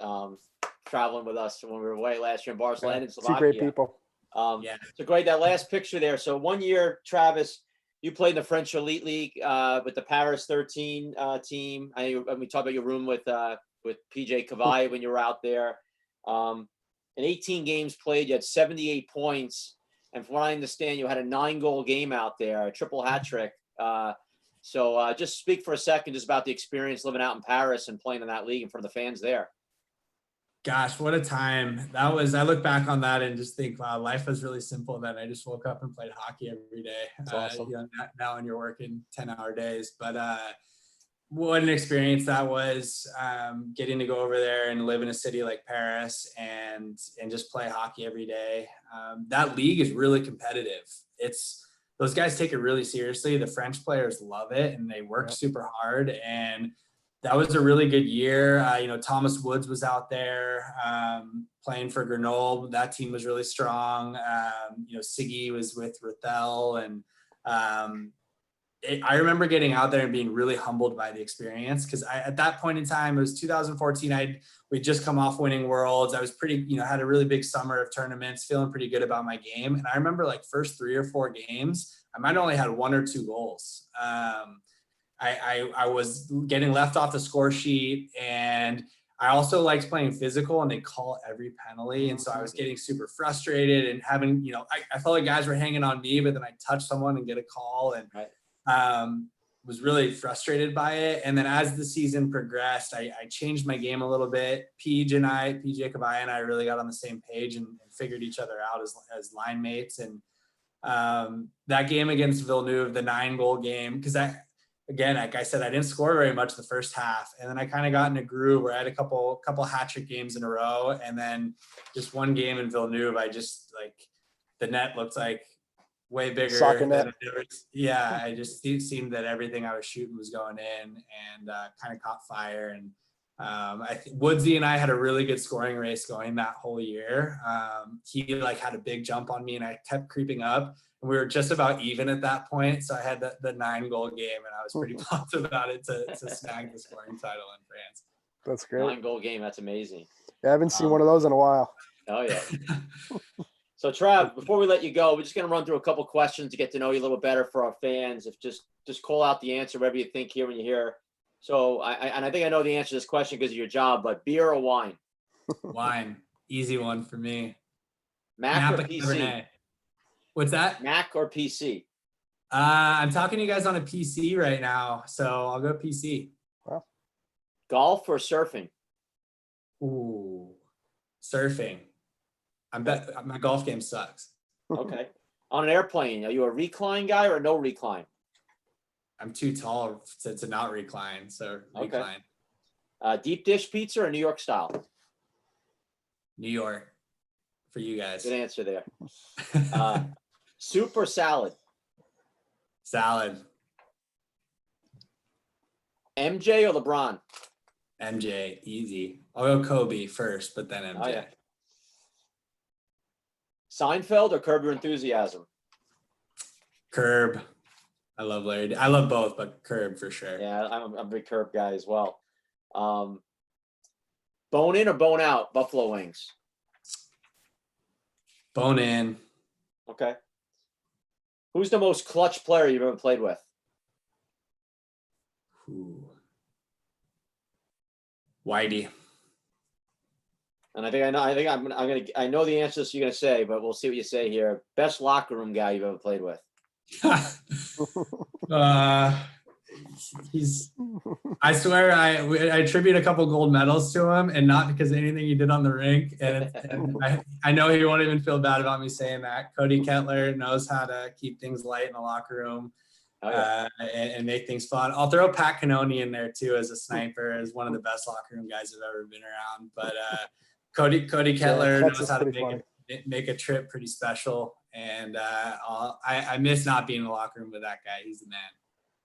traveling with us when we were away last year in Barcelona and Slovakia. Two great people. So great, that last picture there. So 1 year, Travis, you played in the French Elite League with the Paris 13 team. We talked about your room with PJ Cavalla when you were out there. In 18 games played, you had 78 points. And from what I understand, you had a 9-goal game out there, a triple hat trick. So just speak for a second just about the experience living out in Paris and playing in that league in front of the fans there. Gosh, what a time that was. I look back on that and just think, wow, life was really simple then. I just woke up and played hockey every day. That's awesome. Now when you're working 10-hour days, but what an experience that was, getting to go over there and live in a city like Paris and just play hockey every day. That league is really competitive. Those guys take it really seriously. The French players love it and they work super hard, and that was a really good year. Thomas Woods was out there playing for Grenoble. That team was really strong. Siggy was with Rathel. And I remember getting out there and being really humbled by the experience, because at that point in time, it was 2014. We'd just come off winning Worlds. I was pretty, had a really big summer of tournaments, feeling pretty good about my game. And I remember like first 3 or 4 games, I might only had 1 or 2 goals. I was getting left off the score sheet, and I also liked playing physical, and they call every penalty. And so I was getting super frustrated and having, I felt like guys were hanging on me, but then I touch someone and get a call, and was really frustrated by it. And then as the season progressed, I changed my game a little bit. PJ Cavalla and I really got on the same page and figured each other out as line mates. And that game against Villeneuve, the 9-goal game, because again, like I said, I didn't score very much the first half. And then I kind of got in a groove where I had a couple hat trick games in a row. And then just one game in Villeneuve, I just the net looked like way bigger. Soccer net. I just seemed that everything I was shooting was going in, and kind of caught fire. And I think Woodsy and I had a really good scoring race going that whole year. He had a big jump on me, and I kept creeping up. We were just about even at that point. So I had the 9-goal game, and I was pretty pumped about it to snag the scoring title in France. That's great. 9-goal game. That's amazing. Yeah, I haven't seen one of those in a while. Oh yeah. So Trav, before we let you go, we're just going to run through a couple questions to get to know you a little better for our fans. If just call out the answer, whatever you think here when you hear. So I think I know the answer to this question because of your job, but beer or wine? Wine. Easy one for me. Mac Napa or PC? Cabernet. What's that? Mac or PC? I'm talking to you guys on a PC right now, so I'll go PC. Well, Golf or surfing? Ooh, surfing. My golf game sucks. Okay. On an airplane, are you a recline guy or a no recline? I'm too tall to not recline, so recline. Okay. Deep dish pizza or New York style? New York for you guys. Good answer there. Soup or salad? Salad. MJ or LeBron? MJ, easy. I'll go Kobe first, but then MJ. Oh, yeah. Seinfeld or Curb Your Enthusiasm? Curb. I love Larry. I love both, but Curb for sure. Yeah, I'm a big Curb guy as well. Bone in or bone out? Buffalo wings. Bone in. Okay. Who's the most clutch player you've ever played with? Ooh. Whitey. And I know the answer to this you're gonna say, but we'll see what you say here. Best locker room guy you've ever played with? I swear I attribute a couple gold medals to him, and not because of anything he did on the rink. And I know he won't even feel bad about me saying that. Cody Kettler knows how to keep things light in the locker room. And make things fun. I'll throw Pat Cannoni in there too as a sniper, as one of the best locker room guys I've ever been around. But Cody Kettler knows how to make a trip pretty special. And I miss not being in the locker room with that guy. He's the man.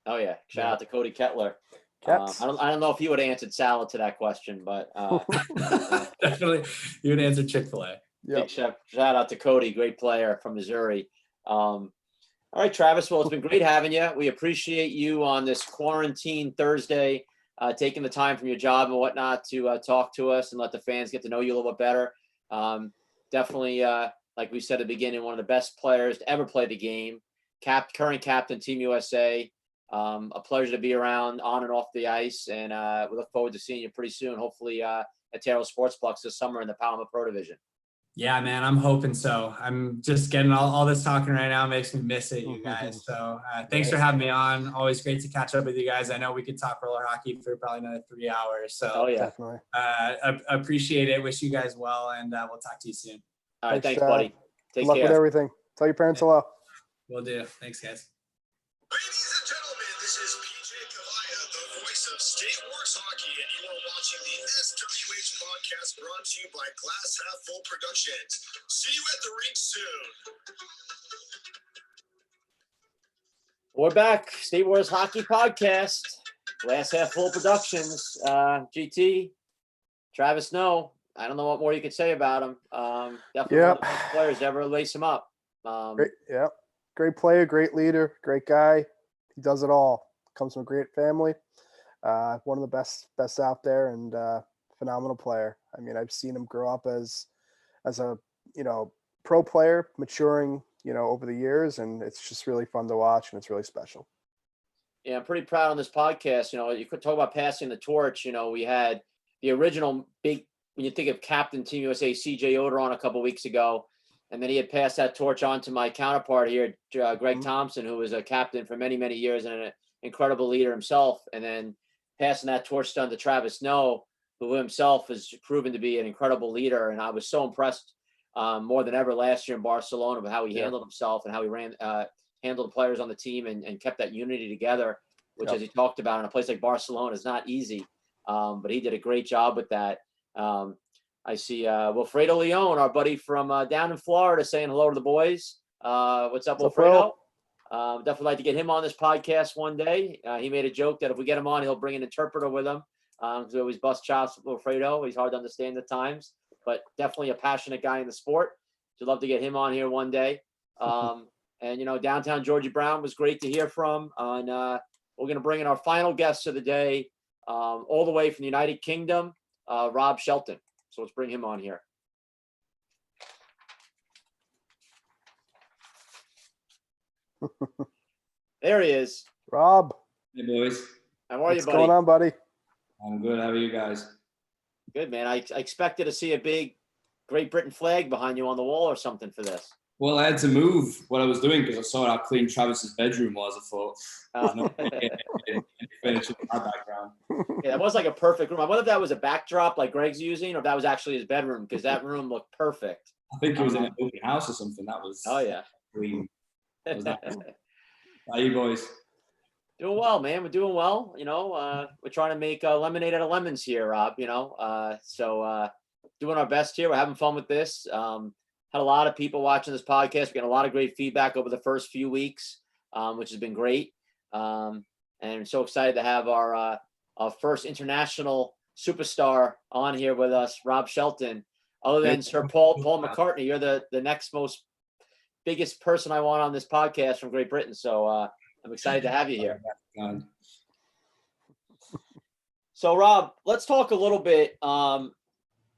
Oh yeah, shout out to Cody Kettler. I don't know if he would have answered salad to that question, but definitely he would answer Chick-fil-A. Big shout out to Cody, great player from Missouri. All right, Travis. Well, it's been great having you. We appreciate you on this quarantine Thursday, taking the time from your job and whatnot to talk to us and let the fans get to know you a little bit better. Definitely, like we said at the beginning, one of the best players to ever play the game. Current captain, Team USA. A pleasure to be around on and off the ice, and we look forward to seeing you pretty soon. Hopefully, at Terrell Sportsplex this summer in the Palma Pro Division. Yeah, man, I'm hoping so. I'm just getting all this talking right now makes me miss it, you guys. So thanks for having me on. Always great to catch up with you guys. I know we could talk roller hockey for probably another 3 hours. So definitely. Appreciate it. Wish you guys well, and we'll talk to you soon. All right, thanks buddy. Take Good luck care. with everything. Tell your parents hello. Will do. Thanks, guys. Ladies and gentlemen, this is PJ Kavaya, the voice of State Wars Hockey, and you are watching the SWH podcast brought to you by Glass Half Full Productions. See you at the rink soon. We're back. State Wars Hockey Podcast. Glass Half Full Productions. GT, Travis Snow. I don't know what more you could say about him. Definitely one of the best players to ever lace him up. Great player, great leader, great guy. He does it all. Comes from a great family. One of the best out there, and phenomenal player. I mean, I've seen him grow up as a pro player, maturing over the years, and it's just really fun to watch, and it's really special. Yeah, I'm pretty proud on this podcast. You could talk about passing the torch. We had the original big, when you think of Captain Team USA, CJ Oder on a couple weeks ago. And then he had passed that torch on to my counterpart here, Greg Thompson, who was a captain for many, many years and an incredible leader himself. And then passing that torch down to Travis Snow, who himself has proven to be an incredible leader. And I was so impressed more than ever last year in Barcelona with how he handled himself and how he handled the players on the team and kept that unity together, which, as he talked about, in a place like Barcelona is not easy. But he did a great job with that. I see Wilfredo Leon, our buddy from down in Florida, saying hello to the boys. What's up, Wilfredo? Definitely like to get him on this podcast one day. He made a joke that if we get him on, he'll bring an interpreter with him. So we always bust chops with Wilfredo. He's hard to understand at times, but definitely a passionate guy in the sport. So love to get him on here one day. And, downtown Georgie Brown was great to hear from. And we're going to bring in our final guest of the day, all the way from the United Kingdom, Rob Shelton. So let's bring him on here. There he is. Rob, Hey, boys. How are you, what's buddy? going on, buddy? I'm good. How are you guys? Good, man. I expected to see a big Great Britain flag behind you on the wall or something for this. Well, I had to move what I was doing because I saw how clean Travis's bedroom was. I thought, any furniture in my background. Yeah, that was like a perfect room. I wonder if that was a backdrop like Greg's using, or if that was actually his bedroom, because that room looked perfect. I think it was in an open house or something. That was clean. That was nice. How are you boys? Doing well, man. We're doing well. We're trying to make lemonade out of lemons here, Rob. So doing our best here. We're having fun with this. Had a lot of people watching this podcast. We got a lot of great feedback over the first few weeks, which has been great. And I'm so excited to have our first international superstar on here with us, Rob Shelton. Other than Sir Paul McCartney, you're the next biggest person I want on this podcast from Great Britain. So I'm excited to have you here. So Rob, let's talk a little bit,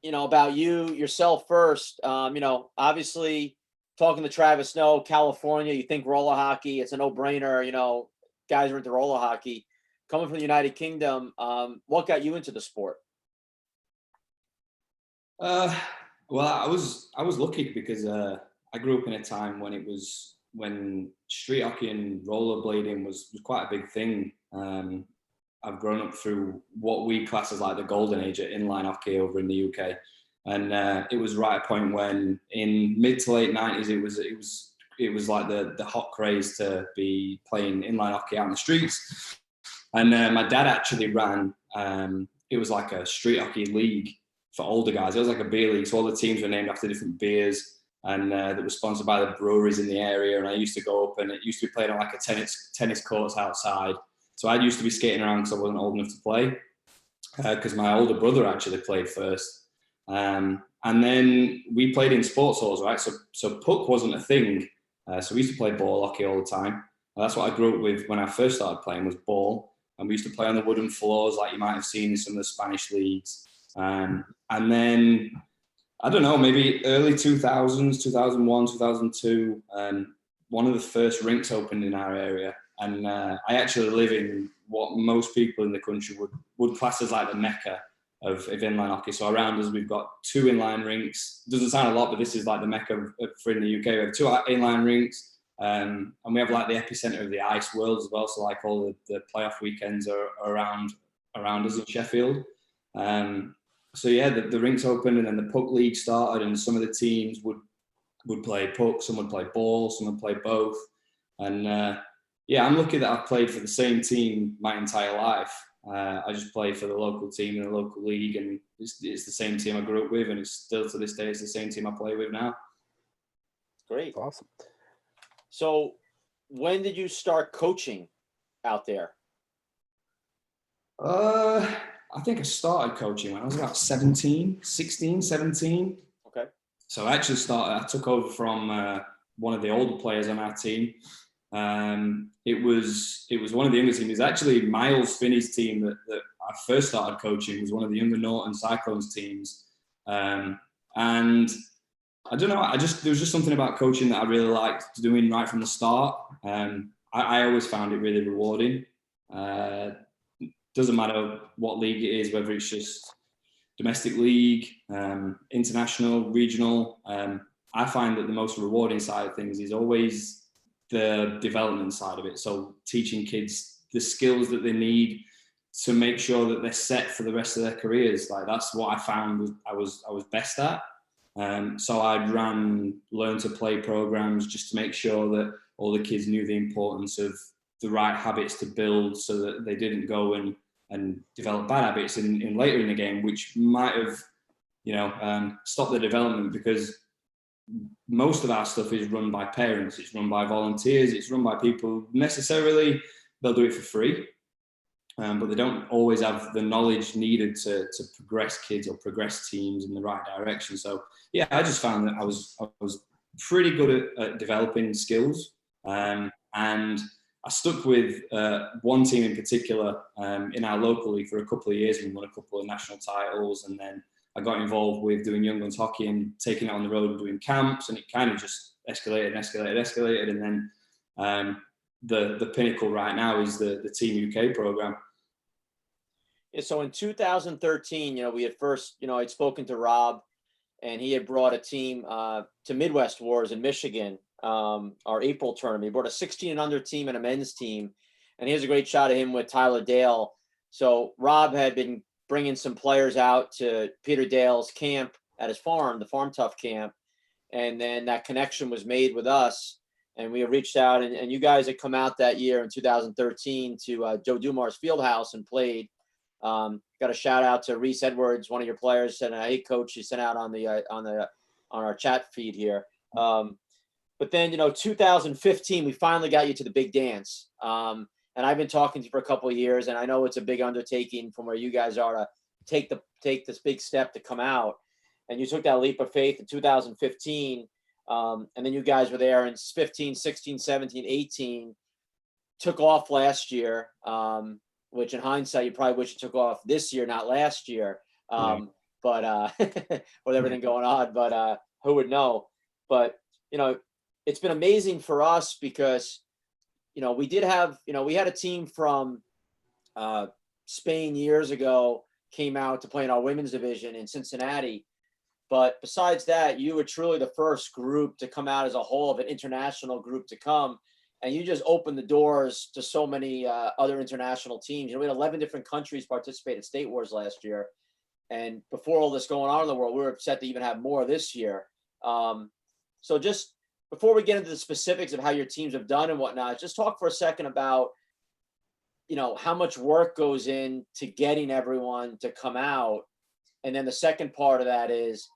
about yourself first. Obviously talking to Travis Snow, California, you think roller hockey, it's a no-brainer. Guys are into roller hockey. Coming from the United Kingdom, what got you into the sport? Well, I was lucky because I grew up in a time when street hockey and rollerblading was quite a big thing. I've grown up through what we class as like the golden age of inline hockey over in the UK, and it was right at a point when in mid to late 90s it was like the hot craze to be playing inline hockey out in the streets. And my dad actually ran. It was like a street hockey league for older guys. It was like a beer league, so all the teams were named after different beers, and that was sponsored by the breweries in the area. And I used to go up, and it used to be played on like a tennis courts outside. So I used to be skating around because I wasn't old enough to play, because my older brother actually played first. And then we played in sports halls, right? So puck wasn't a thing. So we used to play ball hockey all the time. And that's what I grew up with when I first started playing, was ball. And we used to play on the wooden floors like you might have seen in some of the Spanish leagues. And then, I don't know, maybe early 2000s, 2001, 2002, one of the first rinks opened in our area. And I actually live in what most people in the country would class as like the mecca of inline hockey. So around us, we've got 2 inline rinks. Doesn't sound a lot, but this is like the mecca for in the UK. We have 2 inline rinks, and we have like the epicenter of the ice world as well. So like all the playoff weekends are around us in Sheffield. So yeah, the rinks opened, and then the puck league started, and some of the teams would play puck, some would play ball, some would play both. And yeah, I'm lucky that I've played for the same team my entire life. I just play for the local team in the local league, and it's the same team I grew up with, and it's still to this day, it's the same team I play with now. Great. Awesome. So when did you start coaching out there? I think I started coaching when I was about 16, 17. Okay. So I took over from one of the older players on our team. It was one of the younger teams. It was actually Miles Finney's team that I first started coaching. It was one of the younger Norton Cyclones teams. And I don't know, there was just something about coaching that I really liked doing right from the start. I always found it really rewarding. Doesn't matter what league it is, whether it's just domestic league, international, regional. I find that the most rewarding side of things is always the development side of it. So teaching kids the skills that they need to make sure that they're set for the rest of their careers. Like that's what I found I was best at. So I'd ran learn to play programs just to make sure that all the kids knew the importance of the right habits to build, so that they didn't go and develop bad habits in later in the game, which might have, stopped the development, because most of our stuff is run by parents, it's run by volunteers, it's run by people. Necessarily they'll do it for free, but they don't always have the knowledge needed to progress kids or progress teams in the right direction. So yeah, I just found that I was pretty good at developing skills, and I stuck with one team in particular in our local league for a couple of years, and won a couple of national titles. And then I got involved with doing young guns hockey and taking it on the road and doing camps, and it kind of just escalated, and then the pinnacle right now is the Team UK program. Yeah, so in 2013, we had first, I'd spoken to Rob, and he had brought a team to Midwest Wars in Michigan, our April tournament. He brought a 16 and under team and a men's team, and here's a great shot of him with Tyler Dale. So Rob had been bringing some players out to Peter Dale's camp at his farm, the Farm Tough camp. And then that connection was made with us. And we reached out, and you guys had come out that year in 2013 to Joe Dumar's field house and played. Got a shout out to Reese Edwards, one of your players, and hey coach, he sent out on our chat feed here. But then, 2015, we finally got you to the big dance. And I've been talking to you for a couple of years, and I know it's a big undertaking from where you guys are to take this big step to come out. And you took that leap of faith in 2015. And then you guys were there in 15, 16, 17, 18, took off last year, which in hindsight, you probably wish you took off this year, not last year. But with everything going on, but who would know? But, it's been amazing for us because, we did have, we had a team from Spain years ago came out to play in our women's division in Cincinnati. But besides that, you were truly the first group to come out as a whole of an international group to come. And you just opened the doors to so many other international teams. We had 11 different countries participate at State Wars last year. And before all this going on in the world, we were upset to even have more this year. So just before we get into the specifics of how your teams have done and whatnot, just talk for a second about, how much work goes into getting everyone to come out. And then the second part of that is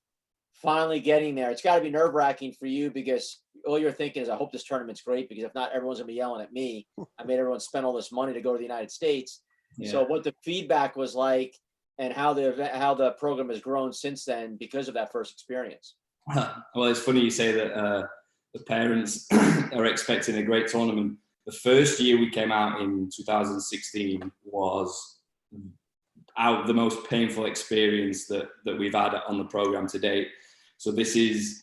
finally getting there. It's got to be nerve-wracking for you because all you're thinking is, I hope this tournament's great, because if not, everyone's going to be yelling at me. I made everyone spend all this money to go to the United States. Yeah. So what the feedback was like and how the program has grown since then because of that first experience. Well, it's funny you say that the parents are expecting a great tournament. The first year we came out in 2016 was the most painful experience that we've had on the program to date. So this is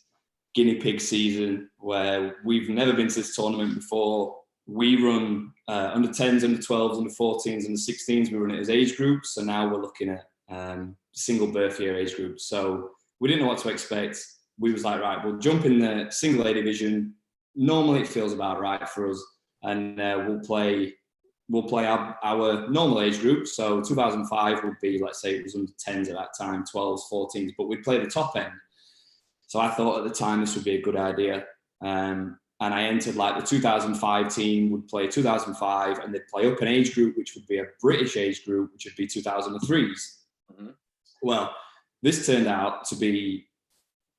guinea pig season where we've never been to this tournament before. We run under 10s, under 12s, under 14s, under 16s. We run it as age groups. So now we're looking at single birth year age groups. So we didn't know what to expect. We was like, right, we'll jump in the single A division. Normally it feels about right for us. And we'll play our normal age group. So 2005 would be, let's say it was under 10s at that time, 12s, 14s, but we'd play the top end. So I thought at the time this would be a good idea. And I entered like the 2005 team would play 2005 and they'd play up an age group, which would be a British age group, which would be 2003s. Mm-hmm. Well, this turned out to be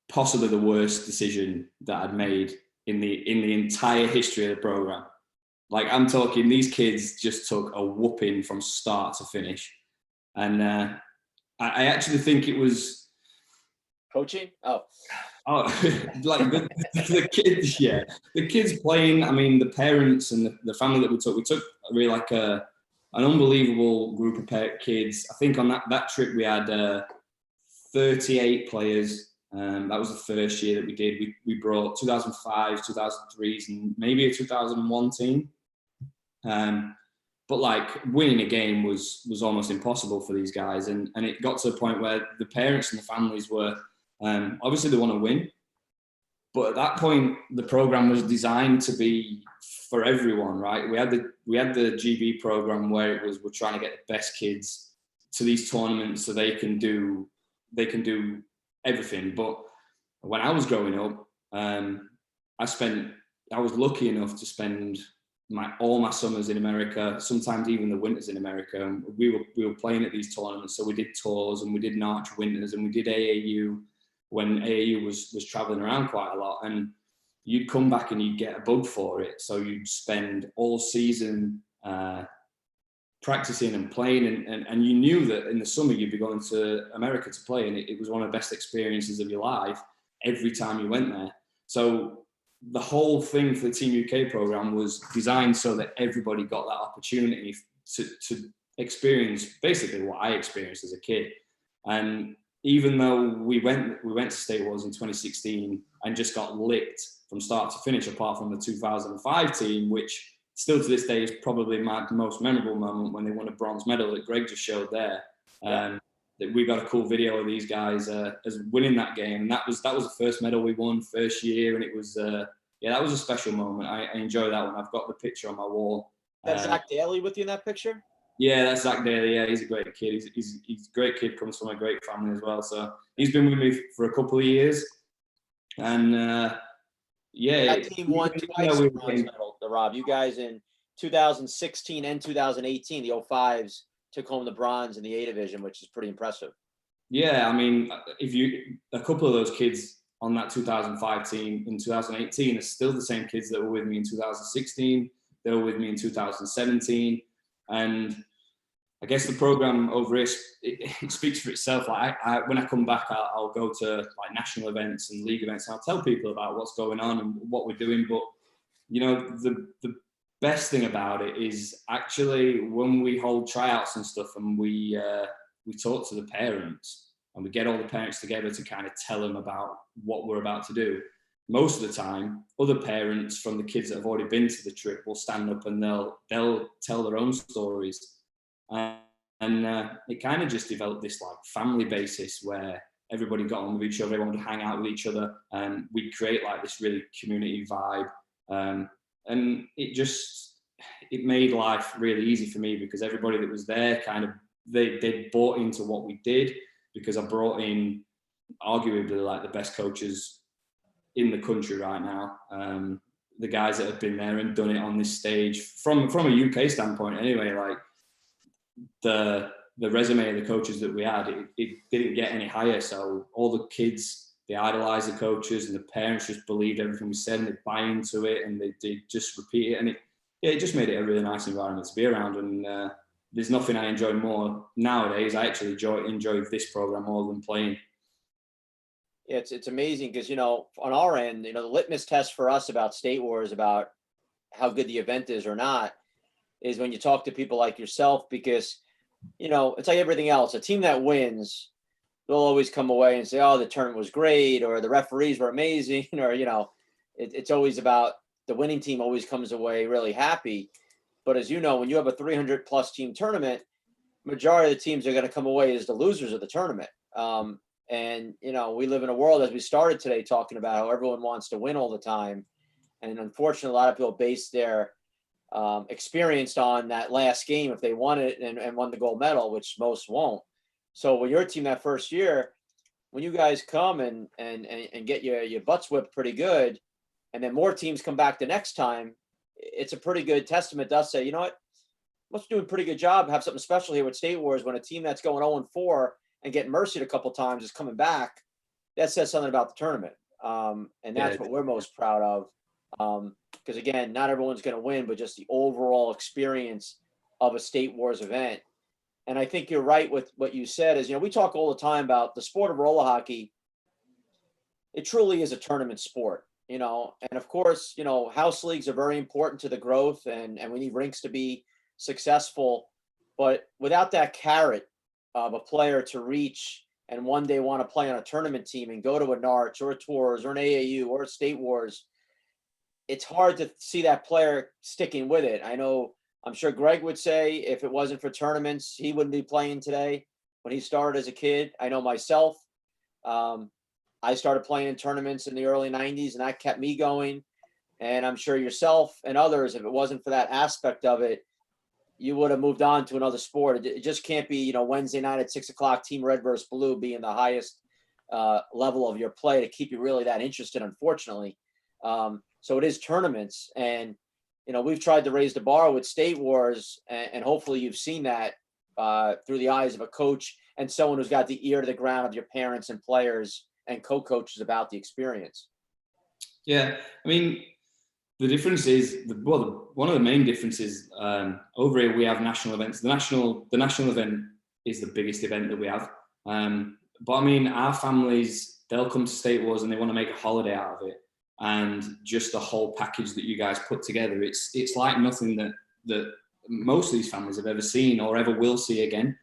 possibly the worst decision that I'd made in the entire history of the program. Like I'm talking, these kids just took a whooping from start to finish. And I actually think it was... Coaching? Oh, like the kids, yeah. The kids playing, I mean, the parents and the family that we took really like an unbelievable group of kids. I think on that trip we had 38 players. That was the first year that we did. We brought 2005, 2003s, and maybe a 2001 team. But like winning a game was almost impossible for these guys. And it got to the point where the parents and the families were, obviously they want to win. But at that point, the program was designed to be for everyone, right? We had the GB program where it was, we're trying to get the best kids to these tournaments so they can do everything. But when I was growing up, I was lucky enough to spend all my summers in America, sometimes even the winters in America. And we were playing at these tournaments. So we did tours and we did March winters and we did AAU when AAU was traveling around quite a lot. And you'd come back and you'd get a bug for it. So you'd spend all season practicing and playing, and you knew that in the summer you'd be going to America to play, and it was one of the best experiences of your life every time you went there. So the whole thing for the Team UK program was designed so that everybody got that opportunity to experience basically what I experienced as a kid. And even though we went to State Wars in 2016 and just got licked from start to finish, apart from the 2005 team, which still to this day is probably my most memorable moment when they won a bronze medal that Greg just showed there. That we got a cool video of these guys as winning that game, and that was the first medal we won, first year, and it was that was a special moment. I enjoy that one. I've got the picture on my wall. That's Zach Daly with you in that picture? Yeah, that's Zach Daly. Yeah, he's a great kid. He's a great kid, comes from a great family as well. So he's been with me for a couple of years, and that team won twice the bronze medal. Rob, you guys in 2016 and 2018, the 05s took home the bronze in the A division, which is pretty impressive. Yeah, I mean, a couple of those kids on that 2005 team in 2018 are still the same kids that were with me in 2016. They were with me in 2017, and I guess the program over here, it speaks for itself. Like when I come back, I'll go to like national events and league events, and I'll tell people about what's going on and what we're doing. But you know, the best thing about it is actually when we hold tryouts and stuff, and we talk to the parents, and we get all the parents together to kind of tell them about what we're about to do. Most of the time, other parents from the kids that have already been to the trip will stand up and they'll tell their own stories. And it kind of just developed this like family basis where everybody got on with each other, everyone would hang out with each other, and we'd create like this really community vibe. And it made life really easy for me because everybody that was there kind of, they bought into what we did, because I brought in arguably like the best coaches in the country right now. The guys that have been there and done it on this stage from a UK standpoint anyway, like the resume of the coaches that we had, it didn't get any higher. So all the kids, they idolized the coaches, and the parents just believed everything we said, and they buy into it, and they just repeat it. And it just made it a really nice environment to be around. And there's nothing I enjoy more nowadays. I actually enjoy this program more than playing. Yeah, it's amazing because, you know, on our end, you know, the litmus test for us about State Wars, about how good the event is or not, is when you talk to people like yourself, because, you know, it's like everything else. A team that wins, they'll always come away and say, oh, the tournament was great, or the referees were amazing, or, you know, it's always about the winning team always comes away really happy. But as you know, when you have a 300+ team tournament, majority of the teams are going to come away as the losers of the tournament. And, you know, we live in a world, as we started today, talking about how everyone wants to win all the time. And unfortunately, a lot of people base their experience on that last game, if they won it and won the gold medal, which most won't. So when your team that first year, when you guys come and get your butts whipped pretty good, and then more teams come back the next time, it's a pretty good testament to us say, you know what, let's do a pretty good job, have something special here with State Wars. When a team that's going 0-4 and getting mercied a couple times is coming back, that says something about the tournament. And that's what we're most proud of. Because again, not everyone's going to win, but just the overall experience of a State Wars event. And I think you're right with what you said is, you know, we talk all the time about the sport of roller hockey. It truly is a tournament sport, you know, and of course, you know, house leagues are very important to the growth, and we need rinks to be successful. But without that carrot of a player to reach and one day want to play on a tournament team and go to a Narch or a Tours or an AAU or a State Wars, it's hard to see that player sticking with it. I'm sure Greg would say if it wasn't for tournaments, he wouldn't be playing today when he started as a kid. I know myself. I started playing in tournaments in the early 90s, and that kept me going. And I'm sure yourself and others, if it wasn't for that aspect of it, you would have moved on to another sport. It just can't be, you know, Wednesday night at 6 o'clock, Team Red versus Blue being the highest level of your play to keep you really that interested, unfortunately. So it is tournaments. And, you know, we've tried to raise the bar with State Wars, and hopefully you've seen that through the eyes of a coach and someone who's got the ear to the ground of your parents and players and co-coaches about the experience. Yeah, I mean, the difference is, one of the main differences over here, we have national events. The national event is the biggest event that we have. But I mean, our families, they'll come to State Wars and they want to make a holiday out of it. And just the whole package that you guys put together, it's like nothing that most of these families have ever seen or ever will see again.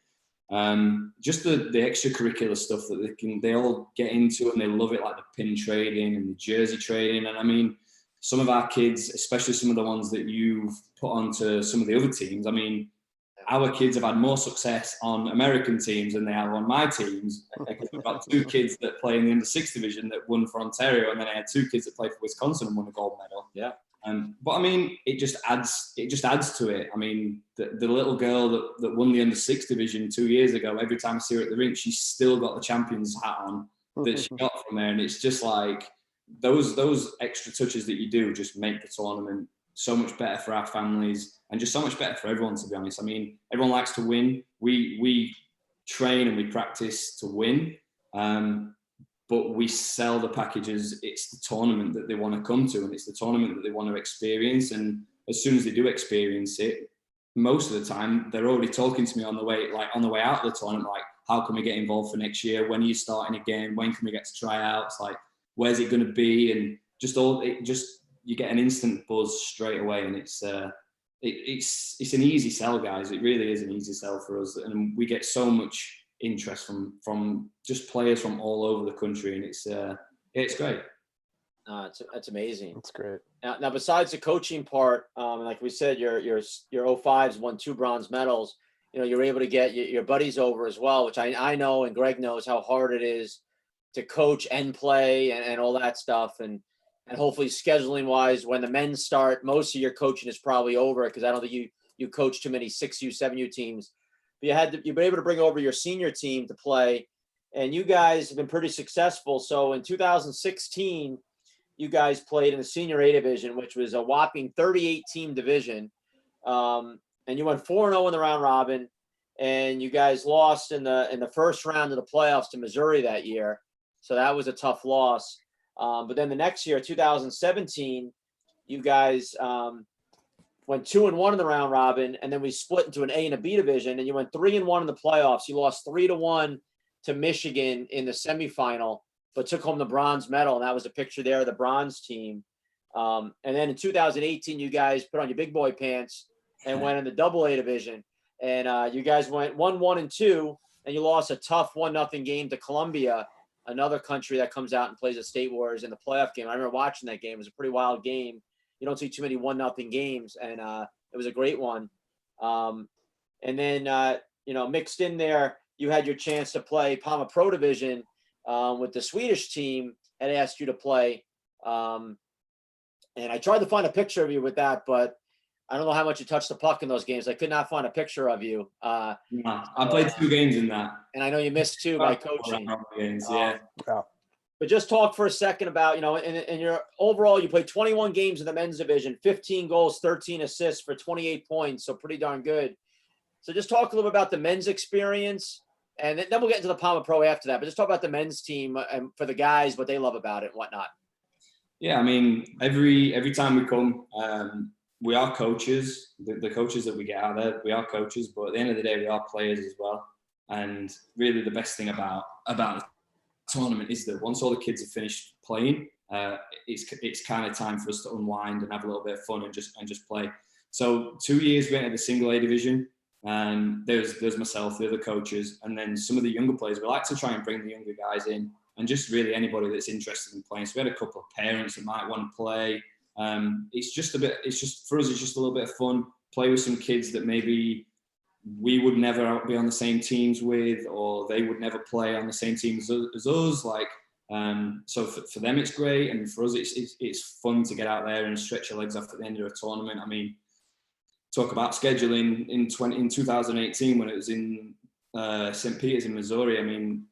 Just the extracurricular stuff that they all get into and they love it, like the pin trading and the jersey trading. And I mean, some of our kids, especially some of the ones that you've put onto some of the other teams, I mean, our kids have had more success on American teams than they have on my teams. Because we've got 2 kids that play in the under-6 division that won for Ontario, and then I had 2 kids that played for Wisconsin and won a gold medal. Yeah. But I mean, it just adds to it. I mean, the little girl that won the under-6 division 2 years ago, every time I see her at the rink, she's still got the champion's hat on that she got from there. And it's just like those extra touches that you do just make the tournament so much better for our families and just so much better for everyone, to be honest. I mean, everyone likes to win. We train and we practice to win, but we sell the packages. It's the tournament that they want to come to, and it's the tournament that they want to experience. And as soon as they do experience it, most of the time they're already talking to me on the way out of the tournament, like, how can we get involved for next year? When are you starting again? When can we get to tryouts? Like, where's it going to be? And you get an instant buzz straight away, and it's an easy sell, guys. It really is an easy sell for us, and we get so much interest from just players from all over the country, and it's great. It's amazing. That's great. Now, besides the coaching part, like we said, your 05s won 2 bronze medals. You know, you're able to get your buddies over as well, which I know, and Greg knows how hard it is to coach and play and all that stuff, and hopefully scheduling wise, when the men start, most of your coaching is probably over, because I don't think you coach too many 6U, 7U teams. But you've been able to bring over your senior team to play, and you guys have been pretty successful. So in 2016, you guys played in the senior A division, which was a whopping 38 team division. And you went 4-0 in the round robin, and you guys lost in the first round of the playoffs to Missouri that year. So that was a tough loss. But then the next year, 2017, you guys went 2-1 in the round robin, and then we split into an A and a B division, and you went 3-1 in the playoffs. You lost 3-1 to Michigan in the semifinal, but took home the bronze medal, and that was a picture there of the bronze team. And then in 2018, you guys put on your big boy pants and went in the double A division, and you guys went 1-1-2, and you lost a tough 1-0 game to Colombia, another country that comes out and plays the State Warriors in the playoff game. I remember watching that game. It was a pretty wild game. You don't see too many 1-0 games, and it was a great one. And then, mixed in there, you had your chance to play Palma Pro Division with the Swedish team had asked you to play. And I tried to find a picture of you with that, but I don't know how much you touched the puck in those games. I could not find a picture of you. I played 2 games in that. And I know you missed 2 by coaching. Games, yeah. But just talk for a second about, in your overall, you played 21 games in the men's division, 15 goals, 13 assists for 28 points. So pretty darn good. So just talk a little bit about the men's experience, and then we'll get into the Palma Pro after that. But just talk about the men's team and for the guys, what they love about it and whatnot. Yeah, I mean, every time we come, we are coaches. The coaches that we get out there, we are coaches. But at the end of the day, we are players as well. And really, the best thing about the tournament is that once all the kids have finished playing, it's kind of time for us to unwind and have a little bit of fun and just play. So 2 years we went to the single A division, and there's myself, the other coaches, and then some of the younger players. We like to try and bring the younger guys in, and just really anybody that's interested in playing. So we had a couple of parents that might want to play. It's just for us, it's just a little bit of fun. Play with some kids that maybe we would never be on the same teams with, or they would never play on the same team as us. So for them it's great, and for us it's fun to get out there and stretch your legs off at the end of a tournament. I mean, talk about scheduling in 2018 when it was in St. Peter's in Missouri. I mean,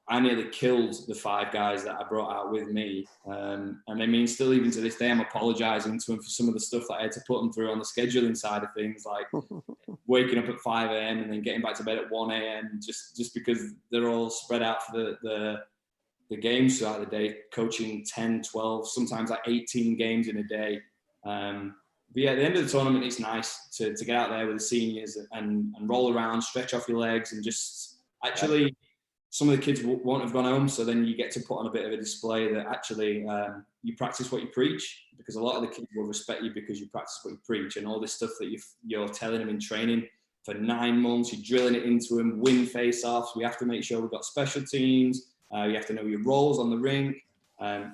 I nearly killed the 5 guys that I brought out with me. And I mean, still even to this day, I'm apologizing to them for some of the stuff that I had to put them through on the scheduling side of things, like waking up at 5 a.m. and then getting back to bed at 1 a.m. just because they're all spread out for the games throughout the day, coaching 10, 12, sometimes like 18 games in a day. But yeah, at the end of the tournament, it's nice to get out there with the seniors and roll around, stretch off your legs, and just actually... Some of the kids won't have gone home, so then you get to put on a bit of a display that actually you practice what you preach, because a lot of the kids will respect you because you practice what you preach, and all this stuff that you're telling them in training, for 9 months. You're drilling it into them, win face-offs. We have to make sure we've got special teams. You have to know your roles on the rink.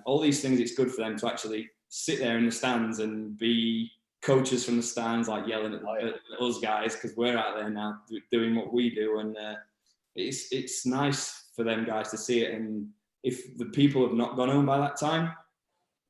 All these things, it's good for them to actually sit there in the stands and be coaches from the stands, like yelling at us guys, because we're out there now doing what we do. And it's nice for them guys to see it. And if the people have not gone home by that time,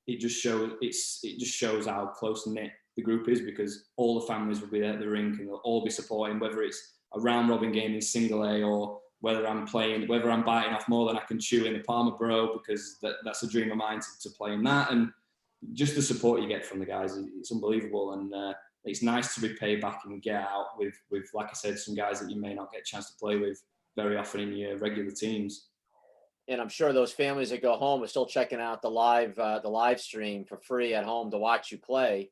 it just shows how close knit the group is, because all the families will be there at the rink and they'll all be supporting, whether it's a round robin game in single A or whether I'm biting off more than I can chew in the Palmer Bro, because that's a dream of mine to play in that. And just the support you get from the guys, it's unbelievable. And it's nice to be paid back and get out with, like I said, some guys that you may not get a chance to play with very often in your regular teams. And I'm sure those families that go home are still checking out the live stream for free at home to watch you play.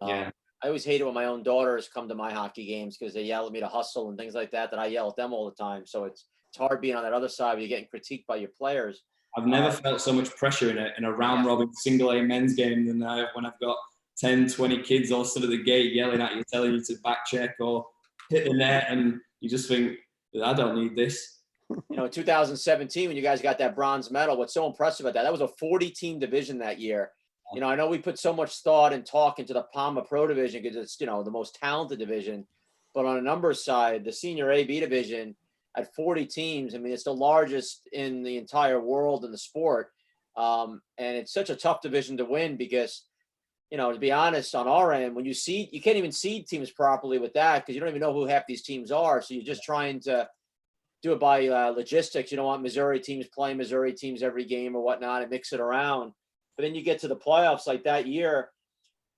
Yeah. I always hate it when my own daughters come to my hockey games because they yell at me to hustle and things like that I yell at them all the time. So it's hard being on that other side where you're getting critiqued by your players. I've never felt so much pressure in a round robin single A men's game than when I've got 10, 20 kids all stood at the gate yelling at you, telling you to back check or hit the net, and you just think, I don't need this. You know, in 2017, when you guys got that bronze medal, what's so impressive about that was a 40-team division that year. You know, I know we put so much thought and talk into the Palma Pro division because it's, you know, the most talented division. But on a numbers side, the senior A-B division at 40 teams, I mean, it's the largest in the entire world in the sport. And it's such a tough division to win because, you know, to be honest, on our end, when you seed, you can't even seed teams properly with that because you don't even know who half these teams are. So you're just trying to do it by logistics. You don't want Missouri teams playing Missouri teams every game or whatnot and mix it around. But then you get to the playoffs like that year,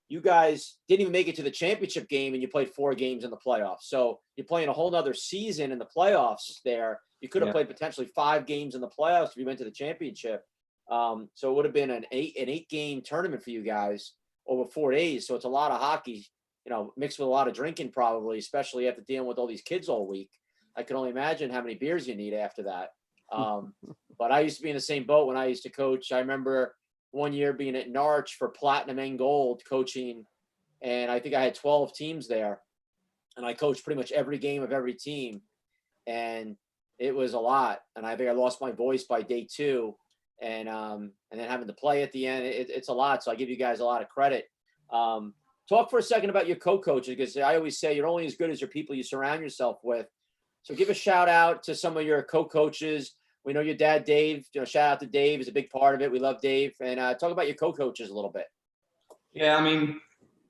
you guys didn't even make it to the championship game and you played 4 games in the playoffs. So you're playing a whole nother season in the playoffs there. You could have played potentially 5 games in the playoffs if you went to the championship. So it would have been an 8-game tournament for you guys over 4 days. So it's a lot of hockey, you know, mixed with a lot of drinking probably, especially after dealing with all these kids all week. I can only imagine how many beers you need after that. But I used to be in the same boat when I used to coach. I remember one year being at Norwich for Platinum and Gold coaching, and I think I had 12 teams there, and I coached pretty much every game of every team, and it was a lot. And I think I lost my voice by day 2, and then having to play at the end, it's a lot. So I give you guys a lot of credit. Talk for a second about your co-coaches, because I always say you're only as good as your people you surround yourself with. So give a shout out to some of your co-coaches. We know your dad, Dave. You know, shout out to Dave. Is a big part of it. We love Dave. And talk about your co-coaches a little bit. Yeah, I mean,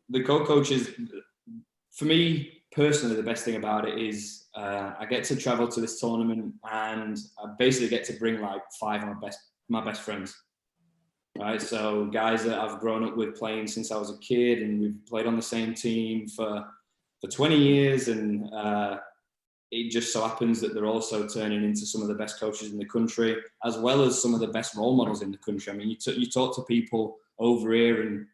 the co-coaches, for me personally, the best thing about it is I get to travel to this tournament and I basically get to bring like 5 of my best friends. Right, so guys that I've grown up with playing since I was a kid, and we've played on the same team for 20 years, and it just so happens that they're also turning into some of the best coaches in the country, as well as some of the best role models in the country. I mean, you talk to people over here and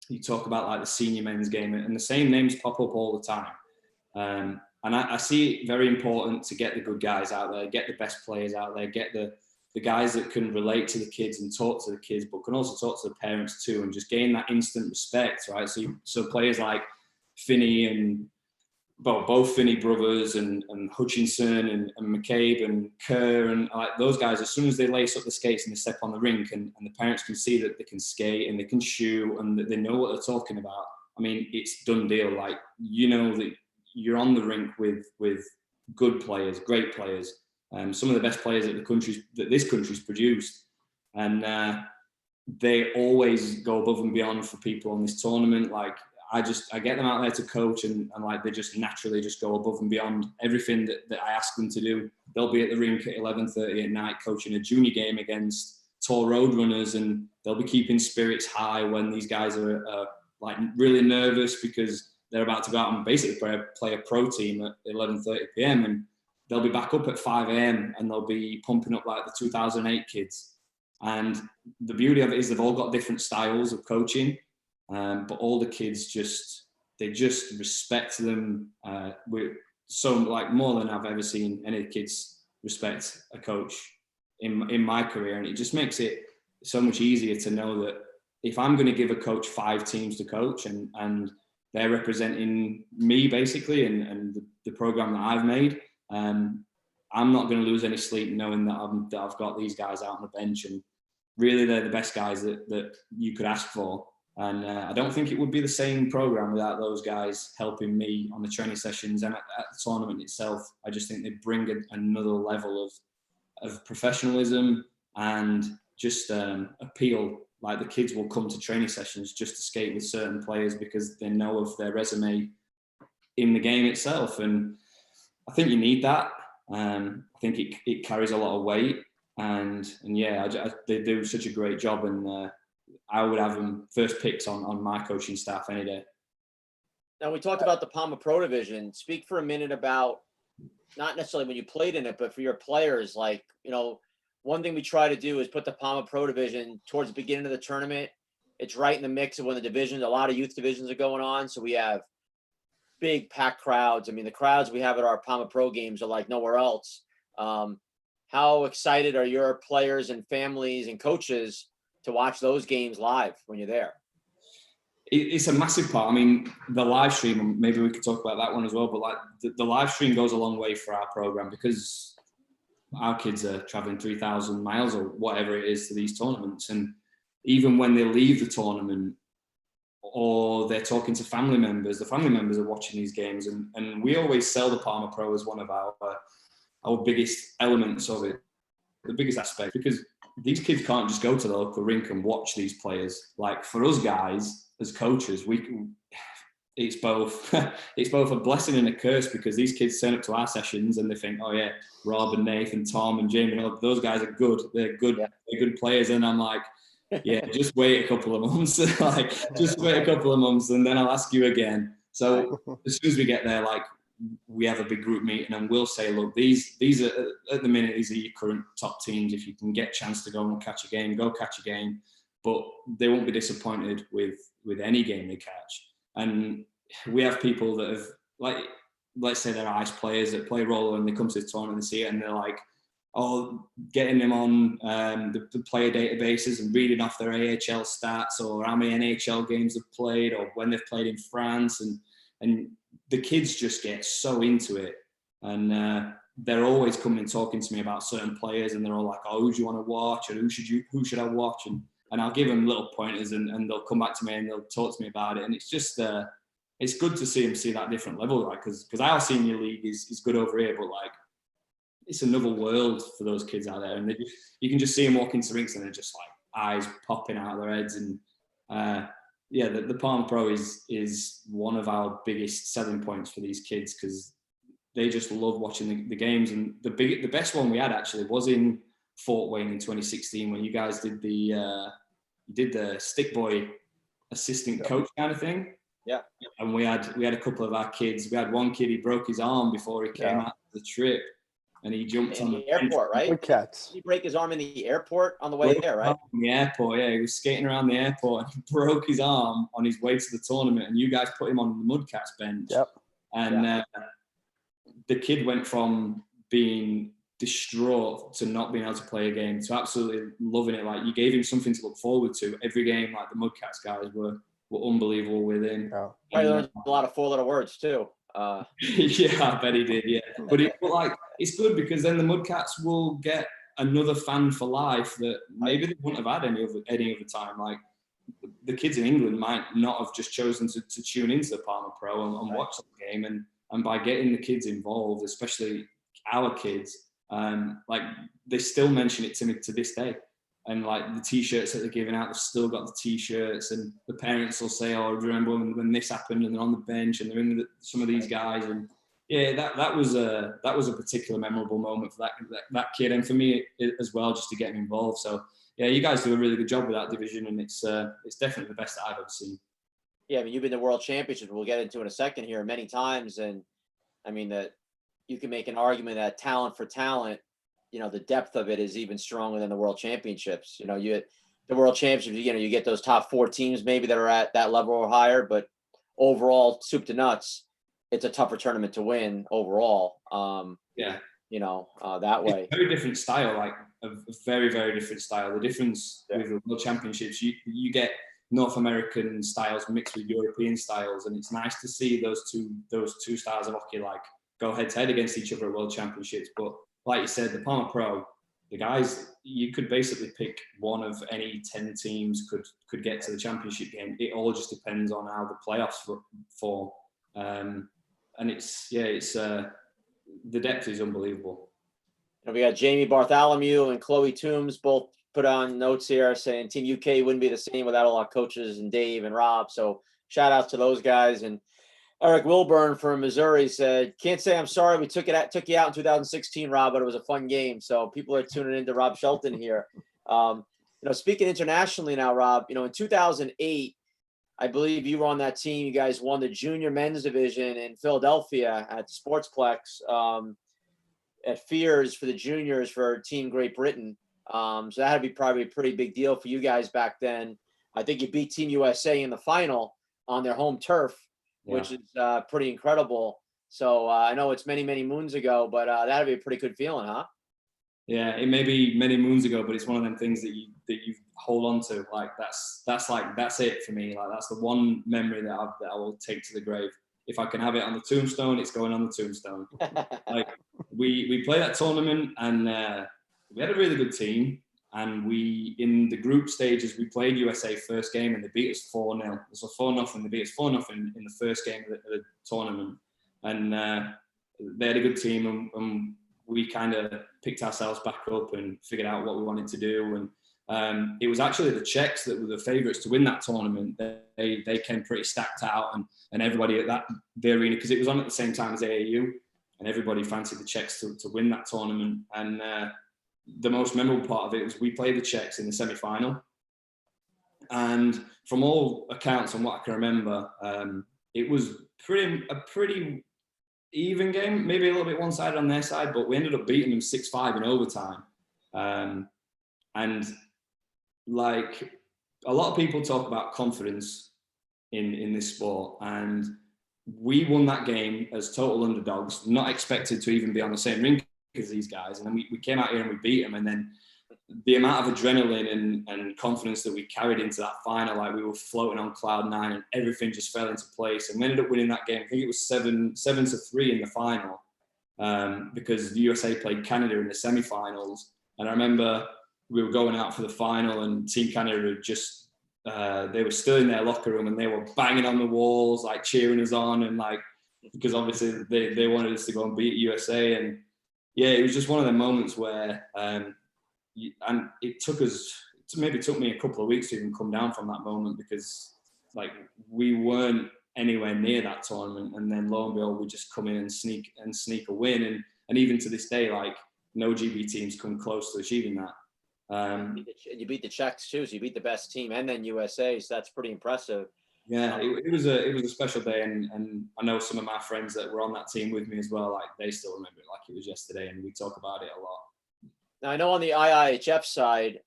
you talk about like the senior men's game, and the same names pop up all the time. And I see it very important to get the good guys out there, get the best players out there, get the guys that can relate to the kids and talk to the kids, but can also talk to the parents too, and just gain that instant respect, right? So players like Finney and both Finney brothers and Hutchinson and McCabe and Kerr and like those guys, as soon as they lace up the skates and they step on the rink and the parents can see that they can skate and they can shoot and that they know what they're talking about, I mean, it's done deal. Like, you know that you're on the rink with good players, great players, some of the best players that this country's produced. And they always go above and beyond for people on this tournament. Like, I get them out there to coach and like they just naturally just go above and beyond everything that I ask them to do. They'll be at the rink at 11:30 at night coaching a junior game against tall road runners, and they'll be keeping spirits high when these guys are like really nervous because they're about to go out and basically play a pro team at 11:30 p.m. and they'll be back up at 5 a.m. and they'll be pumping up like the 2008 kids. And the beauty of it is they've all got different styles of coaching. But all the kids they just respect them. We're so like more than I've ever seen any kids respect a coach in my career, and it just makes it so much easier to know that if I'm going to give a coach 5 teams to coach and they're representing me basically and the program that I've made. I'm not going to lose any sleep knowing that I've got these guys out on the bench, and really they're the best guys that you could ask for. And I don't think it would be the same program without those guys helping me on the training sessions and at the tournament itself. I just think they bring another level of professionalism and just appeal. Like, the kids will come to training sessions just to skate with certain players because they know of their resume in the game itself. And I think you need that. I think it carries a lot of weight. And yeah, they do such a great job, and I would have them first picks on my coaching staff any day. Now, we talked about the Palma Pro division. Speak for a minute about, not necessarily when you played in it, but for your players. Like, one thing we try to do is put the Palma Pro division towards the beginning of the tournament. It's right in the mix of when the divisions, a lot of youth divisions are going on. So we have big packed crowds. I mean, the crowds we have at our Palma Pro games are like nowhere else. How excited are your players and families and coaches to watch those games live when you're there? It's a massive part. I mean, the live stream, maybe we could talk about that one as well, but like the live stream goes a long way for our program because our kids are traveling 3,000 miles or whatever it is to these tournaments. And even when they leave the tournament or they're talking to family members, the family members are watching these games. And we always sell the Palma Pro as one of our biggest elements of it, the biggest aspect, because these kids can't just go to the local rink and watch these players. Like, for us guys as coaches, it's both a blessing and a curse, because these kids turn up to our sessions and they think, oh yeah, Rob and Nathan, Tom and Jamie, those guys are good. They're good. Yeah. They're good players. And I'm like, yeah, just wait a couple of months. Just wait a couple of months, and then I'll ask you again. So as soon as we get there, like, we have a big group meeting and we'll say, look, these are, at the minute, these are your current top teams. If you can get a chance to go and catch a game, go catch a game. But they won't be disappointed with any game they catch. And we have people that have, like, let's say they're ice players that play roller and they come to the tournament and see it and they're like, oh, getting them on the player databases and reading off their AHL stats or how many NHL games they've played or when they've played in France. And the kids just get so into it. And they're always coming and talking to me about certain players, and they're all like, oh, who do you want to watch? Or who should I watch? And I'll give them little pointers, and they'll come back to me and they'll talk to me about it. And it's just, it's good to see them see that different level, right? Because our senior league is good over here, but like, it's another world for those kids out there. And you can just see them walk into rinks and they're just like eyes popping out of their heads. And yeah, the Palma Pro is one of our biggest selling points for these kids, because they just love watching the games. And the best one we had actually was in Fort Wayne in 2016 when you guys did the stick boy assistant coach kind of thing. Yeah. And we had a couple of our kids. We had one kid, he broke his arm before he came out of the trip, and he jumped in on the airport, right? With cats. Did he break his arm in the airport on the way there, right? In the airport, yeah. He was skating around the airport and he broke his arm on his way to the tournament, and you guys put him on the Mudcats bench. Yep. And the kid went from being distraught to not being able to play a game to absolutely loving it. Like, you gave him something to look forward to every game. Like, the Mudcats guys were unbelievable with him. Oh. I learned a lot of 4-letter words too. Yeah, I bet he did. Yeah, but it's good, because then the Mudcats will get another fan for life that maybe they wouldn't have had any other time. Like, the kids in England might not have just chosen to tune into the Palma Pro and watch the game, and by getting the kids involved, especially our kids, like, they still mention it to me to this day. And like, the T-shirts that they're giving out, they've still got the T-shirts, and the parents will say, "Oh, do you remember when this happened?" And they're on the bench and they're in with some of these guys. And yeah, that was a particular memorable moment for that kid, and for me as well, just to get him involved. So yeah, you guys do a really good job with that division, and it's definitely the best that I've ever seen. Yeah, I mean, you've been to World Championships, we'll get into in a second here, many times, and I mean that you can make an argument that talent for talent, the depth of it is even stronger than the World Championships. The World Championships, you get those top 4 teams maybe that are at that level or higher, but overall, soup to nuts, it's a tougher tournament to win overall. Yeah. That way. It's a very different style, like a very, very different style. The difference with the World Championships, you get North American styles mixed with European styles, and it's nice to see those two styles of hockey like go head to head against each other at World Championships. But like you said, the Palmer Pro, the guys, you could basically pick one of any 10 teams could get to the championship game. It all just depends on how the playoffs fall. And the depth is unbelievable. And we got Jamie Bartholomew and Chloe Toombs both put on notes here saying Team UK wouldn't be the same without all our coaches and Dave and Rob. So shout out to those guys. And Eric Wilburn from Missouri said, "Can't say I'm sorry we took you out in 2016, Rob, but it was a fun game." So people are tuning into Rob Shelton here. Speaking internationally now, Rob, in 2008, I believe you were on that team. You guys won the junior men's division in Philadelphia at Sportsplex at Fears for the juniors for Team Great Britain. So that had to be probably a pretty big deal for you guys back then. I think you beat Team USA in the final on their home turf, which is pretty incredible. So I know it's many, many moons ago, but that'd be a pretty good feeling, huh? Yeah, it may be many moons ago, but it's one of them things that you hold on to. Like that's it for me. Like that's the one memory that I will take to the grave. If I can have it on the tombstone, it's going on the tombstone. Like we played that tournament and we had a really good team. And we, in the group stages, we played USA first game and they beat us 4-0. So 4-0, they beat us 4-0 in the first game of the tournament. And they had a good team and we kind of picked ourselves back up and figured out what we wanted to do. And it was actually the Czechs that were the favourites to win that tournament. They came pretty stacked out and everybody at the arena, because it was on at the same time as AAU, and everybody fancied the Czechs to win that tournament. And the most memorable part of it was we played the Czechs in the semi-final, and from all accounts and what I can remember, it was a pretty even game, maybe a little bit one-sided on their side, but we ended up beating them 6-5 in overtime. And like a lot of people talk about confidence in this sport, and we won that game as total underdogs, not expected to even be on the same rink as these guys, and then we came out here and we beat them. And then the amount of adrenaline and confidence that we carried into that final, like we were floating on cloud 9 and everything just fell into place, and we ended up winning that game. I think it was 7-3 in the final, because the USA played Canada in the semi-finals. And I remember we were going out for the final and Team Canada had just they were still in their locker room and they were banging on the walls, like cheering us on, and like, because obviously they wanted us to go and beat USA. And yeah, it was just one of the moments where, and it took me a couple of weeks to even come down from that moment, because like we weren't anywhere near that tournament, and then lo and behold, we just come in and sneak a win, and even to this day, like no GB teams come close to achieving that. You beat the Czechs too, so you beat the best team and then USA, so that's pretty impressive. Yeah, it was a special day, and I know some of my friends that were on that team with me as well, like they still remember it like it was yesterday, and we talk about it a lot. Now I know on the IIHF side,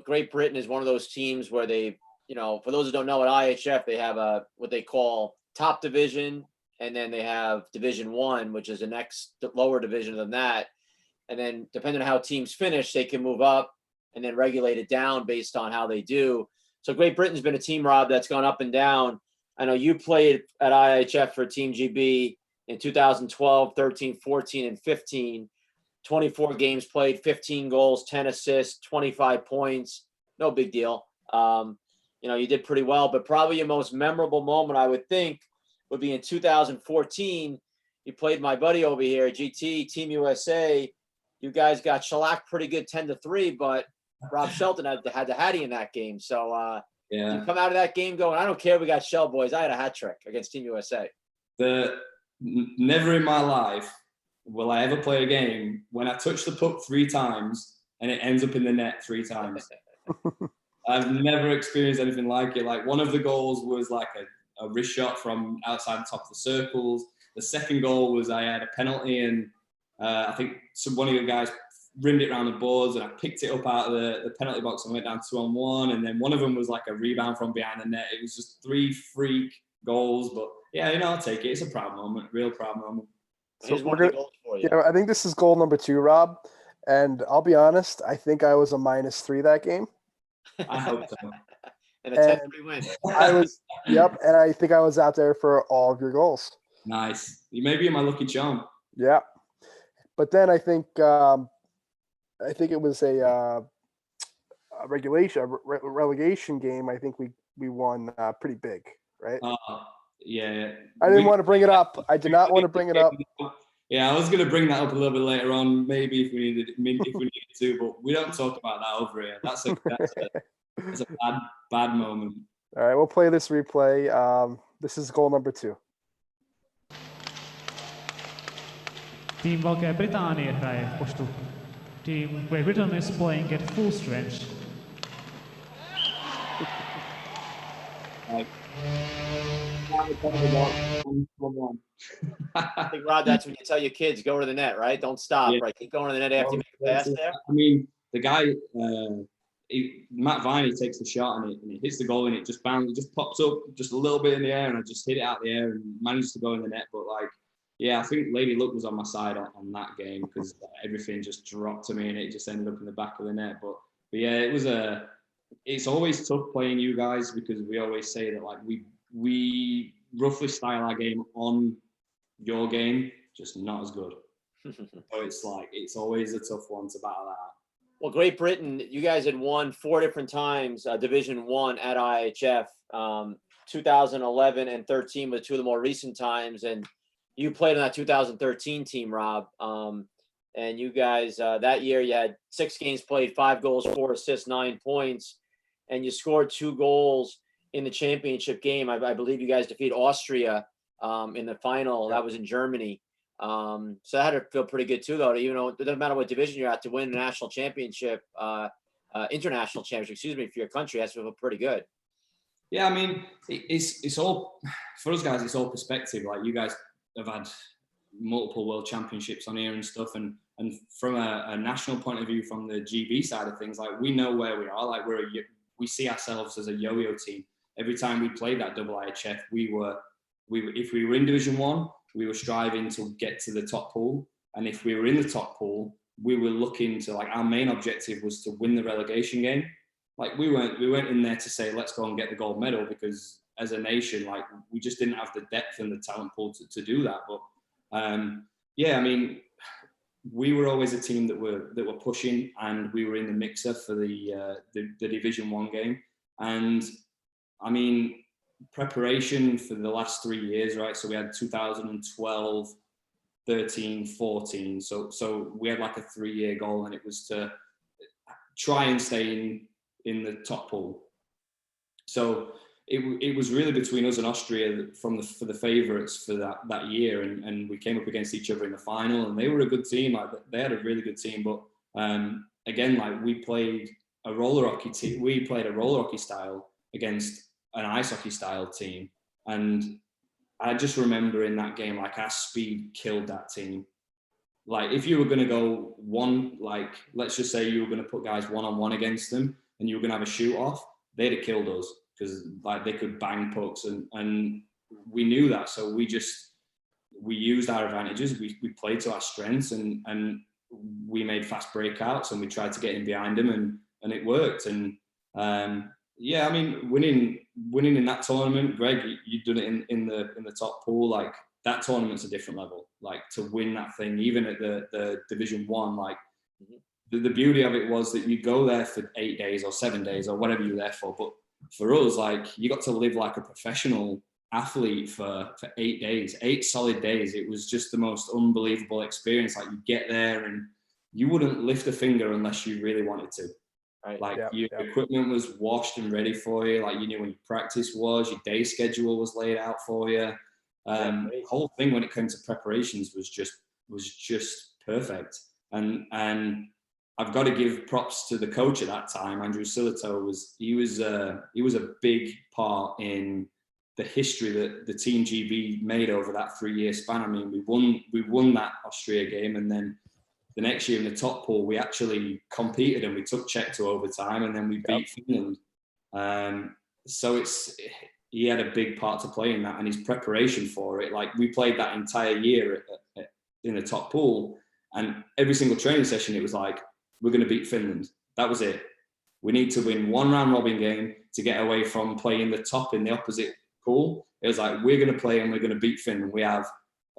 Great Britain is one of those teams where they, for those who don't know, at IHF they have what they call top division, and then they have Division 1, which is the next lower division than that. And then depending on how teams finish, they can move up and then regulate it down based on how they do. So Great Britain's been a team, Rob, that's gone up and down. I know you played at IHF for Team GB in 2012, 13, 14, and 15. 24 games played, 15 goals, 10 assists, 25 points. No big deal. You did pretty well, but probably your most memorable moment, I would think, would be in 2014. You played my buddy over here, GT, Team USA. You guys got shellacked pretty good 10-3, but Rob Shelton had the hattie in that game. So you come out of that game going, I don't care, we got shell, boys. I had a hat trick against Team USA. Never in my life will I ever play a game when I touch the puck 3 times and it ends up in the net 3 times. I've never experienced anything like it. Like one of the goals was like a wrist shot from outside the top of the circles. The second goal was I had a penalty, and I think one of your guys rimmed it around the boards, and I picked it up out of the penalty box and went down 2-on-1. And then one of them was like a rebound from behind the net. It was just 3 freak goals, but yeah, I'll take it. It's a proud moment, real proud moment. So I think this is goal number 2, Rob. And I'll be honest, I think I was a -3 that game. I hope so. And a 10-3 win. I was, and I think I was out there for all of your goals. Nice. You may be my lucky charm. Yeah. But then I think it was a relegation game. I think we won pretty big, right? Yeah. I didn't want to bring it up. I did not want to bring it up. Yeah, I was going to bring that up a little bit later on, maybe if we needed to, but we don't talk about that over here. That's a bad moment. All right, we'll play this replay. This is goal number 2. Team Velké Británie hraje v poštu. Team Great Britain is playing at full stretch. I think, Rod, that's when you tell your kids, go to the net, right? Don't stop, right? Keep going to the net after you make a pass there. I mean, the guy, Matt Viney takes the shot and it hits the goal and it just pops up just a little bit in the air and I just hit it out the air and managed to go in the net. But like, yeah, I think Lady Luck was on my side on that game because everything just dropped to me and it just ended up in the back of the net. But yeah, it's always tough playing you guys because we always say that like we roughly style our game on your game, just not as good. So it's always a tough one to battle out. Well, Great Britain, you guys had won 4 different times Division 1 at IHF. 2011 and 13 were 2 of the more recent times, and you played on that 2013 team, Rob. And you guys that year you had 6 games played, 5 goals, 4 assists, 9 points, and you scored 2 goals in the championship game. I believe you guys defeated Austria in the final. That was in Germany. So that had to feel pretty good too, though. Even though it doesn't matter what division you're at, to win a national championship, international championship, for your country, that's feel pretty good. Yeah, I mean, it's all for us guys. It's all perspective. Like you guys have had multiple world championships on here and stuff, and from a national point of view, from the GB side of things, like we know where we are. Like we see ourselves as a yo-yo team. Every time we played that double IHF, if we were in Division 1, we were striving to get to the top pool. And if we were in the top pool, we were looking to, like, our main objective was to win the relegation game. Like we weren't in there to say, let's go and get the gold medal, because as a nation, like we just didn't have the depth and the talent pool to do that. But yeah, I mean, we were always a team that were pushing, and we were in the mixer for the Division 1 game. And I mean, preparation for the last 3 years, right? So we had 2012, 13, 14. So we had like a 3-year goal, and it was to try and stay in the top pool. So it was really between us and Austria for the favourites for that year, and we came up against each other in the final, and they were a good team. Like they had a really good team, but again, like we played a roller hockey team. We played a roller hockey style against an ice hockey style team, and I just remember in that game, like our speed killed that team. Like if you were going to go one, like let's just say you were going to put guys 1-on-1 against them, and you were going to have a shoot off, they'd have killed us, because like they could bang pucks, and we knew that. So we used our advantages. We played to our strengths, and we made fast breakouts, and we tried to get in behind them, and it worked. And yeah, I mean, winning in that tournament, Greg, you've done it in the top pool. Like that tournament's a different level. Like to win that thing, even at the Division 1, like the beauty of it was that you go there for 8 days or 7 days or whatever you're there for. But for us, like you got to live like a professional athlete for 8 days, 8 solid days. It was just the most unbelievable experience. Like you get there and you wouldn't lift a finger unless you really wanted to. Right. Like your equipment was washed and ready for you. Like you knew when your practice was, your day schedule was laid out for you. The whole thing when it came to preparations was just perfect. And I've got to give props to the coach at that time, Andrew Silito. He was a big part in the history that the Team GB made over that 3-year span. I mean, we won that Austria game, and then the next year in the top pool, we actually competed and we took Czech to overtime, and then we beat Finland. So he had a big part to play in that, and his preparation for it. Like we played that entire year in the top pool, and every single training session, it was like, we're going to beat Finland. That was it. We need to win one round robin game to get away from playing the top in the opposite pool. It was like, we're going to play and we're going to beat Finland. We have,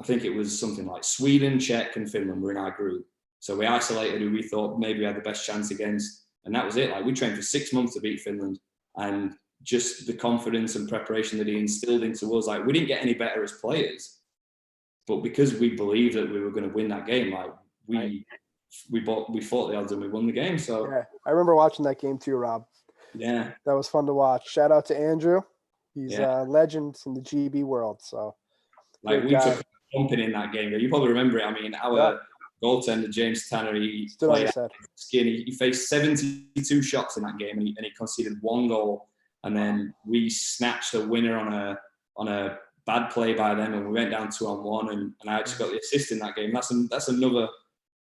I think it was something like Sweden, Czech, and Finland were in our group. So we isolated who we thought maybe we had the best chance against. And that was it. Like, we trained for 6 months to beat Finland. And just the confidence and preparation that he instilled into us, like, we didn't get any better as players. But because we believed that we were going to win that game, like, we fought the odds and we won the game. So yeah, I remember watching that game too, Rob. Yeah. That was fun to watch. Shout out to Andrew. He's a legend in the GB world. So, like, we took a pumping in that game. You probably remember it. I mean, our goaltender, James Tanner, he played skin. He faced 72 shots in that game, and he conceded 1 goal. And then we snatched a winner on a bad play by them, and we went down 2-on-1, and I actually got the assist in that game. That's another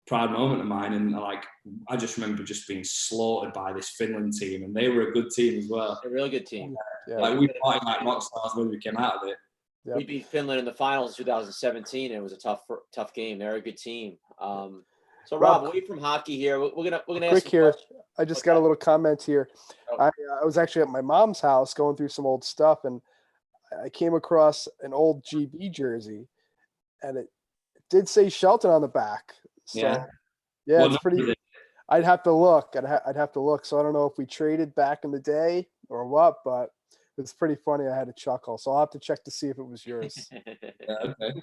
proud moment of mine. And like, I just remember just being slaughtered by this Finland team, and they were a good team as well. A real good team. Yeah. Like, we played like rock stars when we came out of it. Yep. We beat Finland in the finals in 2017, and it was a tough game. They're a good team. So Rob, away from hockey here, we're gonna ask here. I just got a little comment here. I was actually at my mom's house going through some old stuff, and I came across an old GB jersey, and it did say Shelton on the back. So, yeah, well, it's pretty. I'd have to look. I'd have to look. So I don't know if we traded back in the day or what, but it's pretty funny. I had a chuckle. So I'll have to check to see if it was yours. Okay.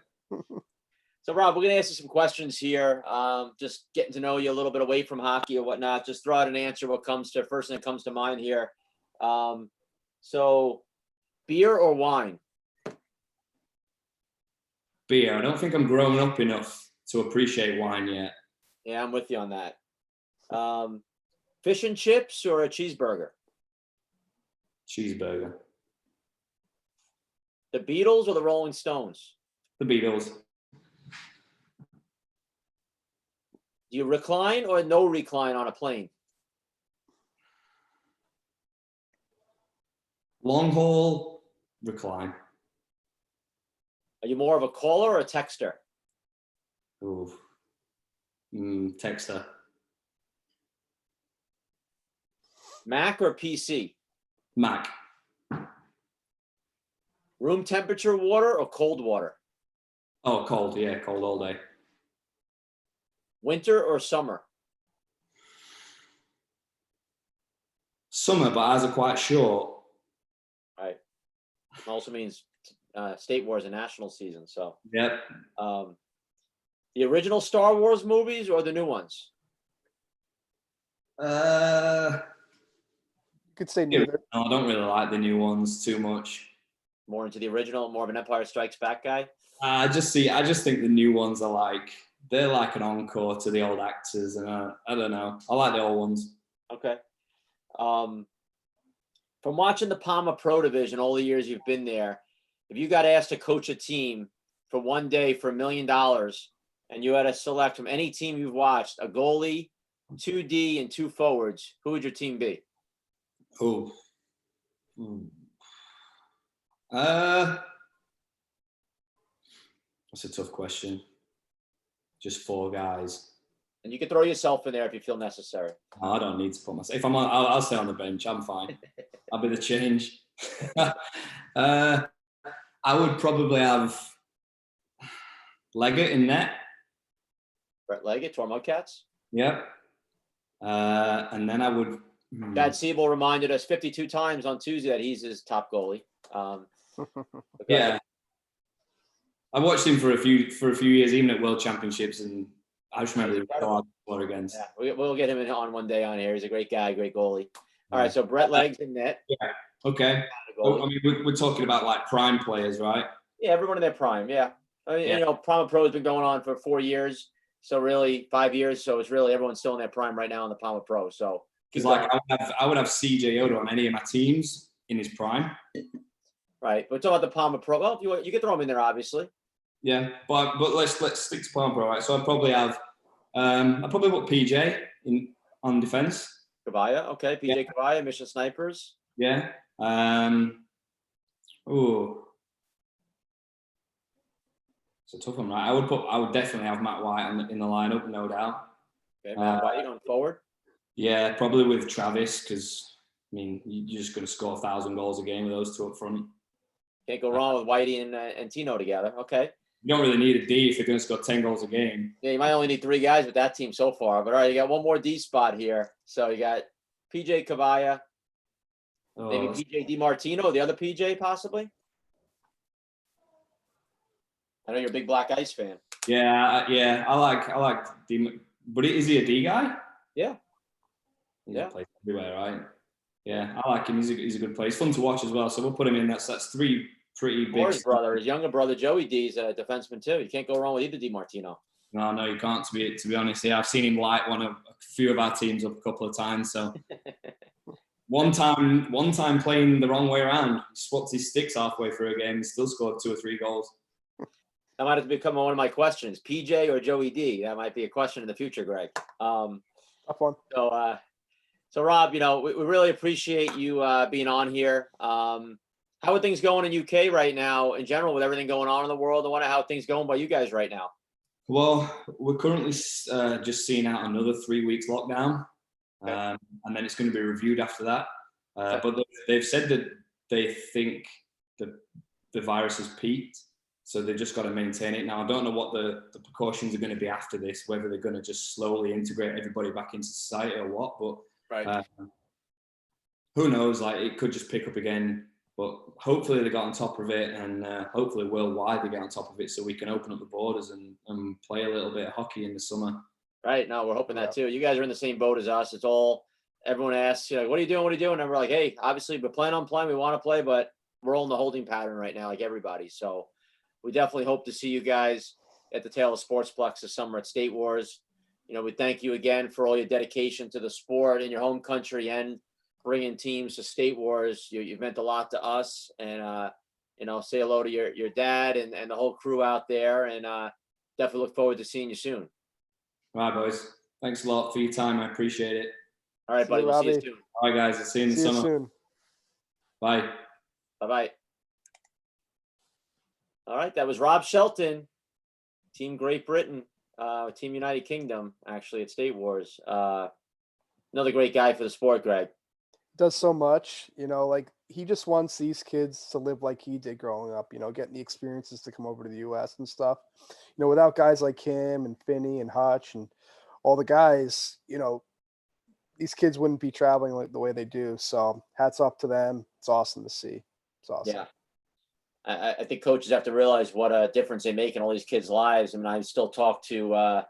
So Rob, we're gonna ask you some questions here. Just getting to know you a little bit away from hockey or whatnot. Just throw out an answer. First thing that comes to mind here. So, beer or wine? Beer. I don't think I'm grown up enough to appreciate wine yet. Yeah, I'm with you on that. Fish and chips or a cheeseburger? Cheeseburger. The Beatles or the Rolling Stones? The Beatles. Do you recline or no recline on a plane? Long haul, recline. Are you more of a caller or a texter? Ooh. Texter. Mac or PC? Mac. Room temperature water or cold water? Oh, cold. Yeah, cold all day. Winter or summer? Summer, but ours are quite short. Right. Also means State Wars and national season. So. Yep. The original Star Wars movies or the new ones? You could say neither. No, I don't really like the new ones too much. More into the original, more of an Empire Strikes Back guy? I just think the new ones are like, they're like an encore to the old actors, and I don't know. I like the old ones. Okay. From watching the Palma Pro Division all the years you've been there, if you got asked to coach a team for one day for $1 million, and you had to select from any team you've watched a goalie, 2D, and 2 forwards, who would your team be? Oh. That's a tough question. Just 4 guys. And you can throw yourself in there if you feel necessary. No, I don't need to put myself. If I'm on, I'll stay on the bench. I'm fine. I'll be the change. I would probably have Leggett in net. Brett Leggett, Tormod Cats. Yep. And then I would. Chad Siebel reminded us 52 times on Tuesday that he's his top goalie. Yeah. I watched him for a few years, even at World Championships, and I just remember he was so hard to score against. Yeah, we'll get him on one day on here. He's a great guy, great goalie. All right, so Brett Leggs in net. Yeah. Okay. I mean, we're talking about like prime players, right? Yeah, everyone in their prime. Yeah. I mean, you know, Palma Pro has been going on for 4 years, so really 5 years. So it's really everyone's still in their prime right now in the Palma Pro. So because like I would have CJ Odo on any of my teams in his prime. Right, but talking about the Palma Pro. Well, you can throw him in there, obviously. Yeah, but let's stick to Palma Pro, right? So I'd probably have put PJ on defense. Kavaya, okay, PJ Kavaya, Mission Snipers. Yeah. It's a tough one, right? I would definitely have Matt White in the lineup, no doubt. Okay, Matt White going forward. Yeah, probably with Travis, because I mean you're just going to score 1,000 goals a game with those 2 up front. Can't go wrong with Whitey and Tino together. Okay. You don't really need a D if you're going to score 10 goals a game. Yeah, you might only need 3 guys with that team so far. But all right, you got one more D spot here. So you got PJ Cavalla, maybe PJ DiMartino, the other PJ possibly. I know you're a big Black Ice fan. Yeah. I like D. But is he a D guy? Yeah. He plays everywhere, right? Yeah, I like him. He's a good player. He's fun to watch as well. So we'll put him in. That's 3 pretty big. His brother, his younger brother Joey D is a defenseman too. You can't go wrong with either DiMartino. No, you can't. To be honest, yeah, I've seen him light a few of our teams up a couple of times. So one time playing the wrong way around, he swapped his sticks halfway through a game and still scored 2 or 3 goals. That might have become one of my questions: PJ or Joey D. That might be a question in the future, Greg. Tough one. So Rob, we really appreciate you being on here. How are things going in UK right now in general with everything going on in the world? I wonder how things going by you guys right now. Well, we're currently just seeing out another 3 weeks lockdown, and then it's going to be reviewed after that. But they've said that they think the virus has peaked, so they've just got to maintain it. Now, I don't know what the precautions are going to be after this, whether they're going to just slowly integrate everybody back into society or what, but who knows? Like, it could just pick up again. But hopefully they got on top of it, and hopefully worldwide they get on top of it, so we can open up the borders and play a little bit of hockey in the summer. Right. No, we're hoping that too. You guys are in the same boat as us. It's all everyone asks, what are you doing? What are you doing? And we're like, hey, obviously we're planning on playing. We want to play, but we're all in the holding pattern right now, like everybody. So we definitely hope to see you guys at the Taylor Sportsplex this summer at State Wars. We thank you again for all your dedication to the sport in your home country and bringing teams to State Wars. You've meant a lot to us, and say hello to your dad and the whole crew out there, and definitely look forward to seeing you soon. All right, boys. Thanks a lot for your time. I appreciate it. All right, buddy. We'll see you soon. All right, guys. I'll see you in the summer. Soon. Bye. Bye-bye. All right, that was Rob Shelton, Team Great Britain, Team United Kingdom, actually, at State Wars. Another great guy for the sport, Greg. Does so much, like he just wants these kids to live like he did growing up, getting the experiences to come over to the US and stuff. Without guys like him and Finney and Hutch and all the guys, these kids wouldn't be traveling like the way they do. So hats off to them. It's awesome to see. It's awesome. Yeah. I think coaches have to realize what a difference they make in all these kids' lives. I mean, I still talk to, a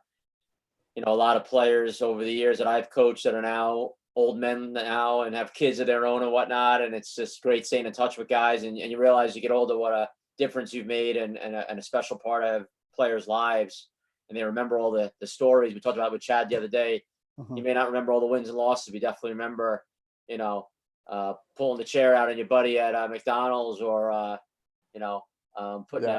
lot of players over the years that I've coached that are now old men now and have kids of their own and whatnot. And it's just great staying in touch with guys. And you realize you get older, what a difference you've made and a special part of players' lives. And they remember all the stories we talked about with Chad the other day. Mm-hmm. You may not remember all the wins and losses, but you definitely remember, pulling the chair out on your buddy at McDonald's or, putting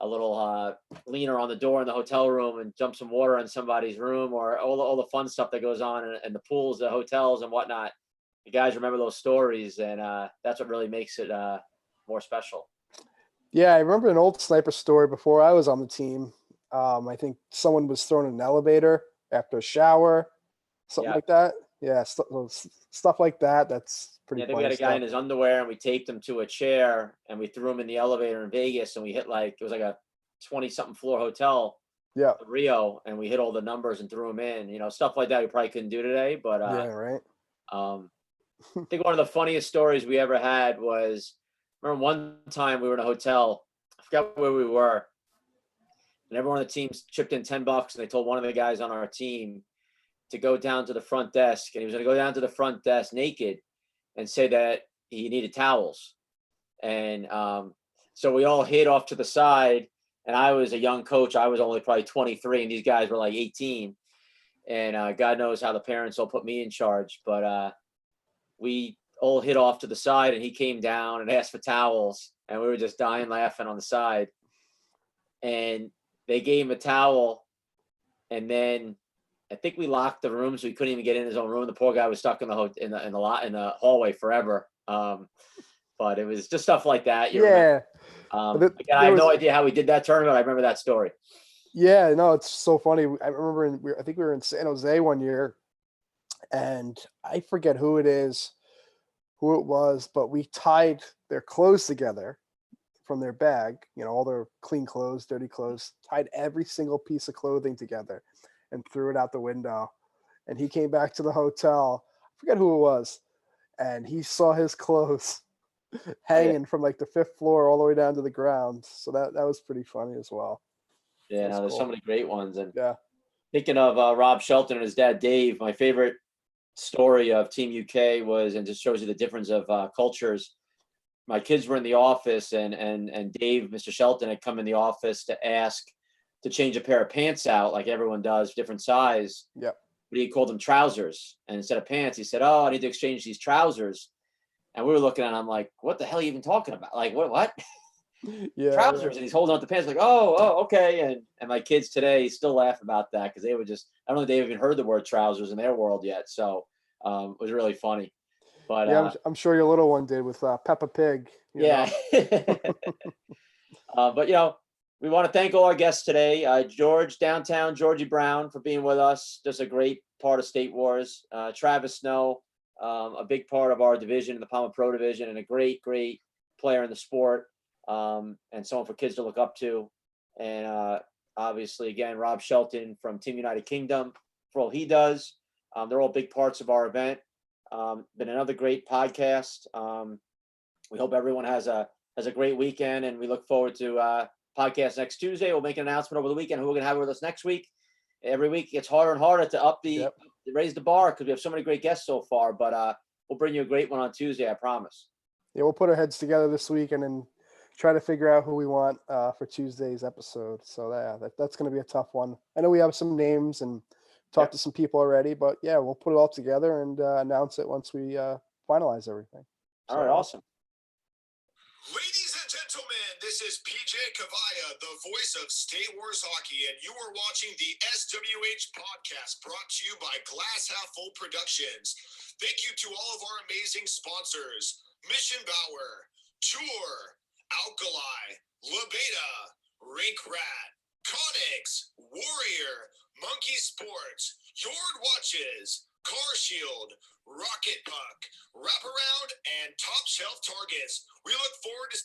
a little leaner on the door in the hotel room and dump some water in somebody's room, or all the fun stuff that goes on in the pools, the hotels and whatnot. You guys remember those stories, and that's what really makes it more special. Yeah, I remember an old Sniper story before I was on the team. I think someone was thrown in an elevator after a shower, something like that. Yeah, stuff like that. That's pretty. Yeah, I think we had a guy in his underwear, and we taped him to a chair, and we threw him in the elevator in Vegas, and we hit it was like a 20-something floor hotel. Yeah. Rio, and we hit all the numbers and threw him in. Stuff like that we probably couldn't do today, but yeah, right. I think one of the funniest stories we ever had was, remember one time we were in a hotel. I forgot where we were, and everyone on the team chipped in $10, and they told one of the guys on our team to go down to the front desk, and he was going to go down to the front desk naked and say that he needed towels. And so we all hid off to the side, and I was a young coach. I was only probably 23, and these guys were like 18. And God knows how the parents all put me in charge. But we all hid off to the side, and he came down and asked for towels, and we were just dying laughing on the side. And they gave him a towel, and then I think we locked the room, so he couldn't even get in his own room. The poor guy was stuck in the hallway forever. But it was just stuff like that. Yeah. Again, I have no idea how we did that tournament. I remember that story. Yeah, no, it's so funny. I remember I think we were in San Jose one year, and I forget who it was, who it was, but we tied their clothes together from their bag, all their clean clothes, dirty clothes, tied every single piece of clothing together and threw it out the window. And he came back to the hotel. I forget who it was. And he saw his clothes hanging from like the 5th floor all the way down to the ground. So that was pretty funny as well. Yeah, no, there's so many great ones. And yeah, thinking of Rob Shelton and his dad Dave, my favorite story of Team UK was, and just shows you the difference of cultures. My kids were in the office, and Dave, Mr. Shelton, had come in the office to ask to change a pair of pants out, like everyone does, different size. Yep. But he called them trousers, and instead of pants, he said, "Oh, I need to exchange these trousers." And we were looking at him like, "What the hell are you even talking about? Like, what?" Yeah, trousers, yeah. and he's holding out the pants like, oh, okay. And my kids today still laugh about that because they would just, I don't think they've even heard the word trousers in their world yet. So it was really funny. But yeah, I'm sure your little one did with Peppa Pig. Yeah. But we want to thank all our guests today. George, downtown Georgie Brown, for being with us. Just a great part of State Wars. Travis Snow, a big part of our division, the Palmer Pro division, and a great player in the sport. And someone for kids to look up to. And obviously, again, Rob Shelton from Team United Kingdom for all he does. They're all big parts of our event. Been another great podcast. We hope everyone has a great weekend, and we look forward to podcast next Tuesday. We'll make an announcement over the weekend who we're going to have with us next week. Every week it gets harder and harder to raise the bar because we have so many great guests so far. But we'll bring you a great one on Tuesday, I promise. Yeah, we'll put our heads together this week and then try to figure out who we want for Tuesday's episode. So that's going to be a tough one. I know we have some names and talked to some people already, but yeah, we'll put it all together and announce it once we finalize everything. All right, awesome. Ladies and gentlemen, this is PJ Cavalla, the voice of State Wars Hockey, and you are watching the SWH podcast brought to you by Glass Half Full Productions. Thank you to all of our amazing sponsors: Mission Bauer, Tour, Alkali, La Beta, Rink Rat, Conix, Warrior, Monkey Sports, Yord Watches, Car Shield, Rocket Puck, Wraparound, and Top Shelf Targets. We look forward to